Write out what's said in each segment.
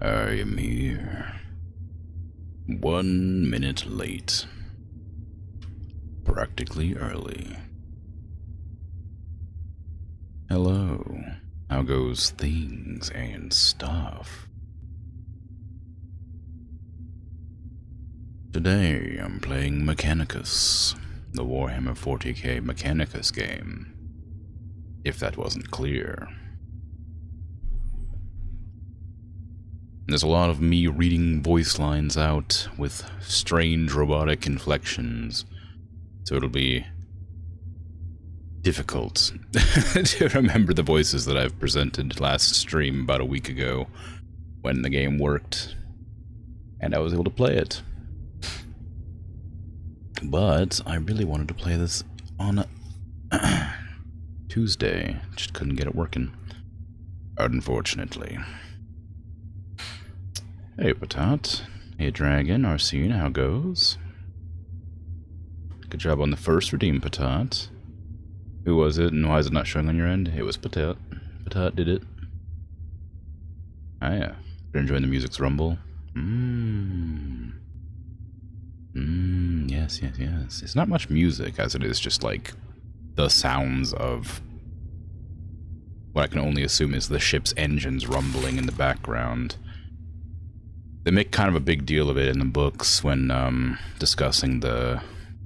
I am here. 1 minute late. Practically early. Hello. How goes things and stuff? Today I'm playing Mechanicus, the Warhammer 40k Mechanicus game. If that wasn't clear. There's a lot of me reading voice lines out with strange robotic inflections, so it'll be difficult to remember the voices that I've presented last stream about a week ago when the game worked and I was able to play it. But I really wanted to play this on Tuesday, just couldn't get it working, unfortunately. Hey, Patat. Hey, Dragon. Arsene, how goes? Good job on the first redeem, Patat. Who was it, and why is it not showing on your end? It was Patat. Patat did it. Ah, yeah. You're enjoying the music's rumble? Yes, yes, yes. It's not much music, as it is just, like, the sounds of what I can only assume is the ship's engines rumbling in the background. They make kind of a big deal of it in the books when discussing the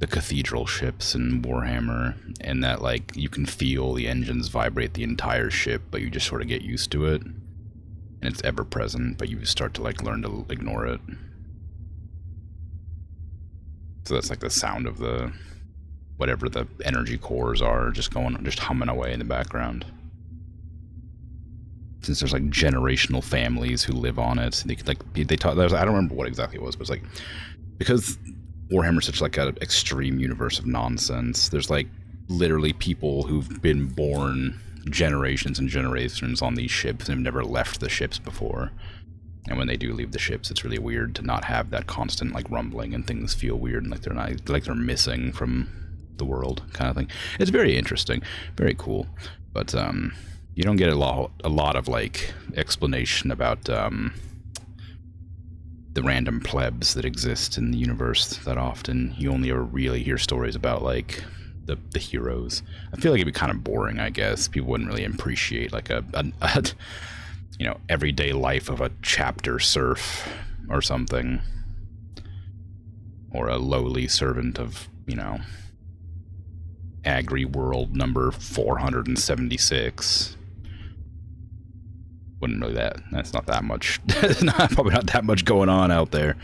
cathedral ships in Warhammer, and that, like, you can feel the engines vibrate the entire ship, but you just sort of get used to it. And it's ever present, but you start to, like, learn to ignore it. So that's like the sound of the whatever the energy cores are just humming away in the background. Since there's like generational families who live on it, they talk. I don't remember what exactly it was, but it's like because Warhammer's such like an extreme universe of nonsense. There's like literally people who've been born generations and generations on these ships and have never left the ships before. And when they do leave the ships, it's really weird to not have that constant like rumbling and things feel weird and like they're missing from the world kind of thing. It's very interesting, very cool, but you don't get a lot of like explanation about the random plebs that exist in the universe that often. You only ever really hear stories about like the heroes. I feel like it'd be kind of boring, I guess. People wouldn't really appreciate like a you know, everyday life of a chapter serf or something, or a lowly servant of, you know, Agri World number 476. Wouldn't really that's not that much. Probably not that much going on out there.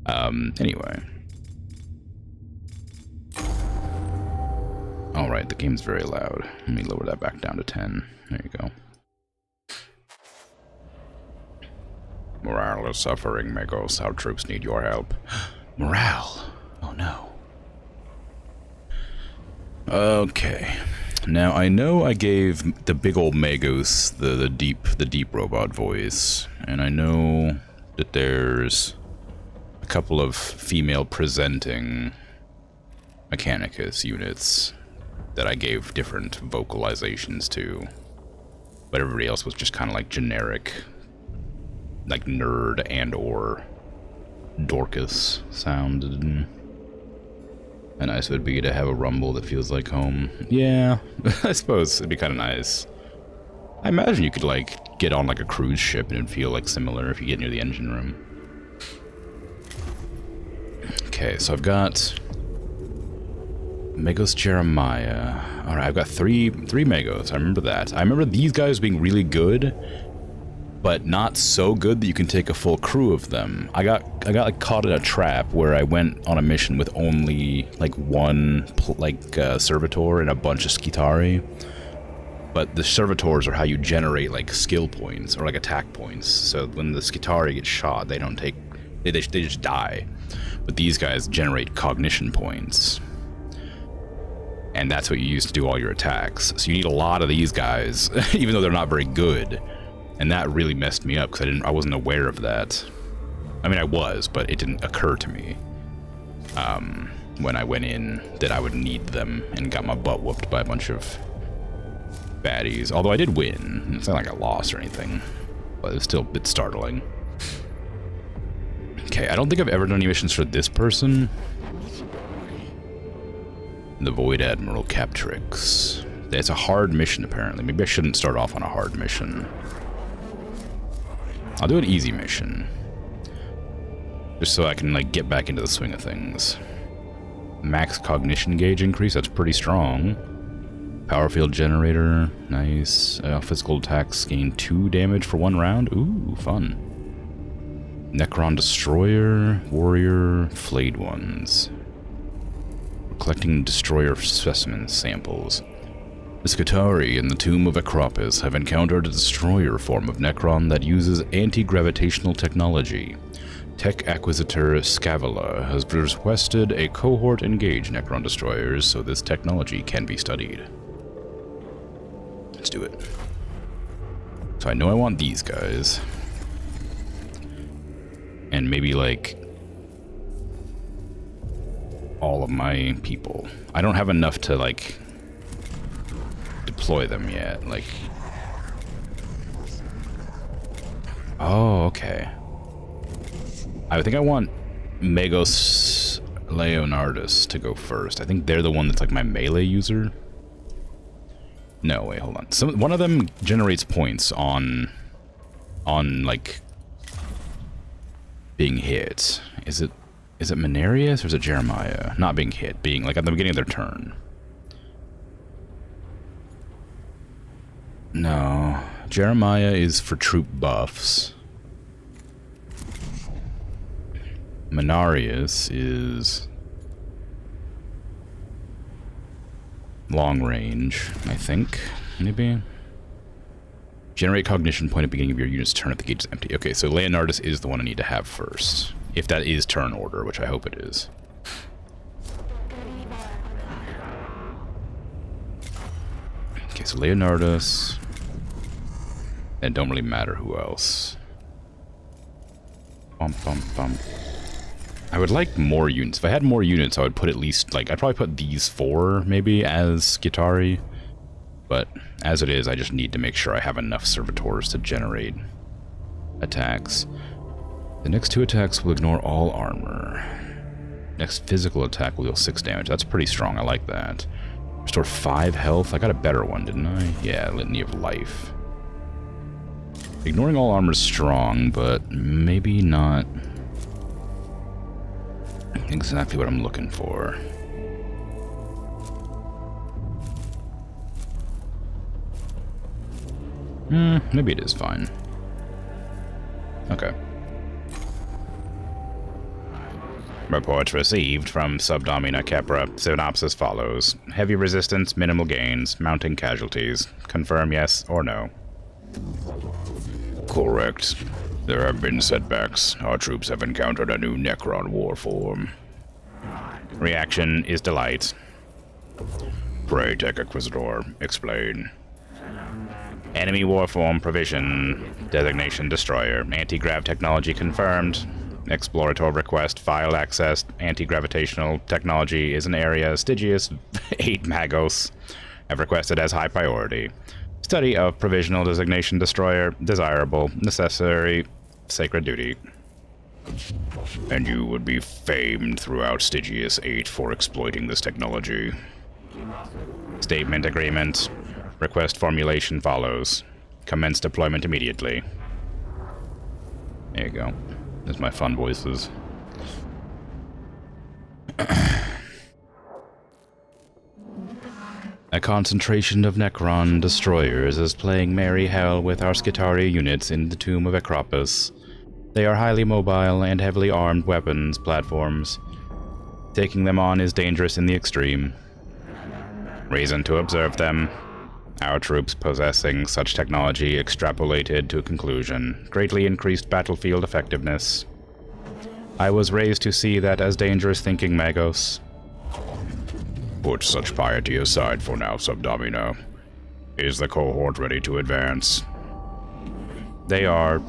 Anyway. Alright, the game's very loud. Let me lower that back down to 10. There you go. Morale is suffering, Magos. Our troops need your help. Morale? Oh no. Okay. Now I know I gave the big old Magos the deep robot voice, and I know that there's a couple of female presenting Mechanicus units that I gave different vocalizations to, but everybody else was just kind of like generic, like nerd and or Dorcas sounded. And nice would be to have a rumble that feels like home. Yeah, I suppose it'd be kind of nice. I imagine you could like get on like a cruise ship and it'd feel like similar if you get near the engine room. Okay, so I've got Magos Jeremiah. All right, I've got three Magos. I remember that. I remember these guys being really good, but not so good that you can take a full crew of them. I got like caught in a trap where I went on a mission with only like one servitor and a bunch of Skitari. But the servitors are how you generate like skill points or like attack points. So when the Skitari get shot, they don't take, they just die. But these guys generate cognition points. And that's what you use to do all your attacks. So you need a lot of these guys, even though they're not very good. And that really messed me up because I wasn't aware of that. I mean, I was, but it didn't occur to me when I went in that I would need them and got my butt whooped by a bunch of baddies. Although I did win. It's not like I lost or anything, but it was still a bit startling. Okay, I don't think I've ever done any missions for this person. The Void Admiral Captrix. It's a hard mission, apparently. Maybe I shouldn't start off on a hard mission. I'll do an easy mission. Just so I can, like, get back into the swing of things. Max cognition gauge increase, that's pretty strong. Power field generator, nice. Physical attacks gain 2 damage for 1 round. Ooh, fun. Necron Destroyer, Warrior, Flayed Ones. Collecting Destroyer specimen samples. The Skitarii in the Tomb of Acropis have encountered a Destroyer form of Necron that uses anti-gravitational technology. Tech Acquisitor Scavala has requested a cohort engage Necron Destroyers so this technology can be studied. Let's do it. So I know I want these guys. And maybe, like, all of my people. I don't have enough to, like, deploy them yet. Like... Oh, okay. I think I want Magos Leonardus to go first. I think they're the one that's, like, my melee user. No, wait, hold on. One of them generates points on like, being hit. Is it Menarius or is it Jeremiah? Not being hit, being, like, at the beginning of their turn. No. Jeremiah is for troop buffs. Menarius is long range, I think, maybe. Generate cognition point at the beginning of your unit's turn if the gauge is empty. Okay, so Leonardus is the one I need to have first. If that is turn order, which I hope it is. Okay, so Leonardus. And don't really matter who else. Bump, bump, bump. I would like more units. If I had more units, I would put at least, like, I'd probably put these 4, maybe, as Skitarii. But, as it is, I just need to make sure I have enough servitors to generate attacks. The next 2 attacks will ignore all armor. Next physical attack will deal 6 damage. That's pretty strong, I like that. Restore 5 health. I got a better one, didn't I? Yeah, Litany of Life. Ignoring all armor is strong, but maybe not exactly what I'm looking for. Maybe it is fine. Okay. Reports received from Subdomina Kepra. Synopsis follows. Heavy resistance, minimal gains, mounting casualties. Confirm yes or no. Correct. There have been setbacks. Our troops have encountered a new Necron war form. Reaction is delight. Pray, Tech Acquisitor, explain. Enemy warform provision. Designation Destroyer. Anti-grav technology confirmed. Explorator request file accessed. Anti-gravitational technology is an area Stygius 8 Magos have requested as high priority. Study of provisional designation Destroyer. Desirable. Necessary. Sacred duty. And you would be famed throughout Stygius 8 for exploiting this technology. Statement agreement. Request formulation follows. Commence deployment immediately. There you go. There's my fun voices. A concentration of Necron destroyers is playing merry hell with our Skitarii units in the Tomb of Acropis. They are highly mobile and heavily armed weapons platforms. Taking them on is dangerous in the extreme. Reason to observe them. Our troops possessing such technology extrapolated to conclusion. Greatly increased battlefield effectiveness. I was raised to see that as dangerous thinking, Magos. Put such piety aside for now, Subdomina. Is the cohort ready to advance? They are.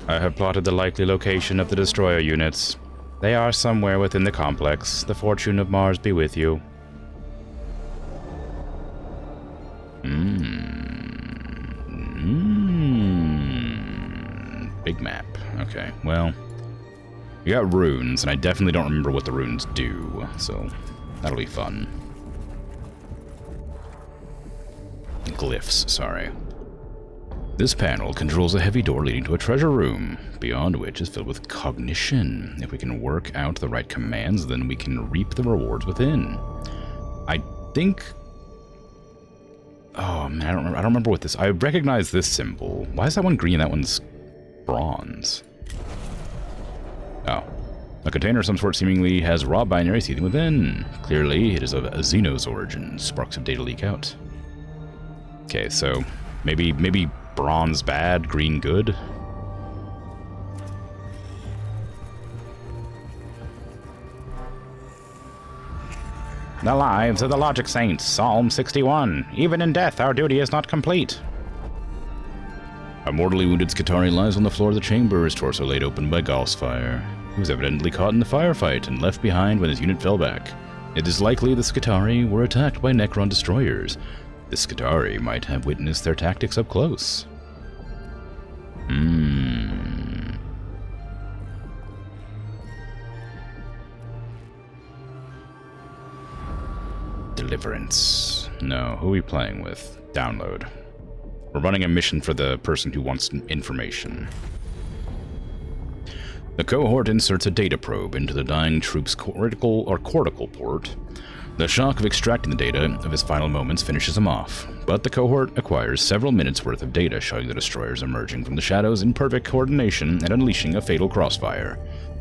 I have plotted the likely location of the destroyer units. They are somewhere within the complex. The fortune of Mars be with you. Big map. Okay, well, We got runes, and I definitely don't remember what the runes do, so that'll be fun. Glyphs, sorry. This panel controls a heavy door leading to a treasure room, beyond which is filled with cognition. If we can work out the right commands, then we can reap the rewards within. I think... Oh, man, I don't remember what this... I recognize this symbol. Why is that one green and that one's bronze? Oh. A container of some sort seemingly has raw binary seething within. Clearly, it is of Xeno's origin. Sparks of data leak out. Okay, so maybe bronze bad, green good. The lives of the logic saints, Psalm 61. Even in death, our duty is not complete. A mortally wounded Skitari lies on the floor of the chamber, his torso laid open by Gauss fire. He was evidently caught in the firefight and left behind when his unit fell back. It is likely the Skitari were attacked by Necron destroyers. The Skitari might have witnessed their tactics up close. Deliverance. No, who are we playing with? Download. We're running a mission for the person who wants information. The cohort inserts a data probe into the dying troop's cortical port. The shock of extracting the data of his final moments finishes him off, but the cohort acquires several minutes worth of data showing the destroyers emerging from the shadows in perfect coordination and unleashing a fatal crossfire.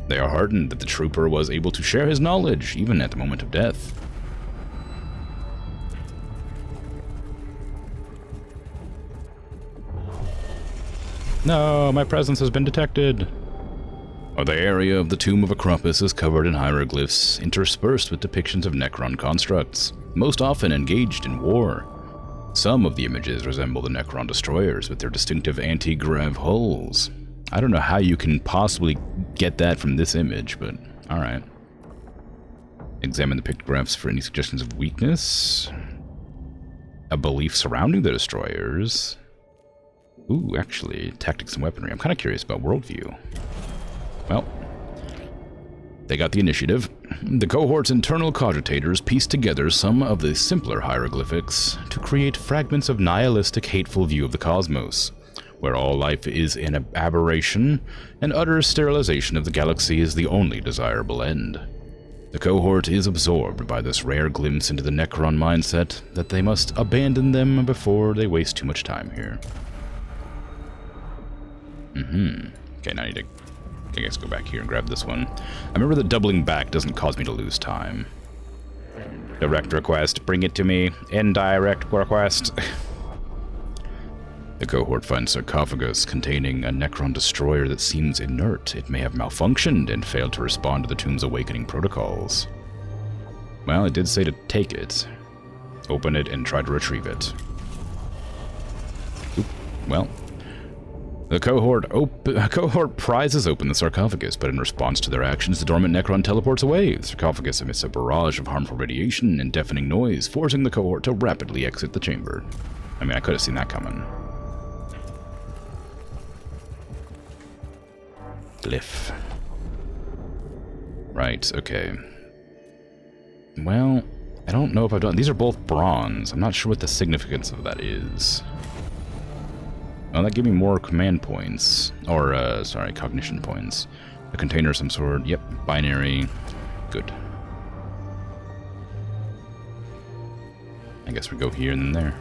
They are heartened that the trooper was able to share his knowledge, even at the moment of death. No, my presence has been detected. The area of the tomb of Acropus is covered in hieroglyphs, interspersed with depictions of Necron constructs, most often engaged in war. Some of the images resemble the Necron destroyers with their distinctive anti-grav hulls. I don't know how you can possibly get that from this image, but alright. Examine the pictographs for any suggestions of weakness. A belief surrounding the destroyers. Ooh, actually, tactics and weaponry. I'm kind of curious about worldview. Well, they got the initiative. The cohort's internal cogitators pieced together some of the simpler hieroglyphics to create fragments of nihilistic, hateful view of the cosmos, where all life is an aberration, and utter sterilization of the galaxy is the only desirable end. The cohort is absorbed by this rare glimpse into the Necron mindset that they must abandon them before they waste too much time here. Okay, now I need to, I guess, go back here and grab this one. I remember that doubling back doesn't cause me to lose time. Direct request, bring it to me. Indirect request. The cohort finds sarcophagus containing a Necron destroyer that seems inert. It may have malfunctioned and failed to respond to the tomb's awakening protocols. Well, it did say to take it. Open it and try to retrieve it. Oop, well. The cohort prizes open the sarcophagus, but in response to their actions, the dormant Necron teleports away. The sarcophagus emits a barrage of harmful radiation and deafening noise, forcing the cohort to rapidly exit the chamber. I mean, I could have seen that coming. Glyph. Right, okay. Well, I don't know if I've done... These are both bronze. I'm not sure what the significance of that is. Oh, that gave me more command points. Or, sorry, cognition points. A container of some sort. Yep, binary. Good. I guess we go here and then there.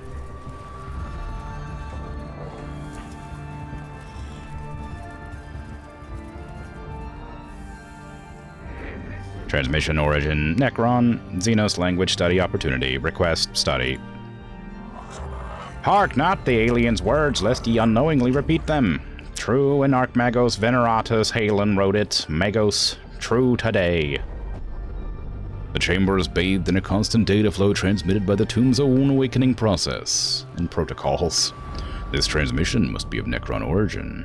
Transmission origin, Necron, Xenos language study opportunity, request study. Hark not the aliens' words, lest ye unknowingly repeat them. True in Troops.Magos Veneratus Halen wrote it, Magos, true today. The chamber is bathed in a constant data flow transmitted by the tomb's own awakening process and protocols. This transmission must be of Necron origin.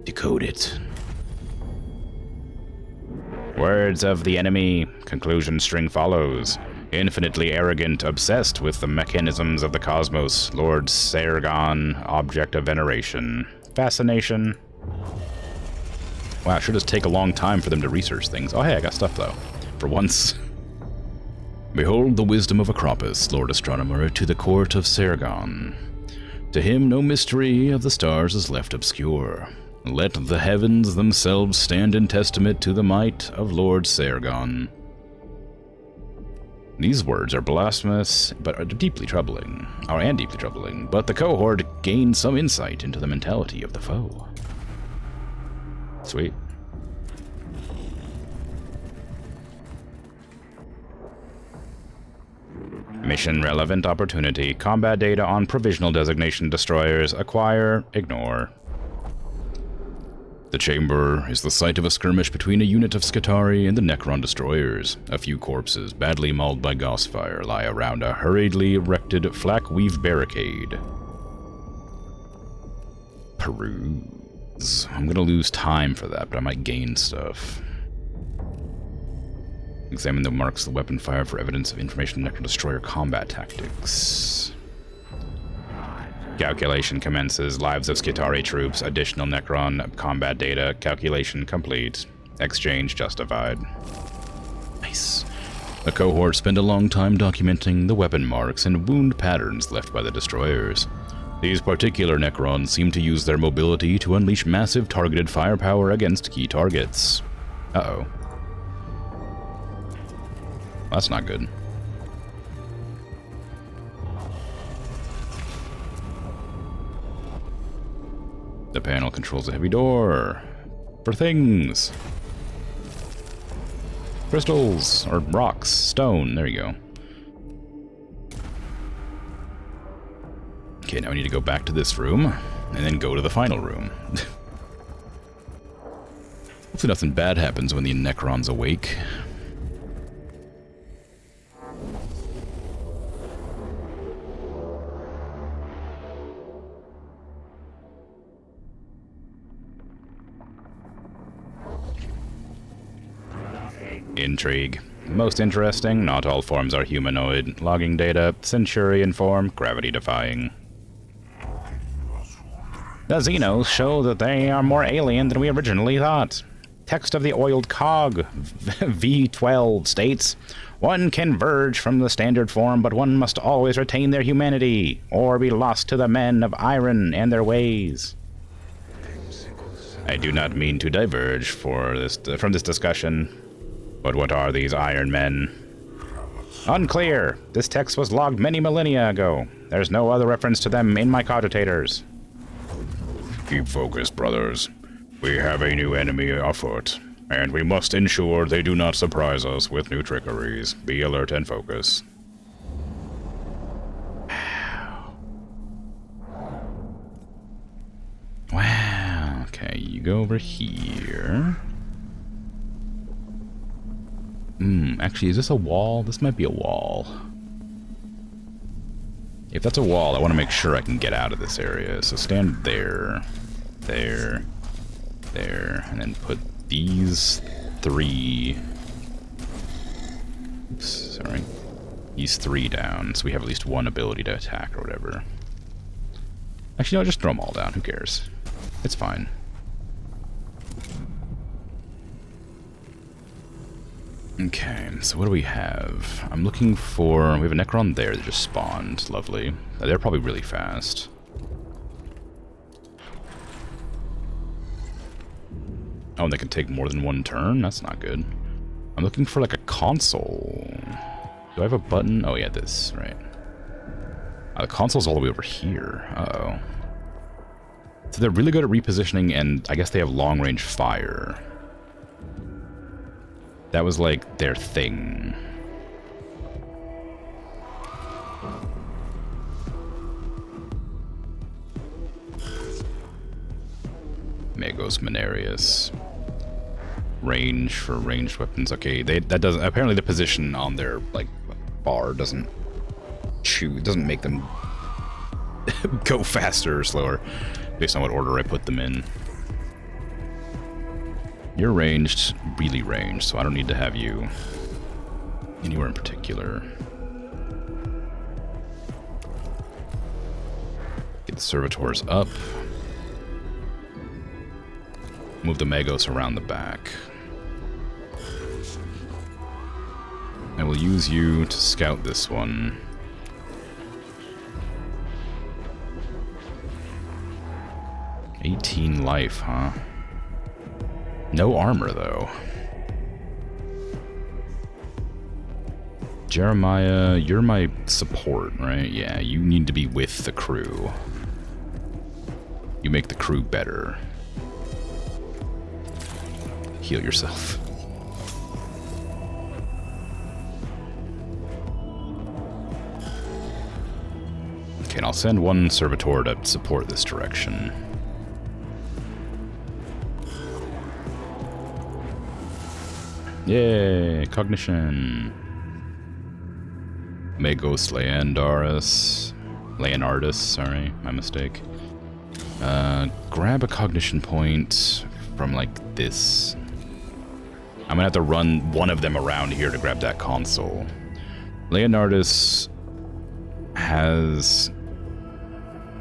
Decode it. Words of the enemy. Conclusion string follows. Infinitely arrogant, obsessed with the mechanisms of the cosmos, Lord Sargon, object of veneration. Fascination. Wow, it should just take a long time for them to research things. Oh, hey, I got stuff, though. For once. Behold the wisdom of Acropus, Lord Astronomer, to the court of Sargon. To him no mystery of the stars is left obscure. Let the heavens themselves stand in testament to the might of Lord Sargon. These words are blasphemous, but are deeply troubling. But the cohort gained some insight into the mentality of the foe. Sweet. Mission relevant opportunity. Combat data on provisional designation destroyers. Acquire. Ignore. The chamber is the site of a skirmish between a unit of Skitarii and the Necron destroyers. A few corpses, badly mauled by gauss fire, lie around a hurriedly erected flak-weave barricade. Peruse. I'm gonna lose time for that, but I might gain stuff. Examine the marks of the weapon fire for evidence of information on Necron destroyer combat tactics. Calculation commences. Lives of Skitarii troops. Additional Necron combat data. Calculation complete. Exchange justified. Nice. The cohort spent a long time documenting the weapon marks and wound patterns left by the destroyers. These particular Necrons seem to use their mobility to unleash massive targeted firepower against key targets. Uh-oh. That's not good. The panel controls a heavy door. For things. Crystals, or rocks, stone, there you go. Okay, now we need to go back to this room, and then go to the final room. Hopefully nothing bad happens when the Necrons awake. Intrigue. Most interesting, not all forms are humanoid. Logging data, Centurion form, gravity-defying. The Xenos show that they are more alien than we originally thought. Text of the oiled cog, V12, states, one can verge from the standard form, but one must always retain their humanity, or be lost to the men of iron and their ways. I do not mean to diverge from this discussion. But what are these Iron Men? Unclear. This text was logged many millennia ago. There's no other reference to them in my cogitators. Keep focused, brothers. We have a new enemy afoot, and we must ensure they do not surprise us with new trickeries. Be alert and focus. Wow. Okay, you go over here. Actually, is this a wall? This might be a wall. If that's a wall, I want to make sure I can get out of this area. So stand there, there, there, and then put these three... Oops, sorry. These three down, so we have at least one ability to attack or whatever. Actually, no, just throw them all down. Who cares? It's fine. Okay, so what do we have? I'm looking for... We have a Necron there that just spawned. Lovely. They're probably really fast. Oh, and they can take more than one turn? That's not good. I'm looking for, like, a console. Do I have a button? Oh, yeah, this, right. The console's all the way over here. Uh-oh. So they're really good at repositioning, and I guess they have long-range fire. That was, like, their thing. Magos Menarius. Range for ranged weapons. Okay, that doesn't... Apparently the position on their, like, bar doesn't make them go faster or slower based on what order I put them in. You're ranged, really ranged, so I don't need to have you anywhere in particular. Get the servitors up. Move the Magos around the back. I will use you to scout this one. $18 life, huh? No armor, though. Jeremiah, you're my support, right? Yeah, you need to be with the crew. You make the crew better. Heal yourself. Okay, and I'll send one servitor to support this direction. Yay, cognition. Magos Leonardus, sorry, my mistake. Grab a cognition point from like this. I'm gonna have to run one of them around here to grab that console. Leonardus has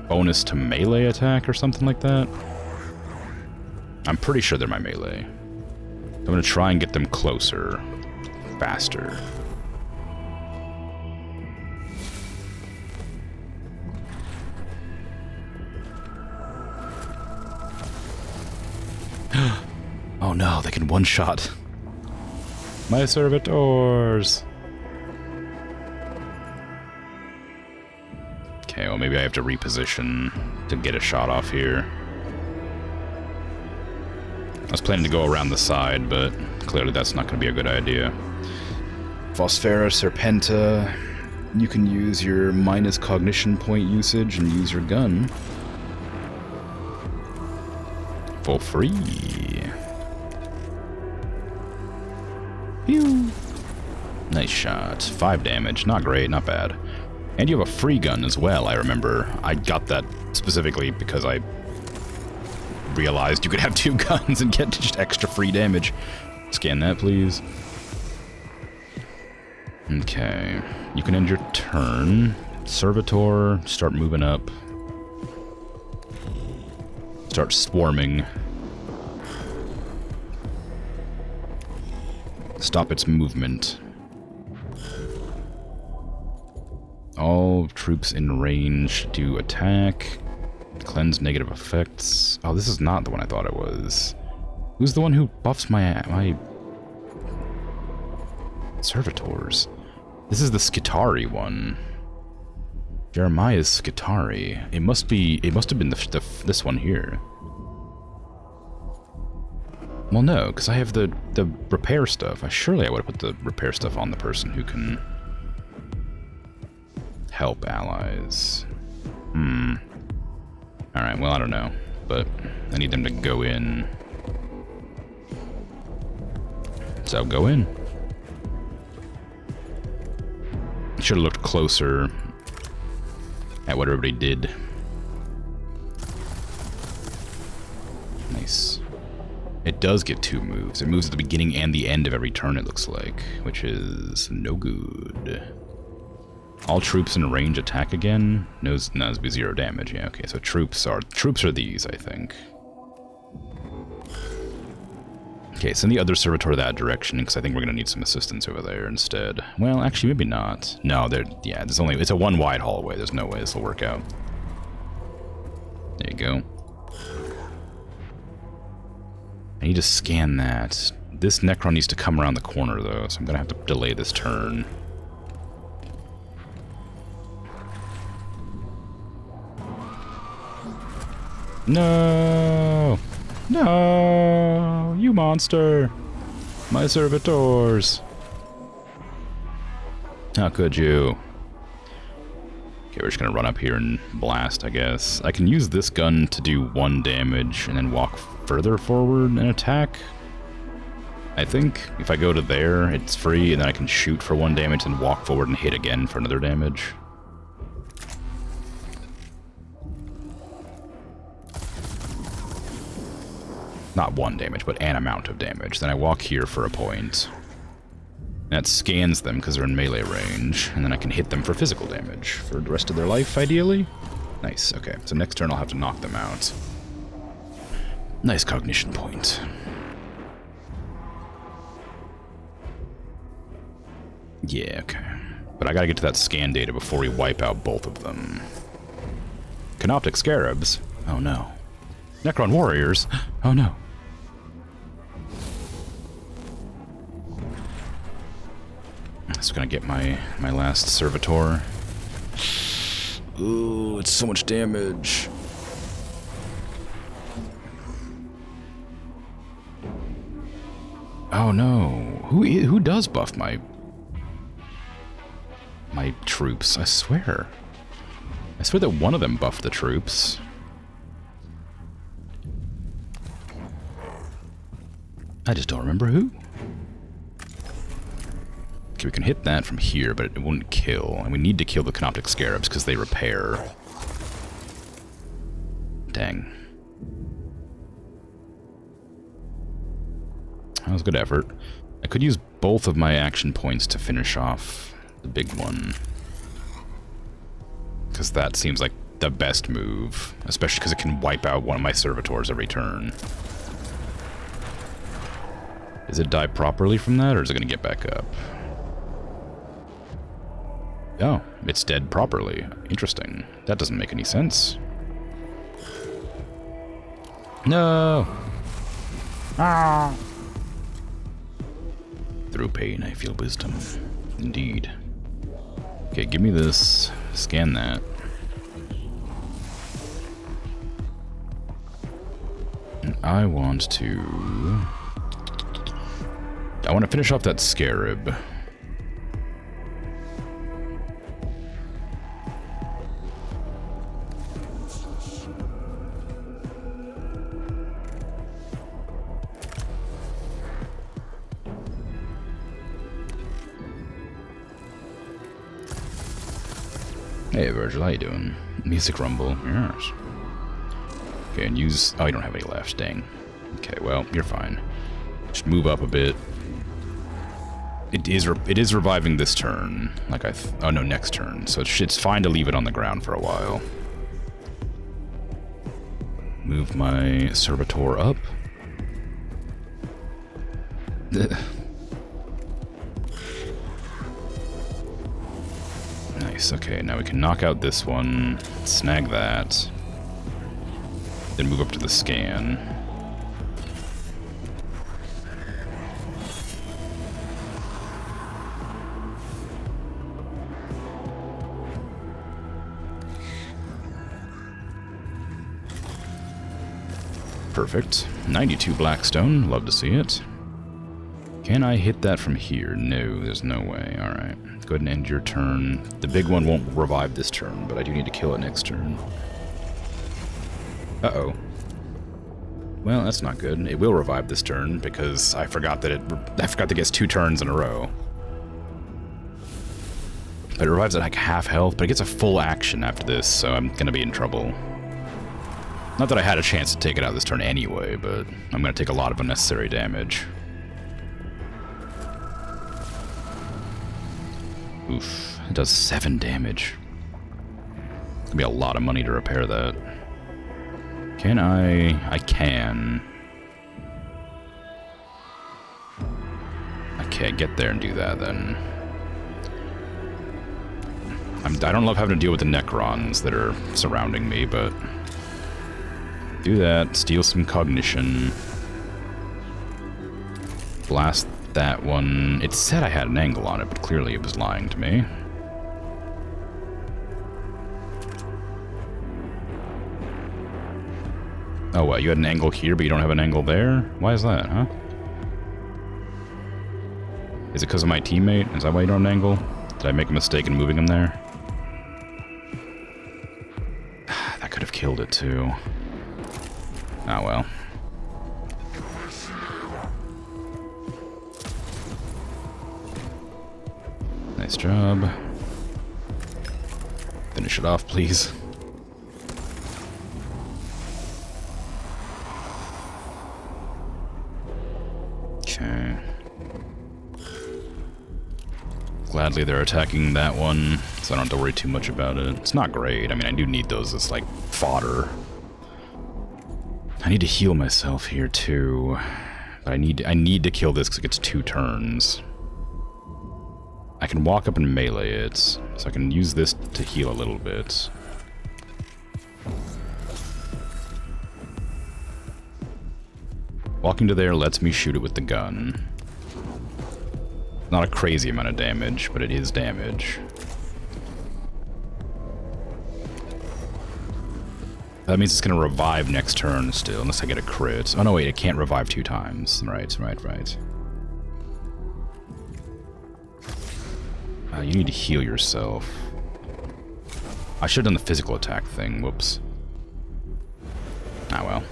bonus to melee attack or something like that. I'm pretty sure they're my melee. I'm gonna try and get them closer, faster. Oh no, they can one-shot. My servitors! Okay, well maybe I have to reposition to get a shot off here. I was planning to go around the side, but clearly that's not going to be a good idea. Phosphera Serpenta, you can use your minus cognition point usage and use your gun. For free. Pew! Nice shot. 5 damage. Not great, not bad. And you have a free gun as well, I remember. I got that specifically because I realized you could have 2 guns and get just extra free damage. Scan that, please. Okay. You can end your turn. Servitor, start moving up. Start swarming. Stop its movement. All troops in range do attack. Cleanse negative effects. Oh, this is not the one I thought it was. Who's the one who buffs my servitors? This is the Skitari one. Jeremiah's Skitari. It must have been this one here. Well, no, because I have the repair stuff. Surely I would have put the repair stuff on the person who can help allies. Alright, well, I don't know, but I need them to go in. So go in. Should have looked closer at what everybody did. Nice. It does get 2 moves. It moves at the beginning and the end of every turn, it looks like, which is no good. All troops in range attack again. No, it's be 0 damage. Yeah, okay. So troops are these, I think. Okay, send the other servitor that direction because I think we're gonna need some assistance over there instead. Well, actually, maybe not. No, yeah. It's a 1 wide hallway. There's no way this will work out. There you go. I need to scan that. This Necron needs to come around the corner though, so I'm gonna have to delay this turn. No! No! You monster! My servitors! How could you? Okay, we're just gonna run up here and blast, I guess. I can use this gun to do 1 damage and then walk further forward and attack. I think if I go to there, it's free, and then I can shoot for 1 damage and walk forward and hit again for another damage. Not 1 damage, but an amount of damage. Then I walk here for a point. That scans them because they're in melee range, and then I can hit them for physical damage for the rest of their life, ideally. Nice, okay. So next turn I'll have to knock them out. Nice cognition point. Yeah, okay. But I gotta get to that scan data before we wipe out both of them. Canoptic Scarabs? Oh no. Necron Warriors? Oh no. Just gonna get my last Servitor. Ooh, it's so much damage. Oh no. Who does buff my troops? I swear that one of them buffed the troops. I just don't remember who. Okay, we can hit that from here, but it wouldn't kill. And we need to kill the Canoptic Scarabs because they repair. Dang. That was a good effort. I could use both of my action points to finish off the big one. Because that seems like the best move. Especially because it can wipe out one of my Servitors every turn. Does it die properly from that, or is it going to get back up? Oh, it's dead properly. Interesting. That doesn't make any sense. No! Ah! Through pain, I feel wisdom. Indeed. Okay, give me this. Scan that. And I want to finish off that Scarab. Hey Virgil, how you doing? Music Rumble, yes. Okay, and use... Oh, you don't have any left, dang. Okay, well, you're fine. Just move up a bit. It is reviving this turn. Like oh no, next turn. So it's fine to leave it on the ground for a while. Move my Servitor up. Nice, okay, now we can knock out this one, snag that, then move up to the scan. Perfect. 92 Blackstone, love to see it. Can I hit that from here? No, there's no way. Alright. Go ahead and end your turn. The big one won't revive this turn, but I do need to kill it next turn. Uh-oh. Well, that's not good. It will revive this turn, because I forgot that it gets 2 turns in a row. But it revives at like half health, but it gets a full action after this, so I'm gonna be in trouble. Not that I had a chance to take it out this turn anyway, but I'm gonna take a lot of unnecessary damage. Oof, it does 7 damage. It's gonna be a lot of money to repair that. Can I can. Okay, get there and do that then. I don't love having to deal with the Necrons that are surrounding me, but... Do that, steal some cognition. Blast that one. It said I had an angle on it, but clearly it was lying to me. Oh, what? You had an angle here, but you don't have an angle there? Why is that, huh? Is it because of my teammate? Is that why you don't have an angle? Did I make a mistake in moving him there? That could have killed it, too. Ah, well. Nice job. Finish it off, please. Okay. Gladly they're attacking that one, so I don't have to worry too much about it. It's not great. I mean, I do need those as, like, fodder. I need to heal myself here too. But I need to kill this because it gets 2 turns. I can walk up and melee it, so I can use this to heal a little bit. Walking to there lets me shoot it with the gun. Not a crazy amount of damage, but it is damage. That means it's going to revive next turn still, unless I get a crit. Oh no, wait, it can't revive 2 times. Right. You need to heal yourself. I should have done the physical attack thing. Whoops. Ah, well.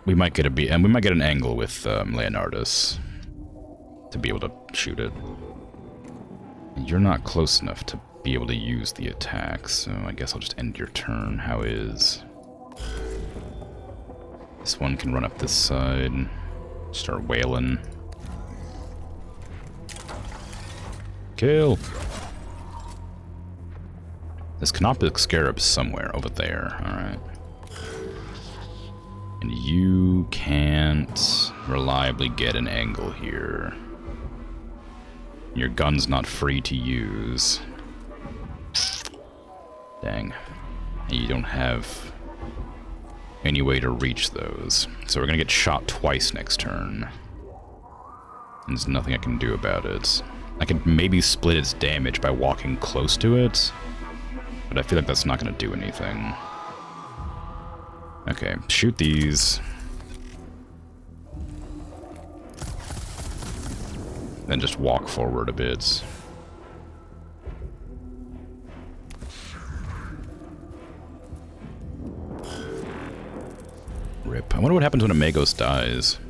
We might get an angle with Leonardus to be able to shoot it. You're not close enough to be able to use the attack, so I guess I'll just end your turn. How is? This one can run up this side, start wailing. Kill! This Canoptic Scarab's somewhere over there, alright. And you can't reliably get an angle here. Your gun's not free to use. Dang. And you don't have any way to reach those. So we're gonna get shot twice next turn. And there's nothing I can do about it. I can maybe split its damage by walking close to it, but I feel like that's not going to do anything. Okay, shoot these. Then just walk forward a bit. Rip. I wonder what happens when a Magos dies.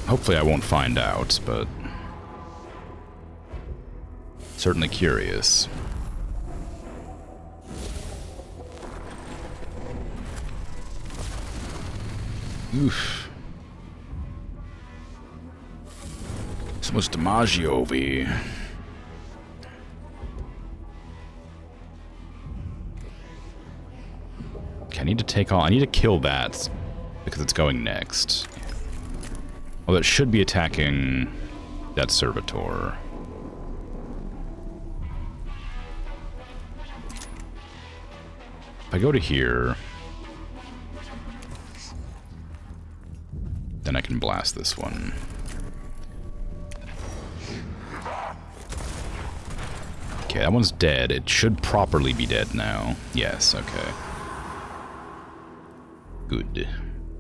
Hopefully I won't find out, but certainly curious. Oof. So much damage over here. Okay, I need to kill that because it's going next. Well, it should be attacking that servitor. If I go to here, then I can blast this one. Okay, that one's dead. It should properly be dead now. Yes, okay. Good.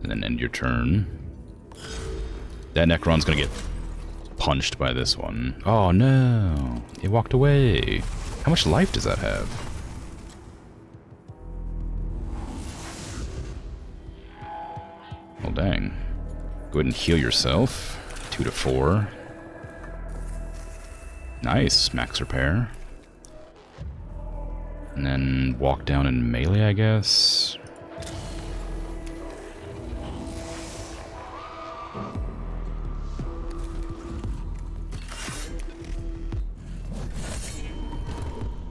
And then end your turn. That Necron's gonna get punched by this one. Oh no! It walked away. How much life does that have? Well, dang. Go ahead and heal yourself. 2 to 4. Nice, max repair. And then walk down in melee, I guess.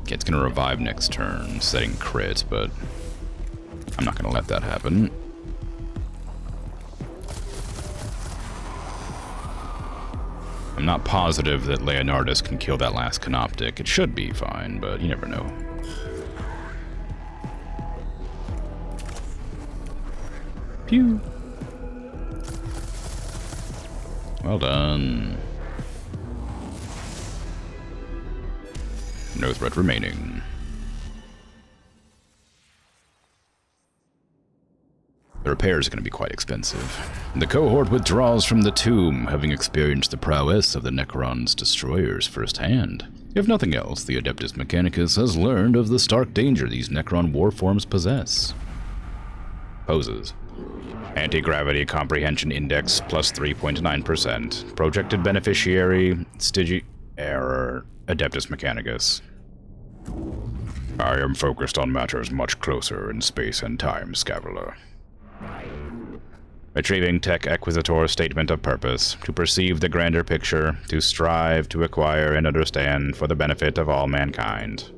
Okay, it's gonna revive next turn, setting crit, but I'm not gonna let that happen. I'm not positive that Leonardus can kill that last Canoptic. It should be fine, but you never know. Pew! Well done. No threat remaining. The repairs are going to be quite expensive. The cohort withdraws from the tomb, having experienced the prowess of the Necron's destroyers firsthand. If nothing else, the Adeptus Mechanicus has learned of the stark danger these Necron warforms possess. Poses. Anti-gravity comprehension index plus 3.9%. Projected beneficiary, Stygi... Error. Adeptus Mechanicus. I am focused on matters much closer in space and time, Scavenger. Retrieving Tech Acquisitor Statement of Purpose. To perceive the grander picture, to strive to acquire and understand for the benefit of all mankind.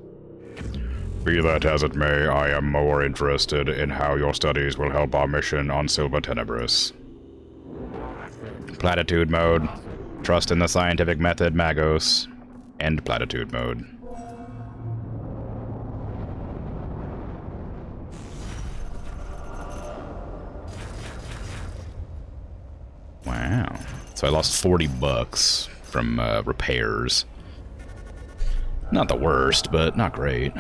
Be that as it may, I am more interested in how your studies will help our mission on Silver Tenebris. Platitude mode. Trust in the scientific method, Magos. End platitude mode. Wow. So I lost 40 bucks from repairs. Not the worst, but not great.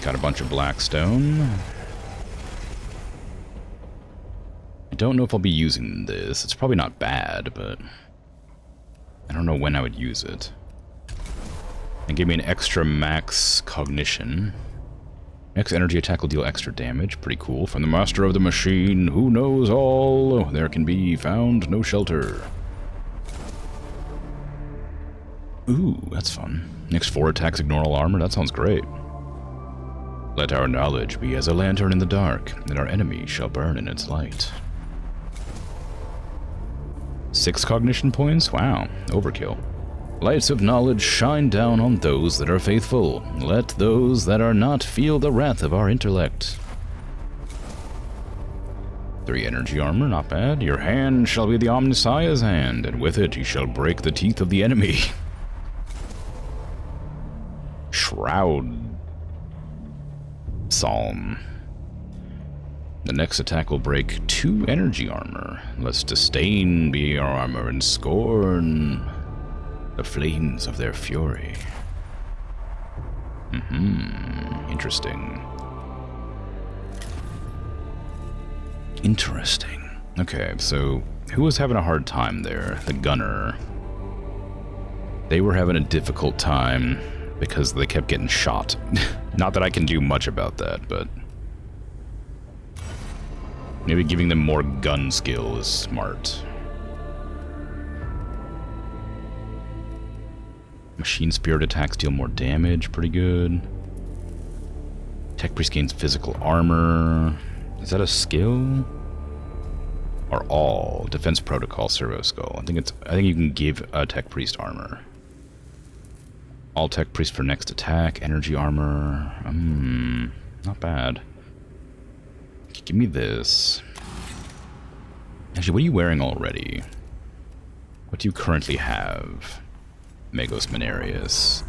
Got a bunch of black stone. I don't know if I'll be using this. It's probably not bad, but I don't know when I would use it. And give me an extra max cognition. Next energy attack will deal extra damage. Pretty cool. From the master of the machine, who knows all, there can be found no shelter. Ooh, that's fun. Next 4 attacks ignore all armor. That sounds great. Let our knowledge be as a lantern in the dark, and our enemy shall burn in its light. 6 cognition points? Wow, overkill. Lights of knowledge shine down on those that are faithful. Let those that are not feel the wrath of our intellect. 3 energy armor, not bad. Your hand shall be the Omnissiah's hand, and with it he shall break the teeth of the enemy. Shroud Psalm. The next attack will break 2 energy armor. Lest disdain be our armor and scorn the flames of their fury. Interesting. Interesting. Okay, so who was having a hard time there? The gunner. They were having a difficult time because they kept getting shot. Not that I can do much about that, but maybe giving them more gun skill is smart. Machine Spirit attacks deal more damage, pretty good. Tech Priest gains physical armor. Is that a skill? Or all? Defense Protocol, Servo Skull. I think you can give a Tech Priest armor. All Tech Priest for next attack, energy armor. Not bad. Give me this. Actually, what are you wearing already? What do you currently have? Magos Menarius.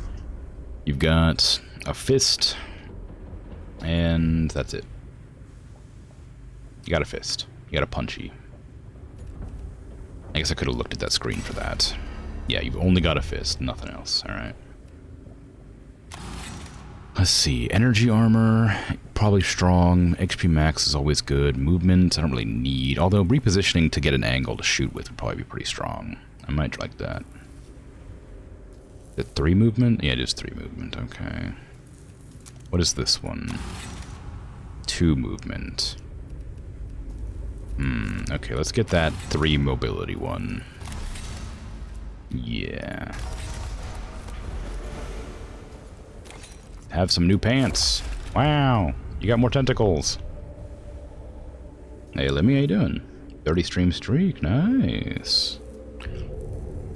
You've got a fist, and that's it. You got a fist. You got a punchy. I guess I could have looked at that screen for that. Yeah, you've only got a fist, nothing else. Alright. Let's see. Energy armor, probably strong. HP max is always good. Movement, I don't really need. Although repositioning to get an angle to shoot with would probably be pretty strong. I might like that. Is it 3 movement? Yeah, it is 3 movement. Okay. What is this one? 2 movement. Okay, let's get that 3 mobility one. Yeah. Have some new pants. Wow, you got more tentacles. Hey, Lemmy, how you doing? 30 stream streak, nice.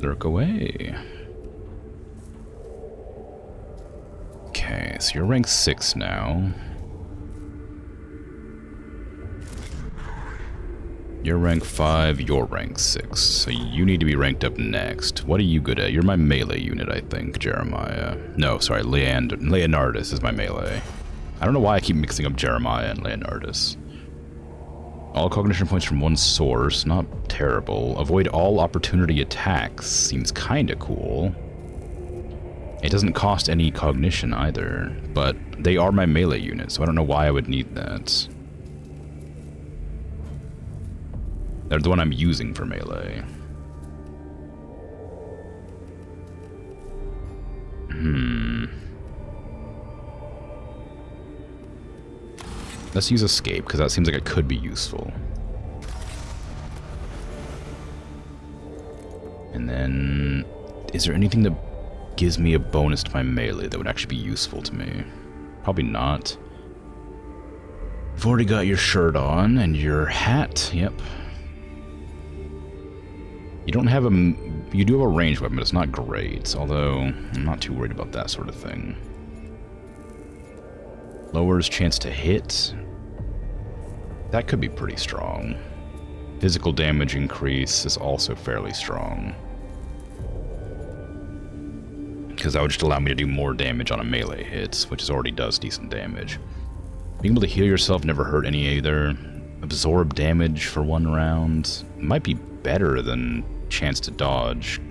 Lurk away. Okay, so you're rank 6 now. You're rank 5, you're rank 6. So you need to be ranked up next. What are you good at? You're my melee unit, I think, Jeremiah. No, sorry, Leonardus is my melee. I don't know why I keep mixing up Jeremiah and Leonardus. All cognition points from one source, not terrible. Avoid all opportunity attacks, seems kinda cool. It doesn't cost any cognition either, but they are my melee unit, so I don't know why I would need that. They're the one I'm using for melee. Let's use escape, because that seems like it could be useful. And then, is there anything that gives me a bonus to my melee that would actually be useful to me? Probably not. You've already got your shirt on and your hat. Yep. You don't have a You do have a ranged weapon, but it's not great. Although, I'm not too worried about that sort of thing. Lowers chance to hit. That could be pretty strong. Physical damage increase is also fairly strong. Because that would just allow me to do more damage on a melee hit, which already does decent damage. Being able to heal yourself never hurt any either. Absorb damage for 1 round. Might be better than chance to dodge.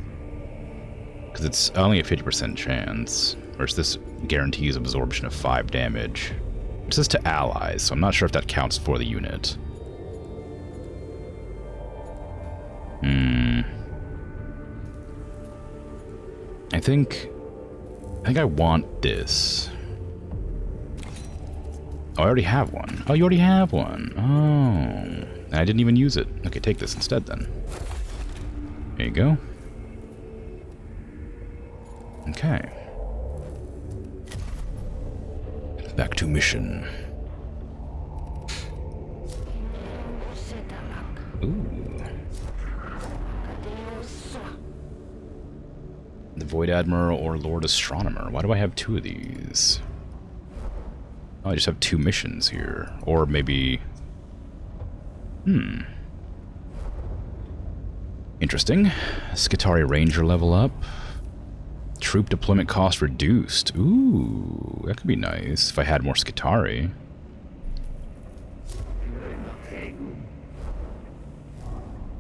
Because it's only a 50% chance. Whereas this guarantees absorption of 5 damage. It says to allies, so I'm not sure if that counts for the unit. I think I want this. Oh, I already have one. Oh, you already have one. Oh. And I didn't even use it. Okay, take this instead then. There you go. Okay. Back to mission. Ooh. The Void Admiral or Lord Astronomer. Why do I have 2 of these? Oh, I just have 2 missions here. Or maybe... Interesting. Skitarii Ranger level up. Troop deployment cost reduced. Ooh, that could be nice if I had more Skitarii.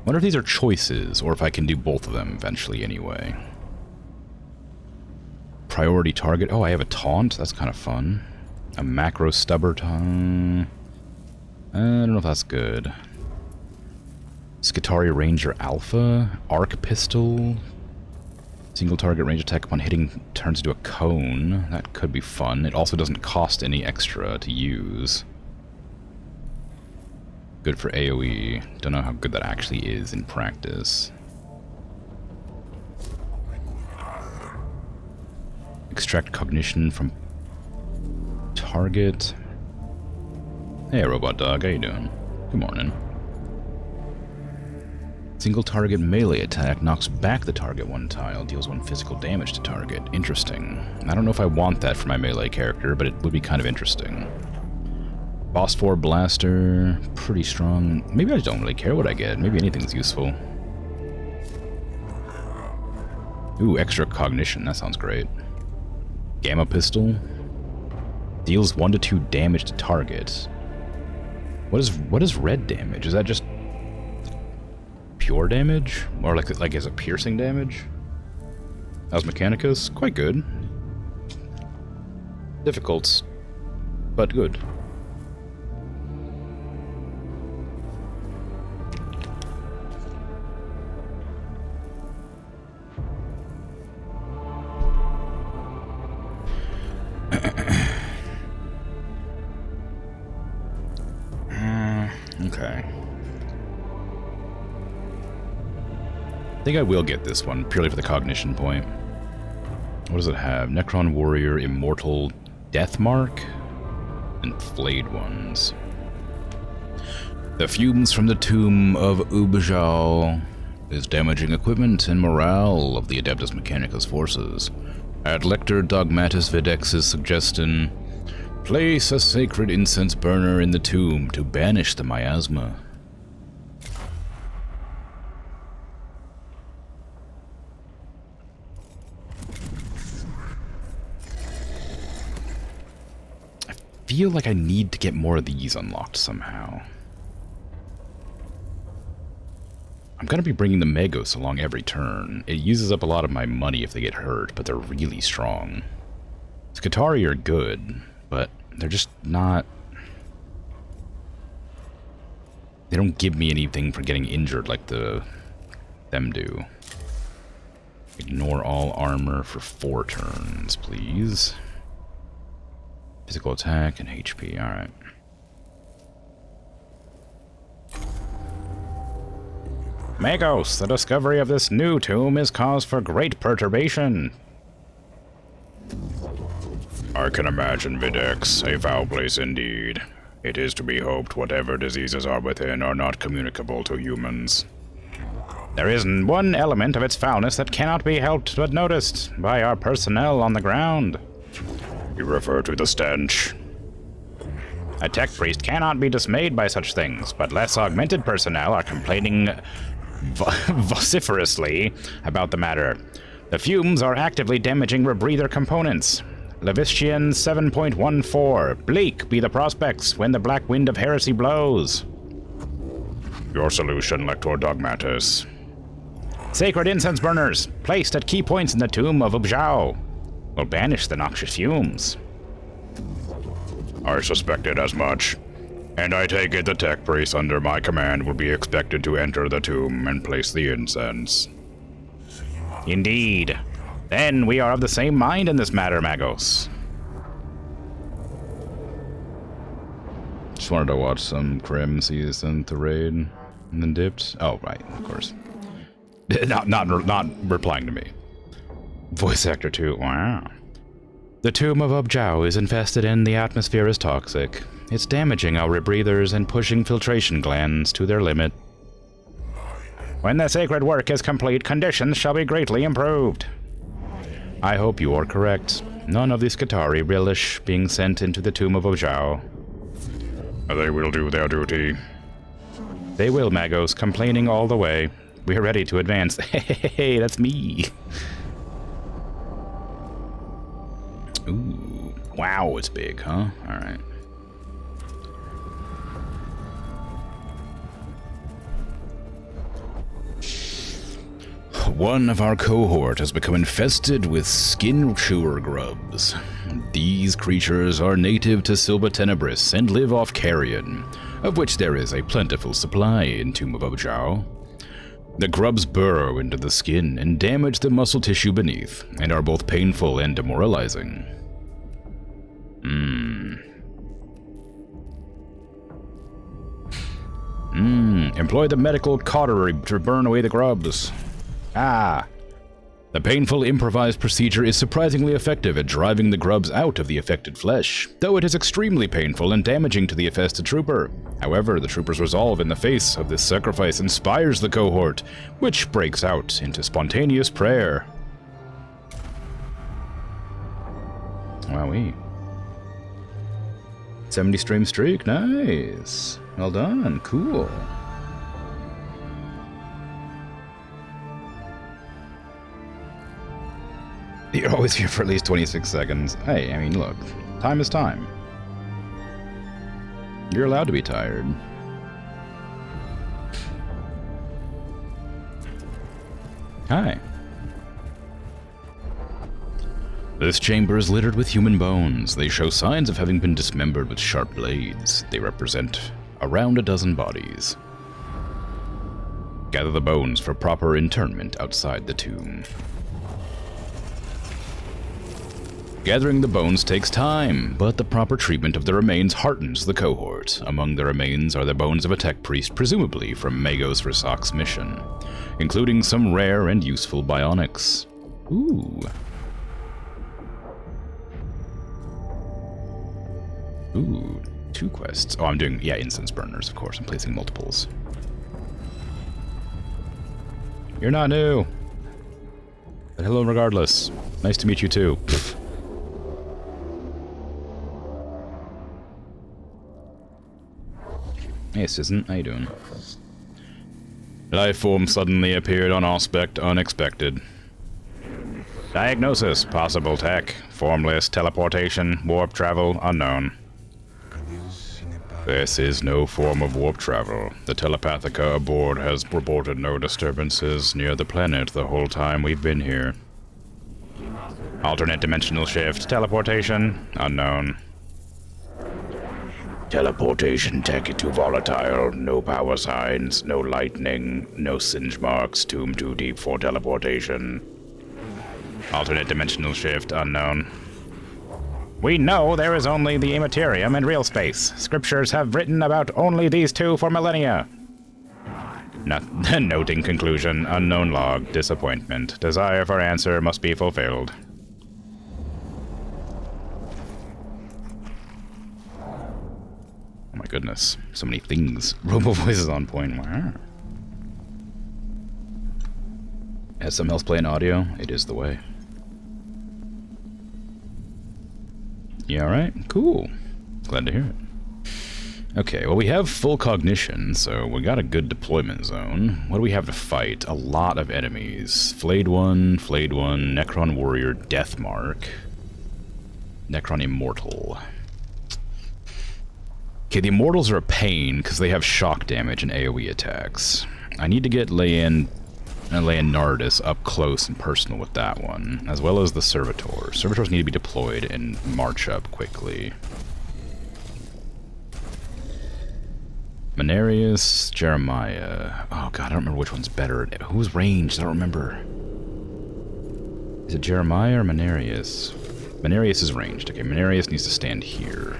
Wonder if these are choices, or if I can do both of them eventually anyway. Priority target. Oh, I have a taunt. That's kind of fun. A macro stubber taunt. I don't know if that's good. Skitarii Ranger Alpha. Arc Pistol. Single target range attack upon hitting turns into a cone. That could be fun. It also doesn't cost any extra to use. Good for AoE. Don't know how good that actually is in practice. Extract cognition from target. Hey, robot dog, how you doing? Good morning. Single target melee attack knocks back the target 1 tile, deals 1 physical damage to target. Interesting. I don't know if I want that for my melee character, but it would be kind of interesting. Boss 4 blaster, pretty strong. Maybe I just don't really care what I get. Maybe anything's useful. Ooh, extra cognition. That sounds great. Gamma pistol. Deals 1 to 2 damage to target. What is red damage? Is that just pure damage? Or like as a piercing damage? That was Mechanicus. Quite good. Difficult, but good. Okay. I think I will get this one, purely for the cognition point. What does it have? Necron Warrior, Immortal, Death Mark, and Flayed Ones. The fumes from the tomb of Ubjal is damaging equipment and morale of the Adeptus Mechanicus forces. At Lector Dogmatus Videx's suggestion, place a sacred incense burner in the tomb to banish the miasma. I feel like I need to get more of these unlocked somehow. I'm going to be bringing the Magos along every turn. It uses up a lot of my money if they get hurt, but they're really strong. Skitarii are good, but they're just not... They don't give me anything for getting injured like them do. Ignore all armor for 4 turns, please. Physical attack and HP, alright. Magos, the discovery of this new tomb is cause for great perturbation. I can imagine, Videx, a foul place indeed. It is to be hoped whatever diseases are within are not communicable to humans. There is one element of its foulness that cannot be helped but noticed by our personnel on the ground. You refer to the stench. A tech priest cannot be dismayed by such things, but less augmented personnel are complaining vociferously about the matter. The fumes are actively damaging rebreather components. Levitian 7.14. Bleak be the prospects when the black wind of heresy blows. Your solution, Lector Dogmatus. Sacred incense burners, placed at key points in the tomb of Ubzhao, will banish the noxious fumes. I suspected as much. And I take it the tech priests under my command will be expected to enter the tomb and place the incense. Indeed. Then we are of the same mind in this matter, Magos. Just wanted to watch some Krim season to raid and then dipped. Oh, right, of course. Not replying to me. Voice actor 2. Wow. The tomb of Ubzhao is infested and the atmosphere is toxic. It's damaging our rebreathers and pushing filtration glands to their limit. When the sacred work is complete, conditions shall be greatly improved. I hope you are correct. None of the Skitarii relish being sent into the tomb of Ubzhao. They will do their duty. They will, Magos, complaining all the way. We are ready to advance. Hey, that's me. Ooh, wow, it's big, huh? All right. One of our cohort has become infested with skin chewer grubs. These creatures are native to Silva Tenebris and live off carrion, of which there is a plentiful supply in Tomb of Ubzhao. The grubs burrow into the skin and damage the muscle tissue beneath, and are both painful and demoralizing. Employ the medical cautery to burn away the grubs. The painful improvised procedure is surprisingly effective at driving the grubs out of the affected flesh, though it is extremely painful and damaging to the infested trooper. However, the trooper's resolve in the face of this sacrifice inspires the cohort, which breaks out into spontaneous prayer. Wowee. 70 stream streak, nice. Well done, cool. You're always here for at least 26 seconds. Hey, I mean, look, time is time. You're allowed to be tired. Hi. This chamber is littered with human bones. They show signs of having been dismembered with sharp blades. They represent around a dozen bodies. Gather the bones for proper internment outside the tomb. Gathering the bones takes time, but the proper treatment of the remains heartens the cohort. Among the remains are the bones of a tech priest, presumably from Magos Rasak's mission, including some rare and useful bionics. Ooh. 2 quests. Oh, I'm doing, incense burners, of course. I'm placing multiples. You're not new. But hello regardless. Nice to meet you too. Hey, Susan, how you doing? Life form suddenly appeared on aspect unexpected. Diagnosis, possible tech. Formless, teleportation, warp travel, unknown. This is no form of warp travel. The telepathica aboard has reported no disturbances near the planet the whole time we've been here. Alternate dimensional shift, teleportation, unknown. Teleportation tech too volatile, no power signs, no lightning, no singe marks, tomb too deep for teleportation. Alternate dimensional shift, unknown. We know there is only the Immaterium in real space. Scriptures have written about only these two for millennia. Noting conclusion, unknown log, disappointment. Desire for answer must be fulfilled. Oh my goodness, so many things. Robo voice is on point. Wow. Has something else playing audio? It is the way. You alright? Cool. Glad to hear it. Okay, well we have full cognition, so we got a good deployment zone. What do we have to fight? A lot of enemies. Flayed one, Necron Warrior, Deathmark. Necron Immortal. Okay, the Immortals are a pain because they have shock damage and AoE attacks. I need to get Leonardus up close and personal with that one, as well as the Servitors. Servitors need to be deployed and march up quickly. Mechanicus, Jeremiah. Oh god, I don't remember which one's better. Who's ranged? I don't remember. Is it Jeremiah or Mechanicus? Mechanicus is ranged. Okay, Mechanicus needs to stand here.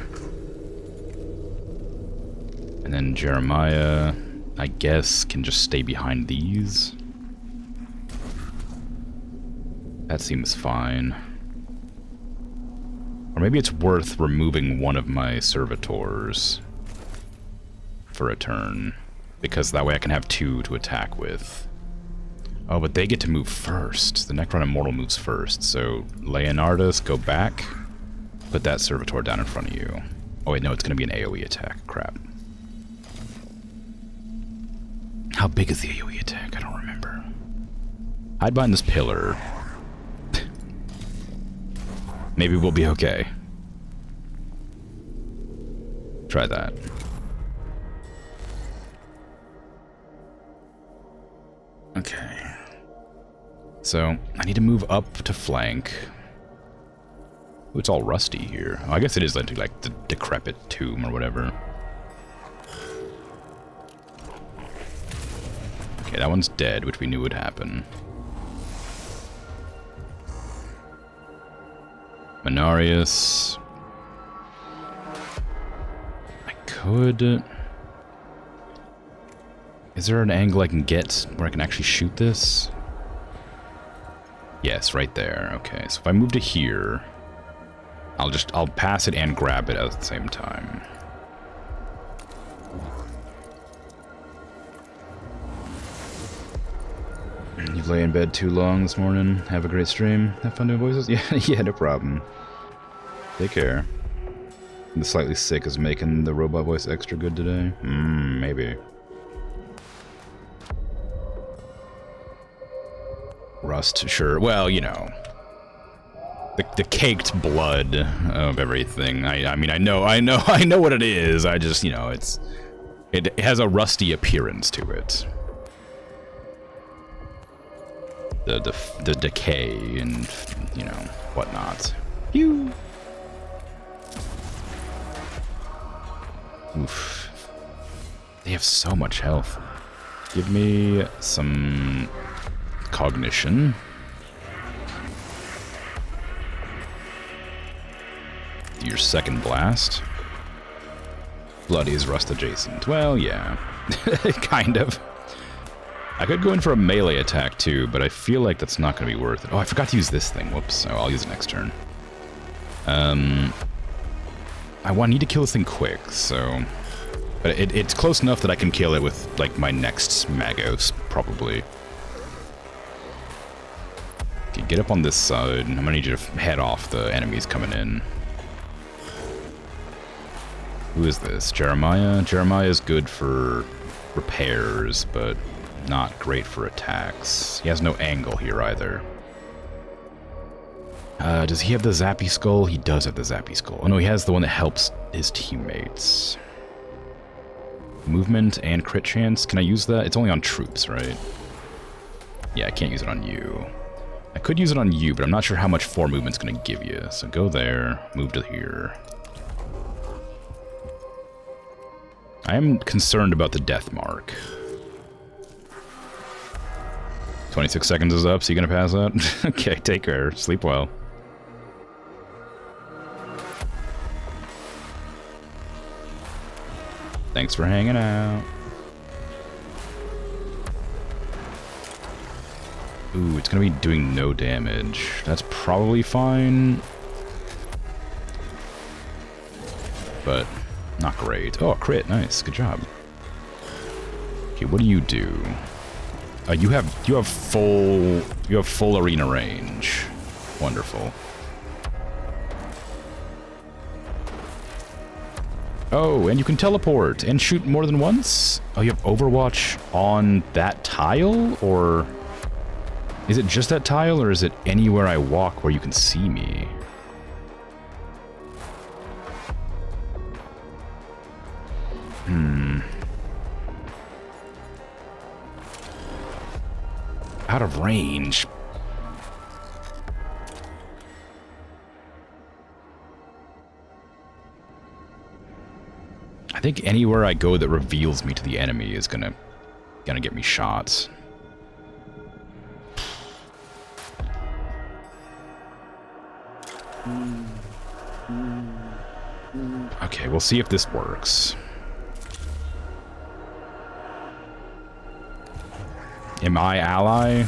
And then Jeremiah, I guess, can just stay behind these. That seems fine. Or maybe it's worth removing one of my Servitors for a turn, because that way I can have two to attack with. Oh, but they get to move first. The Necron Immortal moves first, so Leonardus, go back. Put that Servitor down in front of you. Oh wait, no, it's going to be an AoE attack. Crap. How big is the AoE attack? I don't remember. Hide behind this pillar. Maybe we'll be okay. Try that. Okay. So, I need to move up to flank. Ooh, it's all rusty here. Oh, I guess it is like the decrepit tomb or whatever. Okay, that one's dead, which we knew would happen. Mechanicus. I could... Is there an angle I can get where I can actually shoot this? Yes, right there. Okay, so if I move to here, I'll pass it and grab it at the same time. You've lay in bed too long this morning. Have a great stream. Have fun doing voices? Yeah, yeah, no problem. Take care. The slightly sick is making the robot voice extra good today? Maybe. Rust, sure. Well, you know, the caked blood of everything. I mean, I know what it is. I just, you know, it has a rusty appearance to it. The decay and, you know, whatnot. Phew. Oof. They have so much health. Give me some cognition. Your second blast. Bloody is rust adjacent. Well, yeah. Kind of. I could go in for a melee attack too, but I feel like that's not going to be worth it. Oh, I forgot to use this thing. Whoops. Oh, I'll use it next turn. I need to kill this thing quick, so... But it's close enough that I can kill it with, like, my next Magos, probably. Okay, get up on this side. I'm gonna need you to head off the enemies coming in. Who is this? Jeremiah? Jeremiah is good for repairs, but not great for attacks. He has no angle here either. Does he have the Zappy Skull? He does have the Zappy Skull. Oh no, he has the one that helps his teammates. Movement and crit chance. Can I use that? It's only on troops, right? Yeah, I can't use it on you. I could use it on you, but I'm not sure how much 4 movement's going to give you. So go there, move to here. I am concerned about the death mark. 26 seconds is up, so you gonna pass out? Okay, take care. Sleep well. Thanks for hanging out. Ooh, it's gonna be doing no damage. That's probably fine. But not great. Oh, crit. Nice. Good job. Okay, what do? You have full You have full arena range. Wonderful. Oh, and you can teleport and shoot more than once? Oh, you have Overwatch on that tile? Or is it just that tile, or is it anywhere I walk where you can see me? Out of range. I think anywhere I go that reveals me to the enemy is gonna get me shots. Okay, we'll see if this works. Am I ally?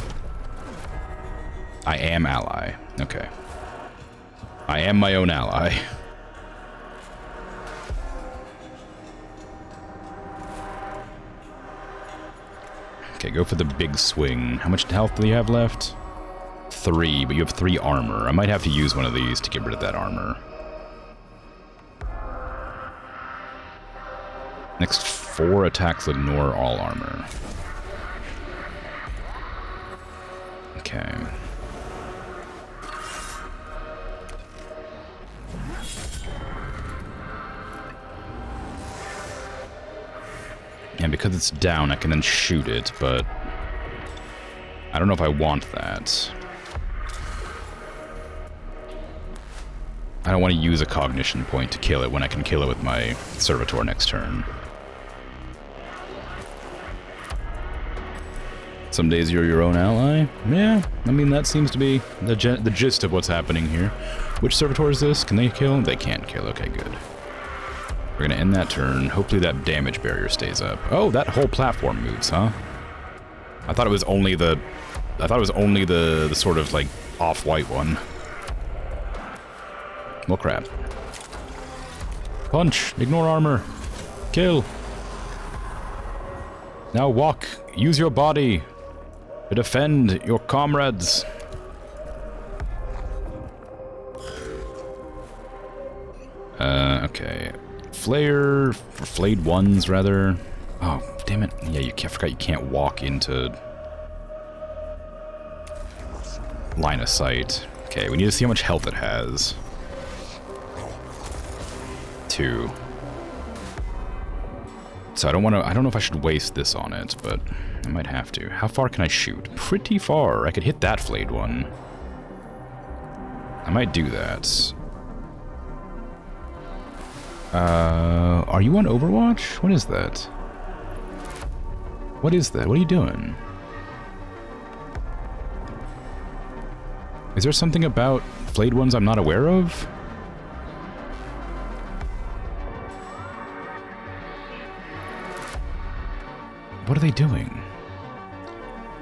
I am ally. Okay. I am my own ally. Okay, go for the big swing. How much health do you have left? 3, but you have 3 armor. I might have to use one of these to get rid of that armor. Next 4 attacks ignore all armor. Okay. And because it's down, I can then shoot it, but I don't know if I want that. I don't want to use a cognition point to kill it when I can kill it with my servitor next turn. Some days you're your own ally? Yeah, I mean, that seems to be the gist of what's happening here. Which servitor is this? Can they kill? They can't kill. Okay, good. We're gonna end that turn. Hopefully that damage barrier stays up. Oh, that whole platform moves, huh? I thought it was only the... the sort of, like, off-white one. Well, crap. Punch! Ignore armor! Kill! Now walk! Use your body! To defend your comrades! Okay. Flare... or flayed ones, rather. Oh, damn it. Yeah, I forgot you can't walk into... line of sight. Okay, we need to see how much health it has. 2. So I don't know if I should waste this on it, but I might have to. How far can I shoot? Pretty far. I could hit that flayed one. I might do that. Are you on Overwatch? What is that? What is that? What are you doing? Is there something about flayed ones I'm not aware of? What are they doing?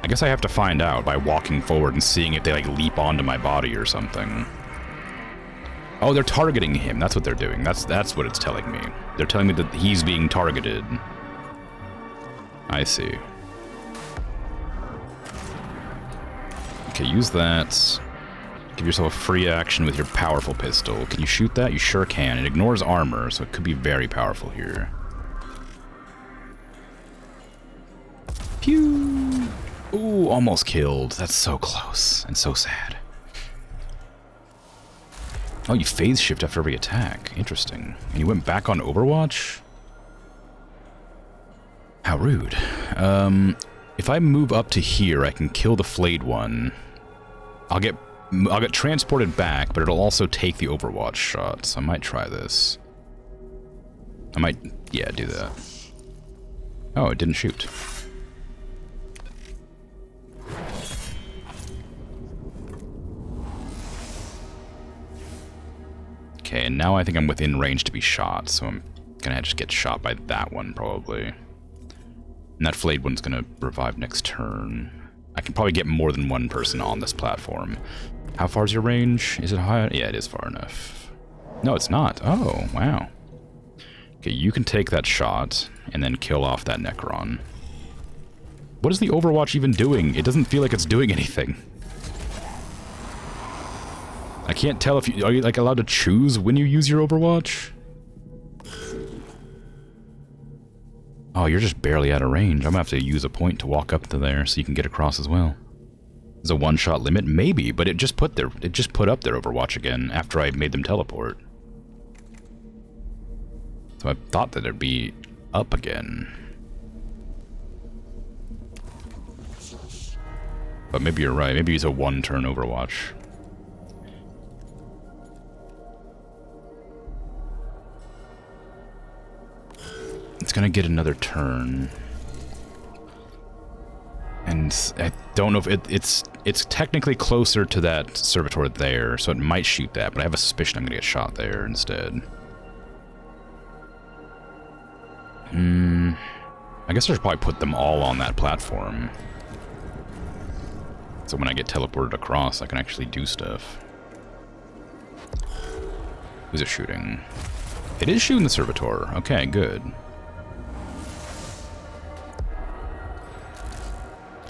I guess I have to find out by walking forward and seeing if they, like, leap onto my body or something. Oh, they're targeting him. That's what they're doing. That's what it's telling me. They're telling me that he's being targeted. I see. Okay, use that. Give yourself a free action with your powerful pistol. Can you shoot that? You sure can. It ignores armor, so it could be very powerful here. Pew! Ooh, almost killed. That's so close and so sad. Oh, you phase shift after every attack. Interesting. And you went back on Overwatch? How rude. If I move up to here, I can kill the flayed one. I'll get transported back, but it'll also take the Overwatch shot, so I might try this. I might, yeah, do that. Oh, it didn't shoot. Okay, and now I think I'm within range to be shot, so I'm gonna just get shot by that one, probably. And that flayed one's gonna revive next turn. I can probably get more than one person on this platform. How far is your range? Is it high? Yeah, it is far enough. No, it's not. Oh, wow. Okay, you can take that shot and then kill off that Necron. What is the Overwatch even doing? It doesn't feel like it's doing anything. I can't tell if you... Are you, like, allowed to choose when you use your Overwatch? Oh, you're just barely out of range. I'm gonna have to use a point to walk up to there so you can get across as well. There's a one-shot limit? Maybe, but it just put up their Overwatch again after I made them teleport. So I thought that it'd be up again. But maybe you're right. Maybe it's a one-turn Overwatch. It's gonna get another turn. And I don't know if it's technically closer to that servitor there, so it might shoot that, but I have a suspicion I'm gonna get shot there instead. I guess I should probably put them all on that platform. So when I get teleported across, I can actually do stuff. Who's it shooting? It is shooting the servitor. Okay, good.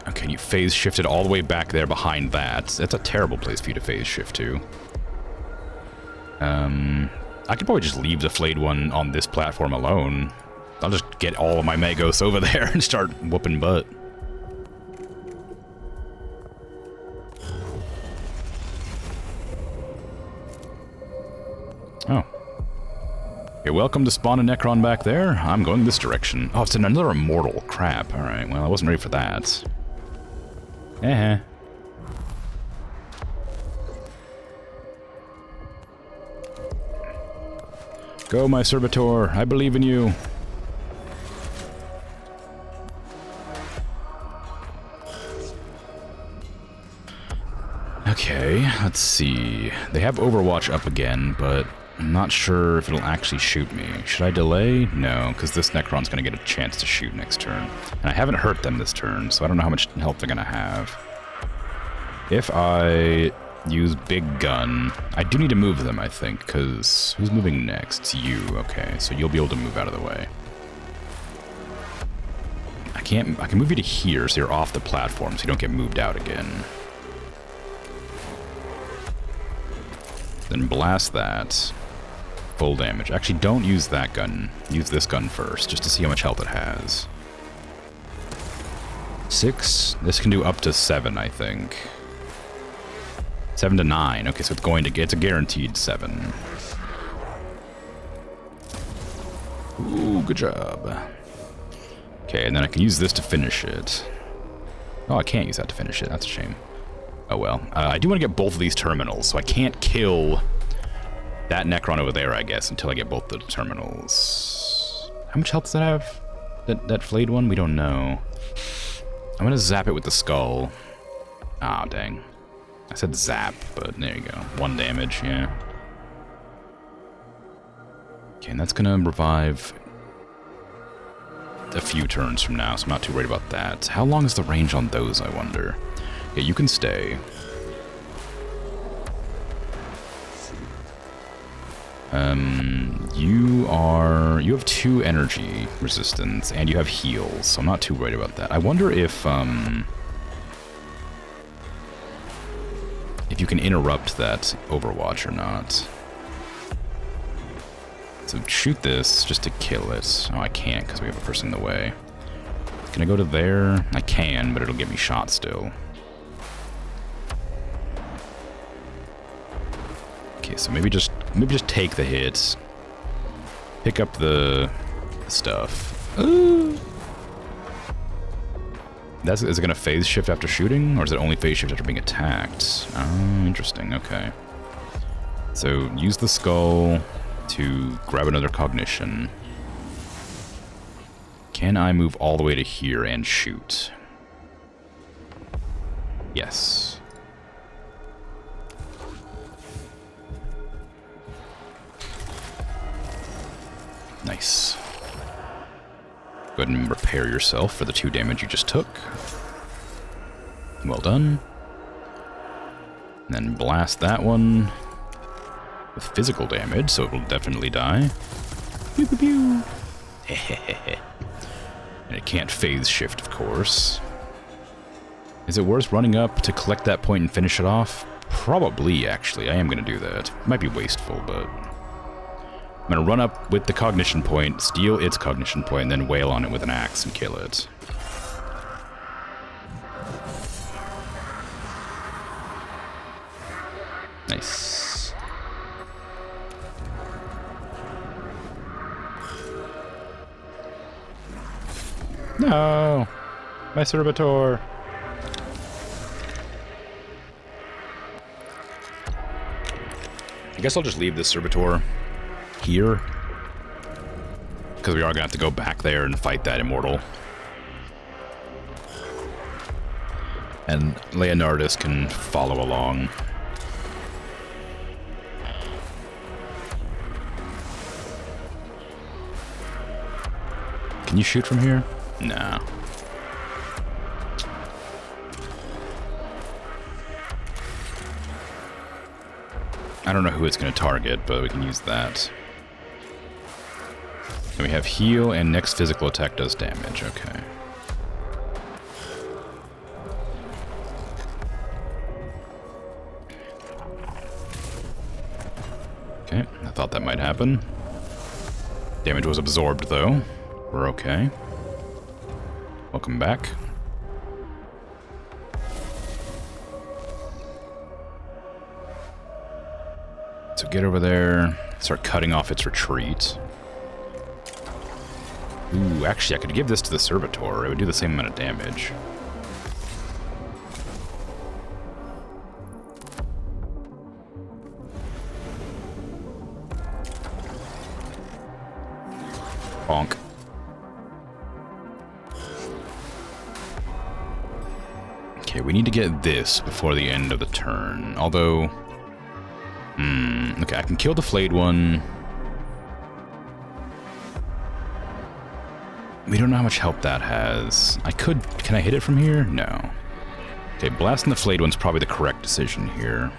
Okay, you phase shifted all the way back there behind that. That's a terrible place for you to phase shift to. I could probably just leave the flayed one on this platform alone. I'll just get all of my Magos over there and start whooping butt. Oh. You're welcome to spawn a Necron back there. I'm going this direction. Oh, it's another immortal. Crap. Alright, well, I wasn't ready for that. Eh. Go, my servitor. I believe in you. Okay, let's see. They have Overwatch up again, but I'm not sure if it'll actually shoot me. Should I delay? No, because this Necron's going to get a chance to shoot next turn. And I haven't hurt them this turn, so I don't know how much health they're going to have. If I use Big Gun, I do need to move them, I think, because who's moving next? It's you. Okay, so you'll be able to move out of the way. I can move you to here, so you're off the platform, so you don't get moved out again. Then blast that. Full damage. Actually, don't use that gun. Use this gun first, just to see how much health it has. 6. This can do up to 7, I think. 7 to 9. Okay, so it's going to get... It's a guaranteed 7. Ooh, good job. Okay, and then I can use this to finish it. Oh, I can't use that to finish it. That's a shame. Oh well. I do want to get both of these terminals, so I can't kill that Necron over there, I guess, until I get both the terminals. How much health does that have? That flayed one? We don't know. I'm gonna zap it with the skull. Ah, dang. I said zap, but there you go. 1 damage, yeah. Okay, and that's gonna revive a few turns from now, so I'm not too worried about that. How long is the range on those, I wonder? Yeah, you can stay. You have 2 energy resistance, and you have heals, so I'm not too worried about that. I wonder if you can interrupt that Overwatch or not. So shoot this just to kill it. Oh, I can't because we have a person in the way. Can I go to there? I can, but it'll get me shot still. Okay, so maybe just take the hits. Pick up the stuff. Ooh. Is it gonna phase shift after shooting, or is it only phase shift after being attacked? Oh, interesting, okay. So use the skull to grab another cognition. Can I move all the way to here and shoot? Yes. Nice. Go ahead and repair yourself for the 2 damage you just took. Well done. And then blast that one with physical damage, so it will definitely die. Pew pew pew. And it can't phase shift, of course. Is it worth running up to collect that point and finish it off? Probably, actually. I am going to do that. Might be wasteful, but... I'm going to run up with the cognition point, steal its cognition point, and then wail on it with an axe and kill it. Nice. No! My servitor! I guess I'll just leave this servitor here. Because we are going to have to go back there and fight that immortal. And Leonardus can follow along. Can you shoot from here? No. I don't know who it's going to target, but we can use that. And we have heal, and next physical attack does damage. Okay. Okay, I thought that might happen. Damage was absorbed, though. We're okay. Welcome back. So get over there, start cutting off its retreat. Ooh, actually I could give this to the servitor. It would do the same amount of damage. Bonk. Okay, we need to get this before the end of the turn. Although... okay, I can kill the flayed one. We don't know how much help that has. I could... Can I hit it from here? No. Okay, blasting the flayed one's probably the correct decision here.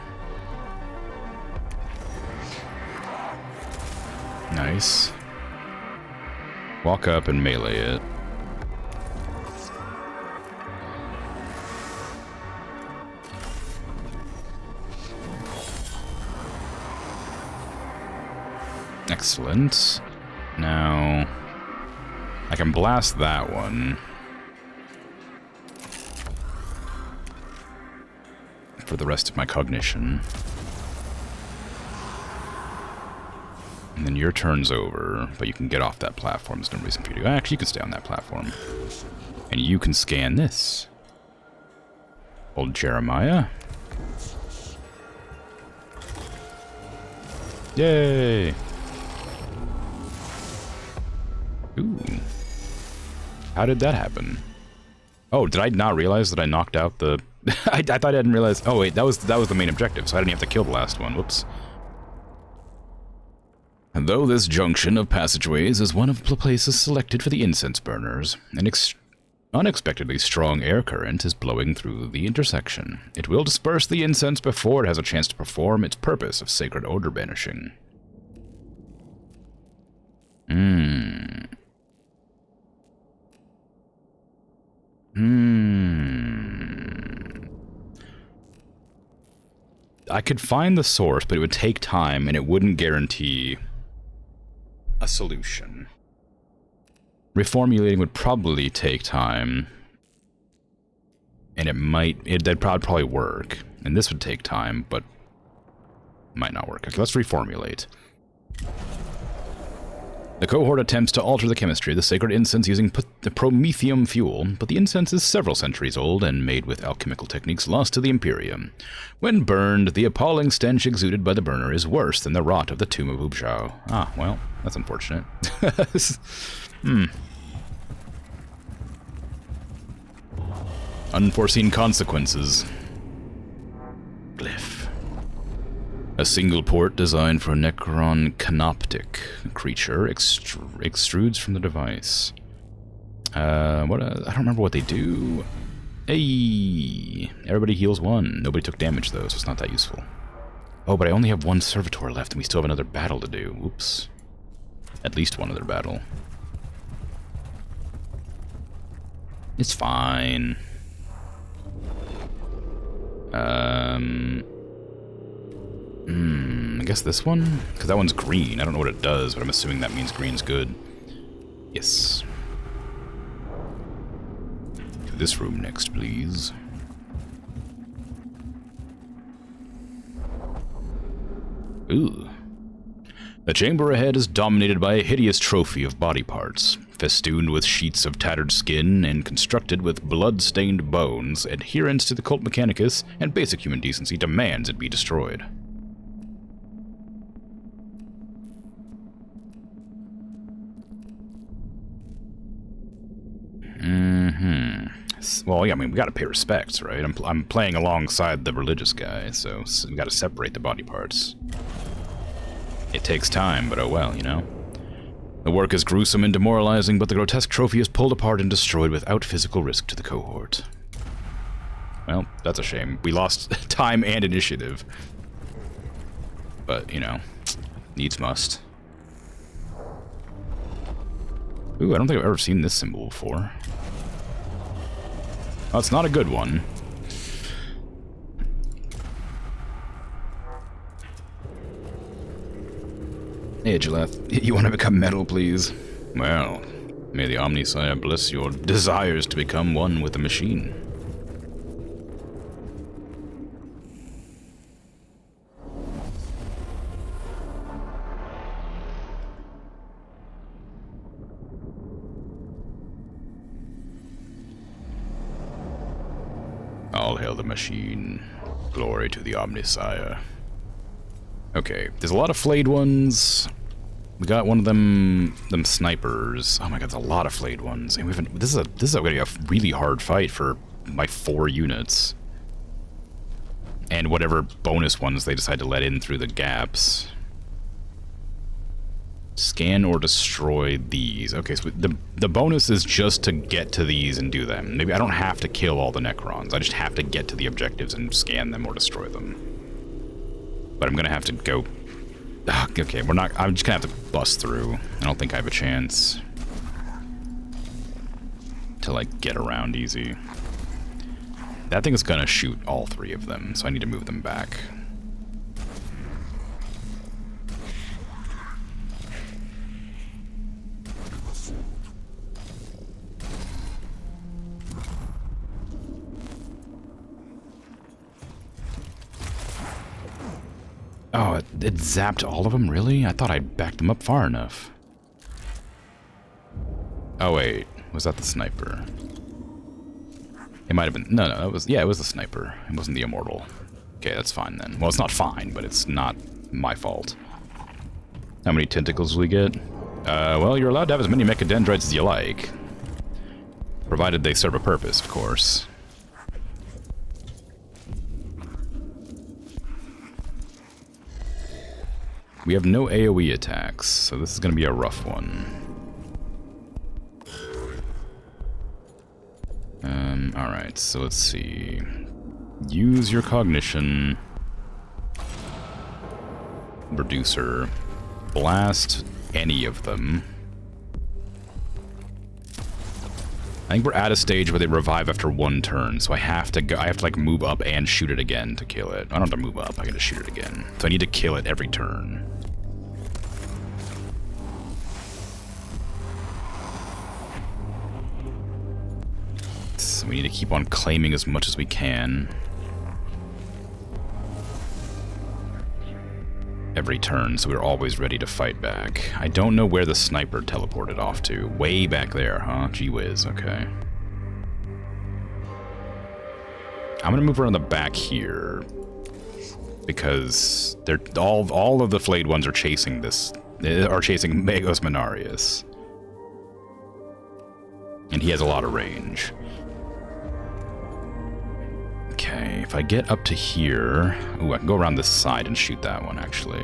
Nice. Walk up and melee it. Excellent. Now, I can blast that one. For the rest of my cognition. And then your turn's over, but you can get off that platform. There's no reason for you to... Actually, you can stay on that platform. And you can scan this. Old Jeremiah. Yay! Ooh. How did that happen? Oh, did I not realize that I knocked out the... I thought I didn't realize... Oh, wait, that was the main objective, so I didn't have to kill the last one. Whoops. And though this junction of passageways is one of the places selected for the incense burners, an unexpectedly strong air current is blowing through the intersection. It will disperse the incense before it has a chance to perform its purpose of sacred odor banishing. I could find the source, but it would take time, and it wouldn't guarantee a solution. Reformulating would probably take time, and that'd probably work. And this would take time, but might not work. Okay, let's reformulate. The cohort attempts to alter the chemistry of the sacred incense using the promethium fuel, but the incense is several centuries old and made with alchemical techniques lost to the Imperium. When burned, the appalling stench exuded by the burner is worse than the rot of the tomb of Ubzhao. Ah, well, that's unfortunate. Unforeseen consequences. Glyph. A single port designed for a Necron canoptic creature extrudes from the device. I don't remember what they do. Hey! Everybody heals one. Nobody took damage though, so it's not that useful. Oh, but I only have one servitor left and we still have another battle to do. Whoops. At least one other battle. It's fine. I guess this one? Because that one's green. I don't know what it does, but I'm assuming that means green's good. Yes. To this room next, please. Ooh. The chamber ahead is dominated by a hideous trophy of body parts, festooned with sheets of tattered skin and constructed with blood-stained bones. Adherence to the cult Mechanicus and basic human decency demands it be destroyed. Well, yeah, I mean, we gotta pay respects, right? I'm playing alongside the religious guy, so we gotta separate the body parts. It takes time, but oh well, you know? The work is gruesome and demoralizing, but the grotesque trophy is pulled apart and destroyed without physical risk to the cohort. Well, that's a shame. We lost time and initiative. But, you know, needs must. Ooh, I don't think I've ever seen this symbol before. Oh, it's not a good one. Hey, Jaleth, you want to become metal, please? Well, may the Omnisire bless your desires to become one with the machine. All hail the machine. Glory to the Omnisire. Okay, there's a lot of flayed ones. We got one of them snipers. Oh my god, there's a lot of flayed ones. And this is gonna be a really hard fight for my 4 units. And whatever bonus ones they decide to let in through the gaps. Scan or destroy these. Okay, so the bonus is just to get to these and do them. Maybe I don't have to kill all the Necrons. I just have to get to the objectives and scan them or destroy them. But I'm gonna have to go... Okay, I'm just gonna have to bust through. I don't think I have a chance to, like, get around easy. That thing is gonna shoot all 3 of them, so I need to move them back. Oh, it zapped all of them? Really? I thought I'd backed them up far enough. Oh, wait. Was that the sniper? It might have been... No, it was... Yeah, it was the sniper. It wasn't the immortal. Okay, that's fine then. Well, it's not fine, but it's not my fault. How many tentacles do we get? Well, you're allowed to have as many mechadendrites as you like. Provided they serve a purpose, of course. We have no AoE attacks, so this is going to be a rough one. Alright, so let's see. Use your cognition. Reducer. Blast any of them. I think we're at a stage where they revive after 1 turn, so I have to go, like move up and shoot it again to kill it. I don't have to move up, I gotta shoot it again. So I need to kill it every turn. So we need to keep on claiming as much as we can. Every turn, so we're always ready to fight back. I don't know where the sniper teleported off to. Way back there, huh? Gee whiz, okay. I'm gonna move around the back here. Because they're all of the flayed ones are chasing this. Are chasing Magos Manarius. And he has a lot of range. Okay, if I get up to here... Ooh, I can go around this side and shoot that one, actually.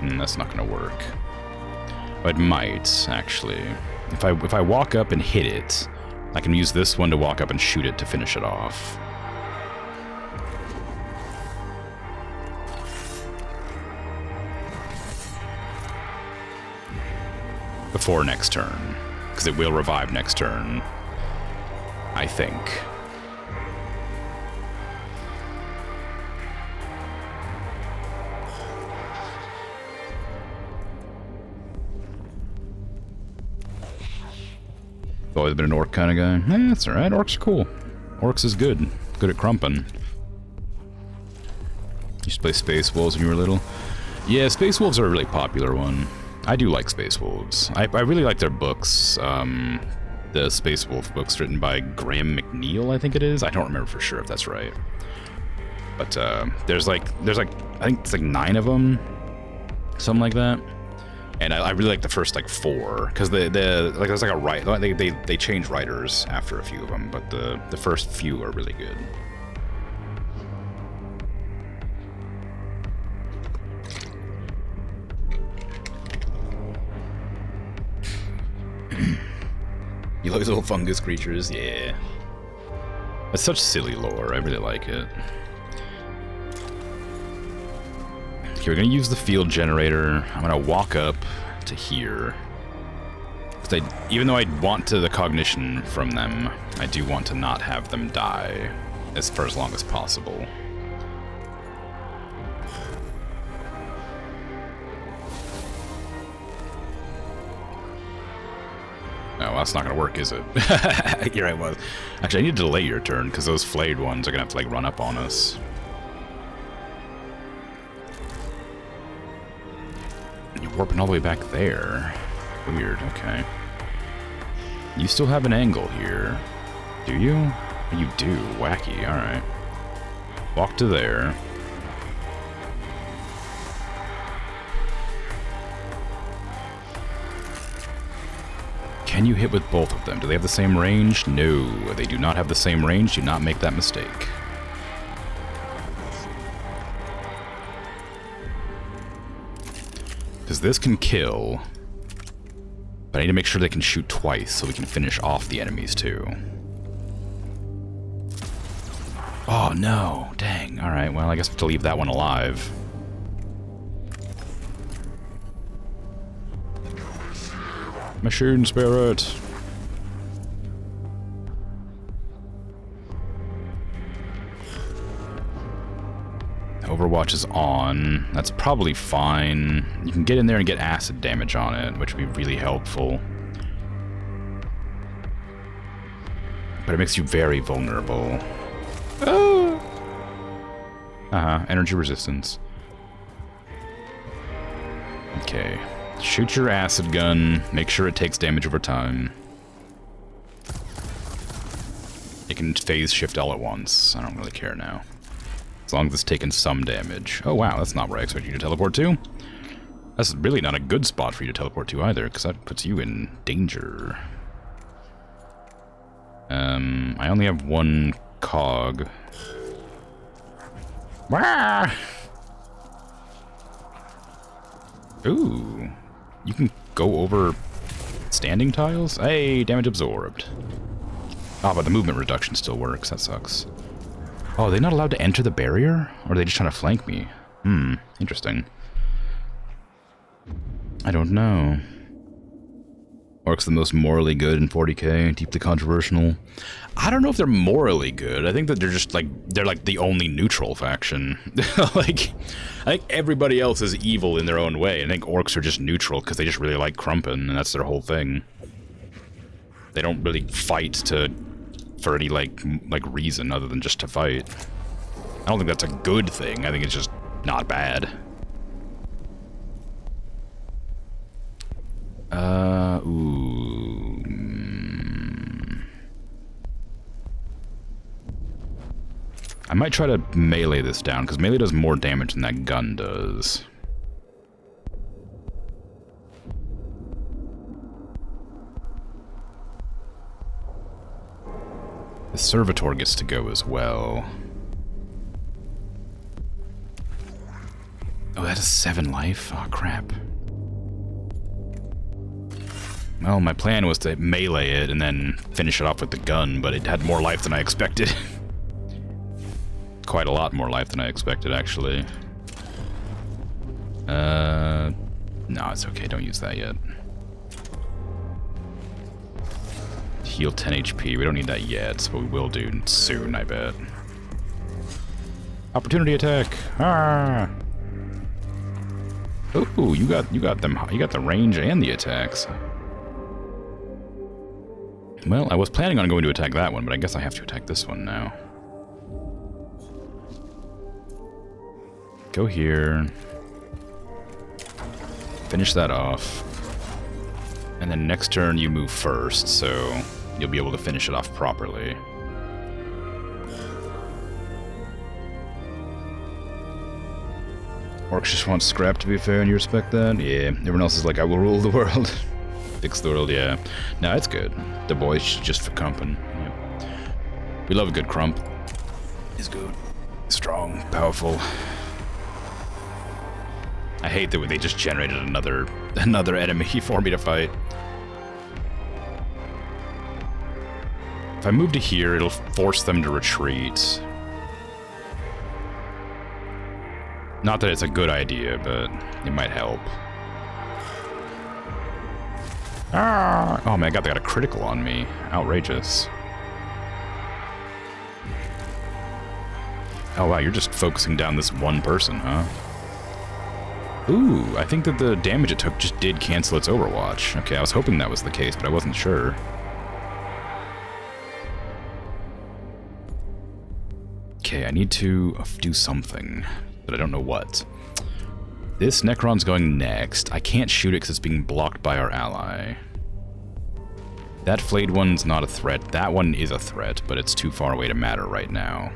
That's not gonna work. It might, actually. If I walk up and hit it, I can use this one to walk up and shoot it to finish it off. Before next turn, because it will revive next turn, I think. Always been an orc kind of guy. That's alright, orcs are cool. Orcs is good. Good at crumping. Used to play Space Wolves when you were little. Yeah, Space Wolves are a really popular one. I do like Space Wolves. I really like their books. The Space Wolf books written by Graham McNeil, I think it is. I don't remember for sure if that's right. But there's like I think it's like 9 of them, something like that. And I really like the first like 4 because there's like a right they change writers after a few of them, but the first few are really good. You like those little fungus creatures? Yeah. It's such silly lore. I really like it. Okay, we're gonna use the field generator. I'm gonna walk up to here. Even though I want the cognition from them, I do want to not have them die for as long as possible. Oh, well, that's not gonna work, is it? Here I was. Actually, I need to delay your turn, because those flayed ones are gonna have to, like, run up on us. You're warping all the way back there. Weird, okay. You still have an angle here. Do you? You do. Wacky, alright. Walk to there. Can you hit with both of them? Do they have the same range? No, they do not have the same range. Do not make that mistake. Because this can kill, but I need to make sure they can shoot twice so we can finish off the enemies too. Oh no, dang. Alright, well I guess I have to leave that one alive. Machine spirit. Overwatch is on. That's probably fine. You can get in there and get acid damage on it, which would be really helpful. But it makes you very vulnerable. Oh! Energy resistance. Okay. Shoot your acid gun. Make sure it takes damage over time. It can phase shift all at once. I don't really care now. As long as it's taken some damage. Oh wow, that's not where I expect you to teleport to. That's really not a good spot for you to teleport to either, because that puts you in danger. I only have one cog. Wah! Ooh. You can go over standing tiles? Hey, damage absorbed. Ah, but the movement reduction still works. That sucks. Oh, are they not allowed to enter the barrier? Or are they just trying to flank me? Interesting. I don't know. Orcs the most morally good in 40k, deeply controversial. I don't know if they're morally good. I think that they're just like, they're like the only neutral faction. Like, I think everybody else is evil in their own way. I think orcs are just neutral because they just really like crumping, and that's their whole thing. They don't really fight for any like reason other than just to fight. I don't think that's a good thing. I think it's just not bad. Ooh. I might try to melee this down, because melee does more damage than that gun does. The servitor gets to go as well. Oh, that has 7 life? Oh, crap. Well, my plan was to melee it and then finish it off with the gun, but it had more life than I expected. Quite a lot more life than I expected, actually. No, it's okay. Don't use that yet. Heal 10 HP. We don't need that yet, but we will do soon, I bet. Opportunity attack! Ah! Ooh, you got them. You got the range and the attacks. Well, I was planning on going to attack that one, but I guess I have to attack this one now. Go here. Finish that off. And then next turn you move first, so you'll be able to finish it off properly. Orcs just want scrap, to be fair, and you respect that? Yeah, everyone else is like, I will rule the world. Fix the world, yeah. No, it's good. The boys just for crumping. Yeah. We love a good crump. It's good. Strong, powerful. I hate that they just generated another enemy for me to fight. If I move to here, it'll force them to retreat. Not that it's a good idea, but it might help. Ah! Oh my god, they got a critical on me. Outrageous. Oh wow, you're just focusing down this one person, huh? Ooh, I think that the damage it took just did cancel its Overwatch. Okay, I was hoping that was the case, but I wasn't sure. Okay, I need to do something, but I don't know what. This Necron's going next. I can't shoot it because it's being blocked by our ally. That flayed one's not a threat. That one is a threat, but it's too far away to matter right now.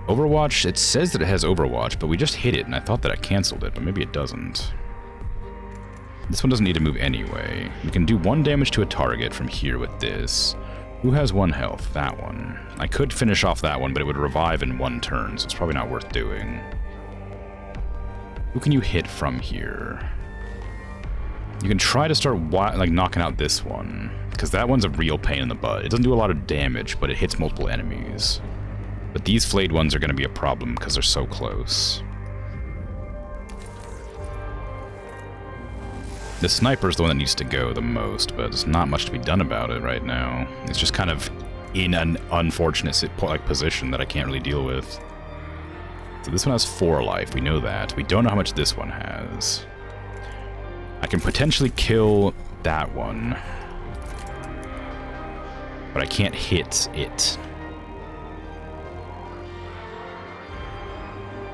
Overwatch, it says that it has Overwatch, but we just hit it, and I thought that I canceled it, but maybe it doesn't. This one doesn't need to move anyway. We can do 1 damage to a target from here with this. Who has 1 health? That one. I could finish off that one, but it would revive in 1 turn, so it's probably not worth doing. Who can you hit from here? You can try to start like knocking out this one, because that one's a real pain in the butt. It doesn't do a lot of damage, but it hits multiple enemies. But these flayed ones are going to be a problem because they're so close. The sniper's the one that needs to go the most, but there's not much to be done about it right now. It's just kind of in an unfortunate position that I can't really deal with. So this one has 4 life, we know that. We don't know how much this one has. I can potentially kill that one, but I can't hit it.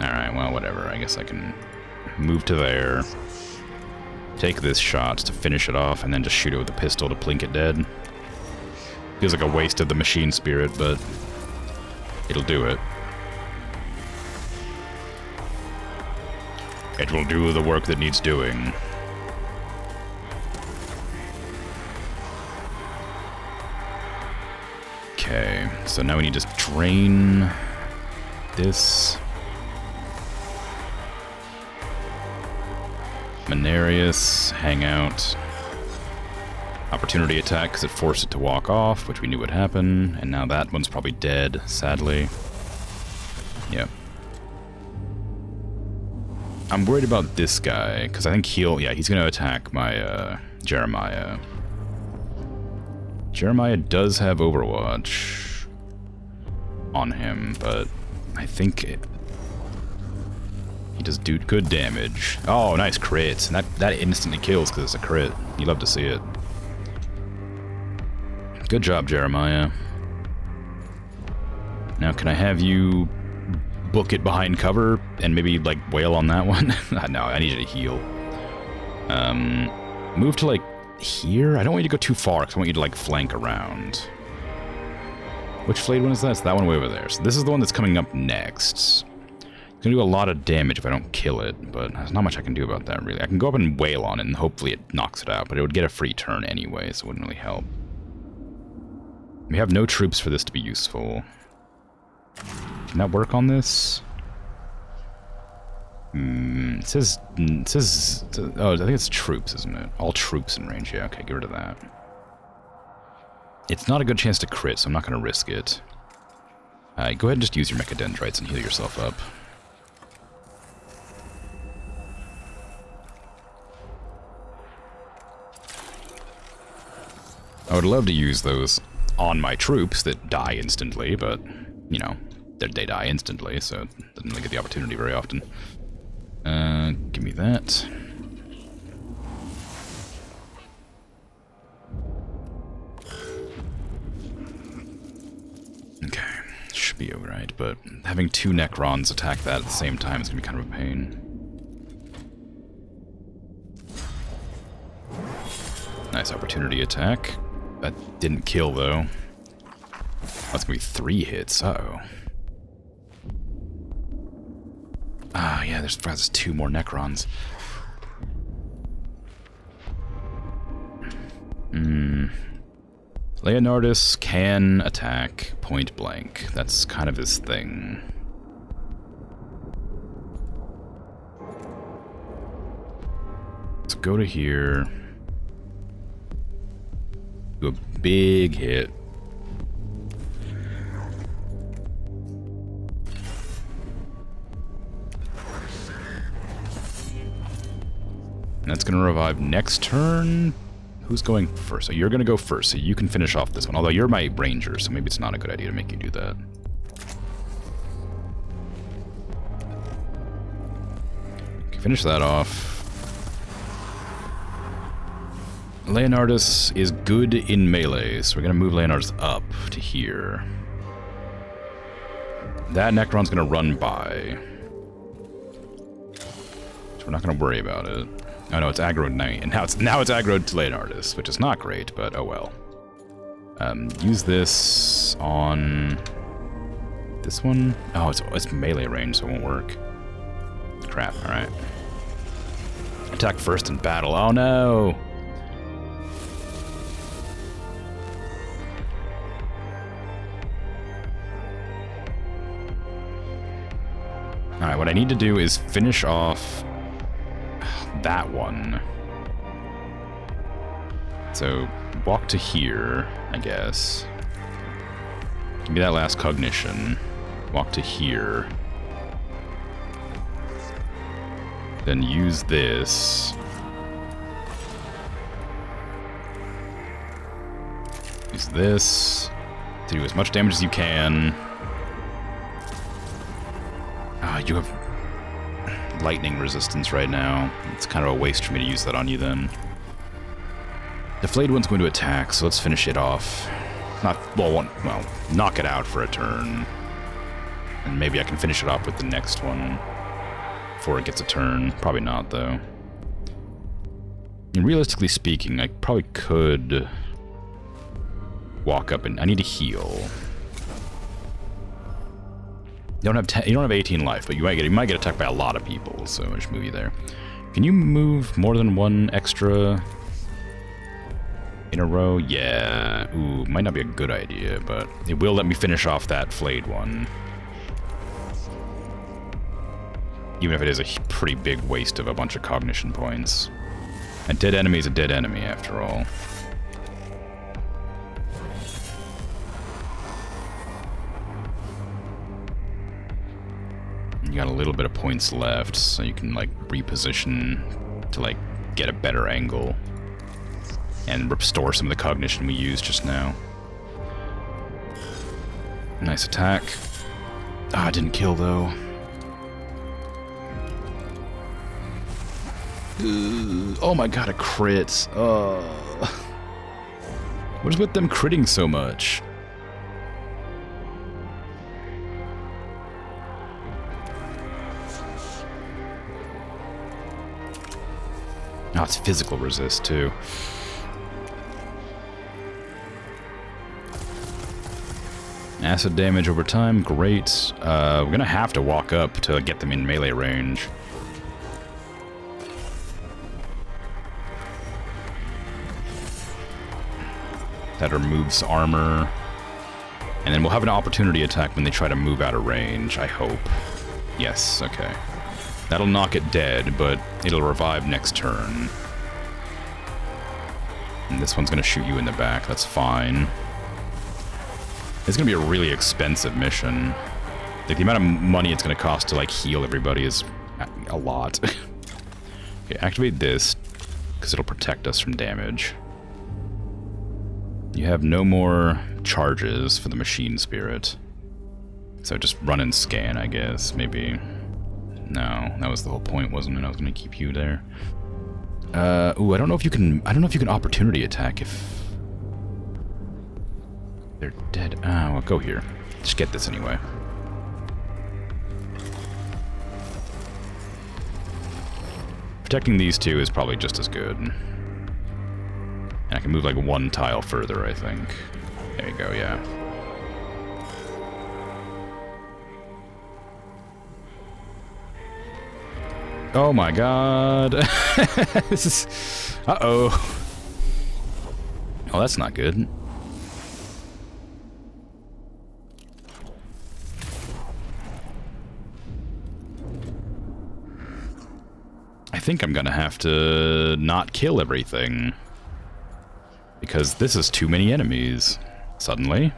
Alright, well, whatever. I guess I can move to there, take this shot to finish it off, and then just shoot it with a pistol to plink it dead. Feels like a waste of the machine spirit, but it'll do it. It will do the work that needs doing. Okay, so now we need to drain this. Mechanicus, hang out. Opportunity attack because it forced it to walk off, which we knew would happen. And now that one's probably dead, sadly. Yep. I'm worried about this guy, because I think he's going to attack my Jeremiah. Jeremiah does have Overwatch on him, but I think he does do good damage. Oh, nice crits. And that instantly kills because it's a crit. You love to see it. Good job, Jeremiah. Now, can I have you book it behind cover and maybe, like, wail on that one? No, I need you to heal. Move to, like, here? I don't want you to go too far because I want you to, like, flank around. Which flayed one is that? It's that one way over there. So this is the one that's coming up next. It's gonna do a lot of damage if I don't kill it, but there's not much I can do about that, really. I can go up and wail on it, and hopefully it knocks it out, but it would get a free turn anyway, so it wouldn't really help. We have no troops for this to be useful. Can that work on this? It says, oh, I think it's troops, isn't it? All troops in range. Yeah, okay, get rid of that. It's not a good chance to crit, so I'm not going to risk it. Go ahead and just use your Mechadendrites and heal yourself up. I would love to use those on my troops that die instantly, but, you know, they die instantly, so it doesn't really get the opportunity very often. Give me that. Okay, should be alright, but having 2 Necrons attack that at the same time is going to be kind of a pain. Nice opportunity attack. That didn't kill, though. That's going to be 3 hits, uh-oh. Ah, yeah, there's 2 more Necrons. Leonardus can attack point blank. That's kind of his thing. Let's go to here. Do a big hit. And that's going to revive next turn. Who's going first? So you're going to go first, so you can finish off this one. Although you're my ranger, so maybe it's not a good idea to make you do that. Okay, finish that off. Leonardus is good in melee, so we're going to move Leonardus up to here. That Necron's going to run by. So we're not going to worry about it. Oh no, it's aggroed now, and now it's aggroed to Leonardus, which is not great, but oh well. Use this on this one. Oh, it's melee range, so it won't work. Crap. All right. Attack first in battle. Oh no. All right. What I need to do is finish off that one. So walk to here, I guess. Give me that last cognition. Walk to here. Then use this. Use this to do as much damage as you can. Ah, you have lightning resistance right now. It's kind of a waste for me to use that on you then. The flayed one's going to attack, so let's finish it off. Well, knock it out for a turn. And maybe I can finish it off with the next one before it gets a turn. Probably not, though. And realistically speaking, I probably could walk up and I need to heal. You don't have 18 life, but you might get attacked by a lot of people, so I'll just move you there. Can you move more than one extra in a row? Yeah. Ooh, might not be a good idea, but it will let me finish off that flayed one. Even if it is a pretty big waste of a bunch of cognition points. A dead enemy is a dead enemy, after all. You got a little bit of points left, so you can, like, reposition to, like, get a better angle. And restore some of the cognition we used just now. Nice attack. Ah, didn't kill, though. Oh my god, a crit. What is with them critting so much? Oh, it's physical resist, too. Acid damage over time, great. We're gonna have to walk up to get them in melee range. That removes armor. And then we'll have an opportunity attack when they try to move out of range, I hope. Yes, okay. That'll knock it dead, but it'll revive next turn. And this one's gonna shoot you in the back, that's fine. It's gonna be a really expensive mission. Like, the amount of money it's gonna cost to, like, heal everybody is a lot. Okay, activate this, because it'll protect us from damage. You have no more charges for the machine spirit. So just run and scan, I guess, maybe. No, that was the whole point, wasn't it? I was gonna keep you there. Ooh, I don't know if you can opportunity attack if they're dead. Ah, well, go here. Just get this anyway. Protecting these two is probably just as good. And I can move like one tile further, I think. There you go, yeah. Oh my god. This is... Uh-oh. Oh, that's not good. I think I'm gonna have to not kill everything. Because this is too many enemies, suddenly.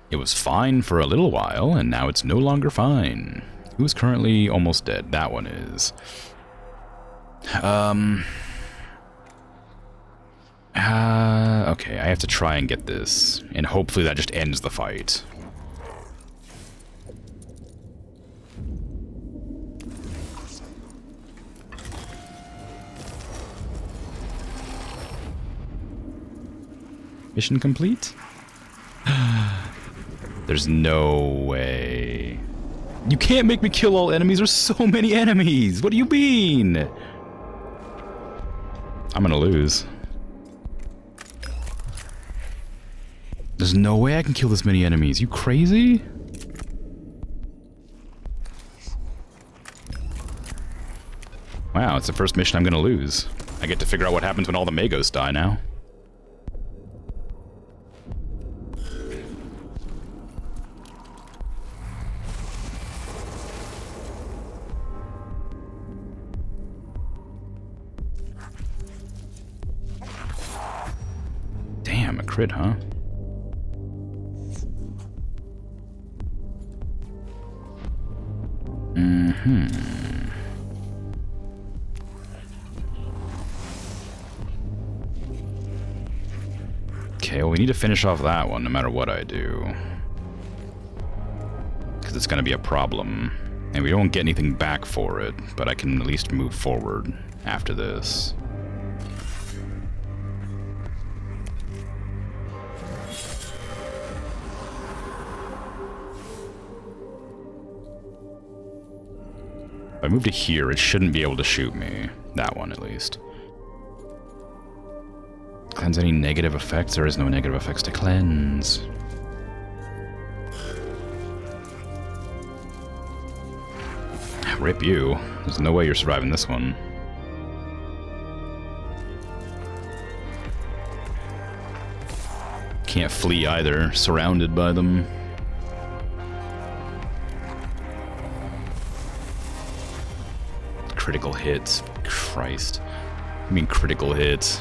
It was fine for a little while, and now it's no longer fine. Who's currently almost dead? That one is. Okay, I have to try and get this, and hopefully that just ends the fight. Mission complete? There's no way. You can't make me kill all enemies. There's so many enemies. What do you mean? I'm gonna lose. There's no way I can kill this many enemies. You crazy? Wow, it's the first mission I'm gonna lose. I get to figure out what happens when all the Magos die now. Damn, a crit, huh? Okay, well, we need to finish off that one no matter what I do. Because it's going to be a problem. And we don't get anything back for it, but I can at least move forward after this. If I move to here, it shouldn't be able to shoot me. That one, at least. Cleanse any negative effects? There is no negative effects to cleanse. Rip you. There's no way you're surviving this one. Can't flee either. Surrounded by them. Critical hits. Christ. I mean critical hits.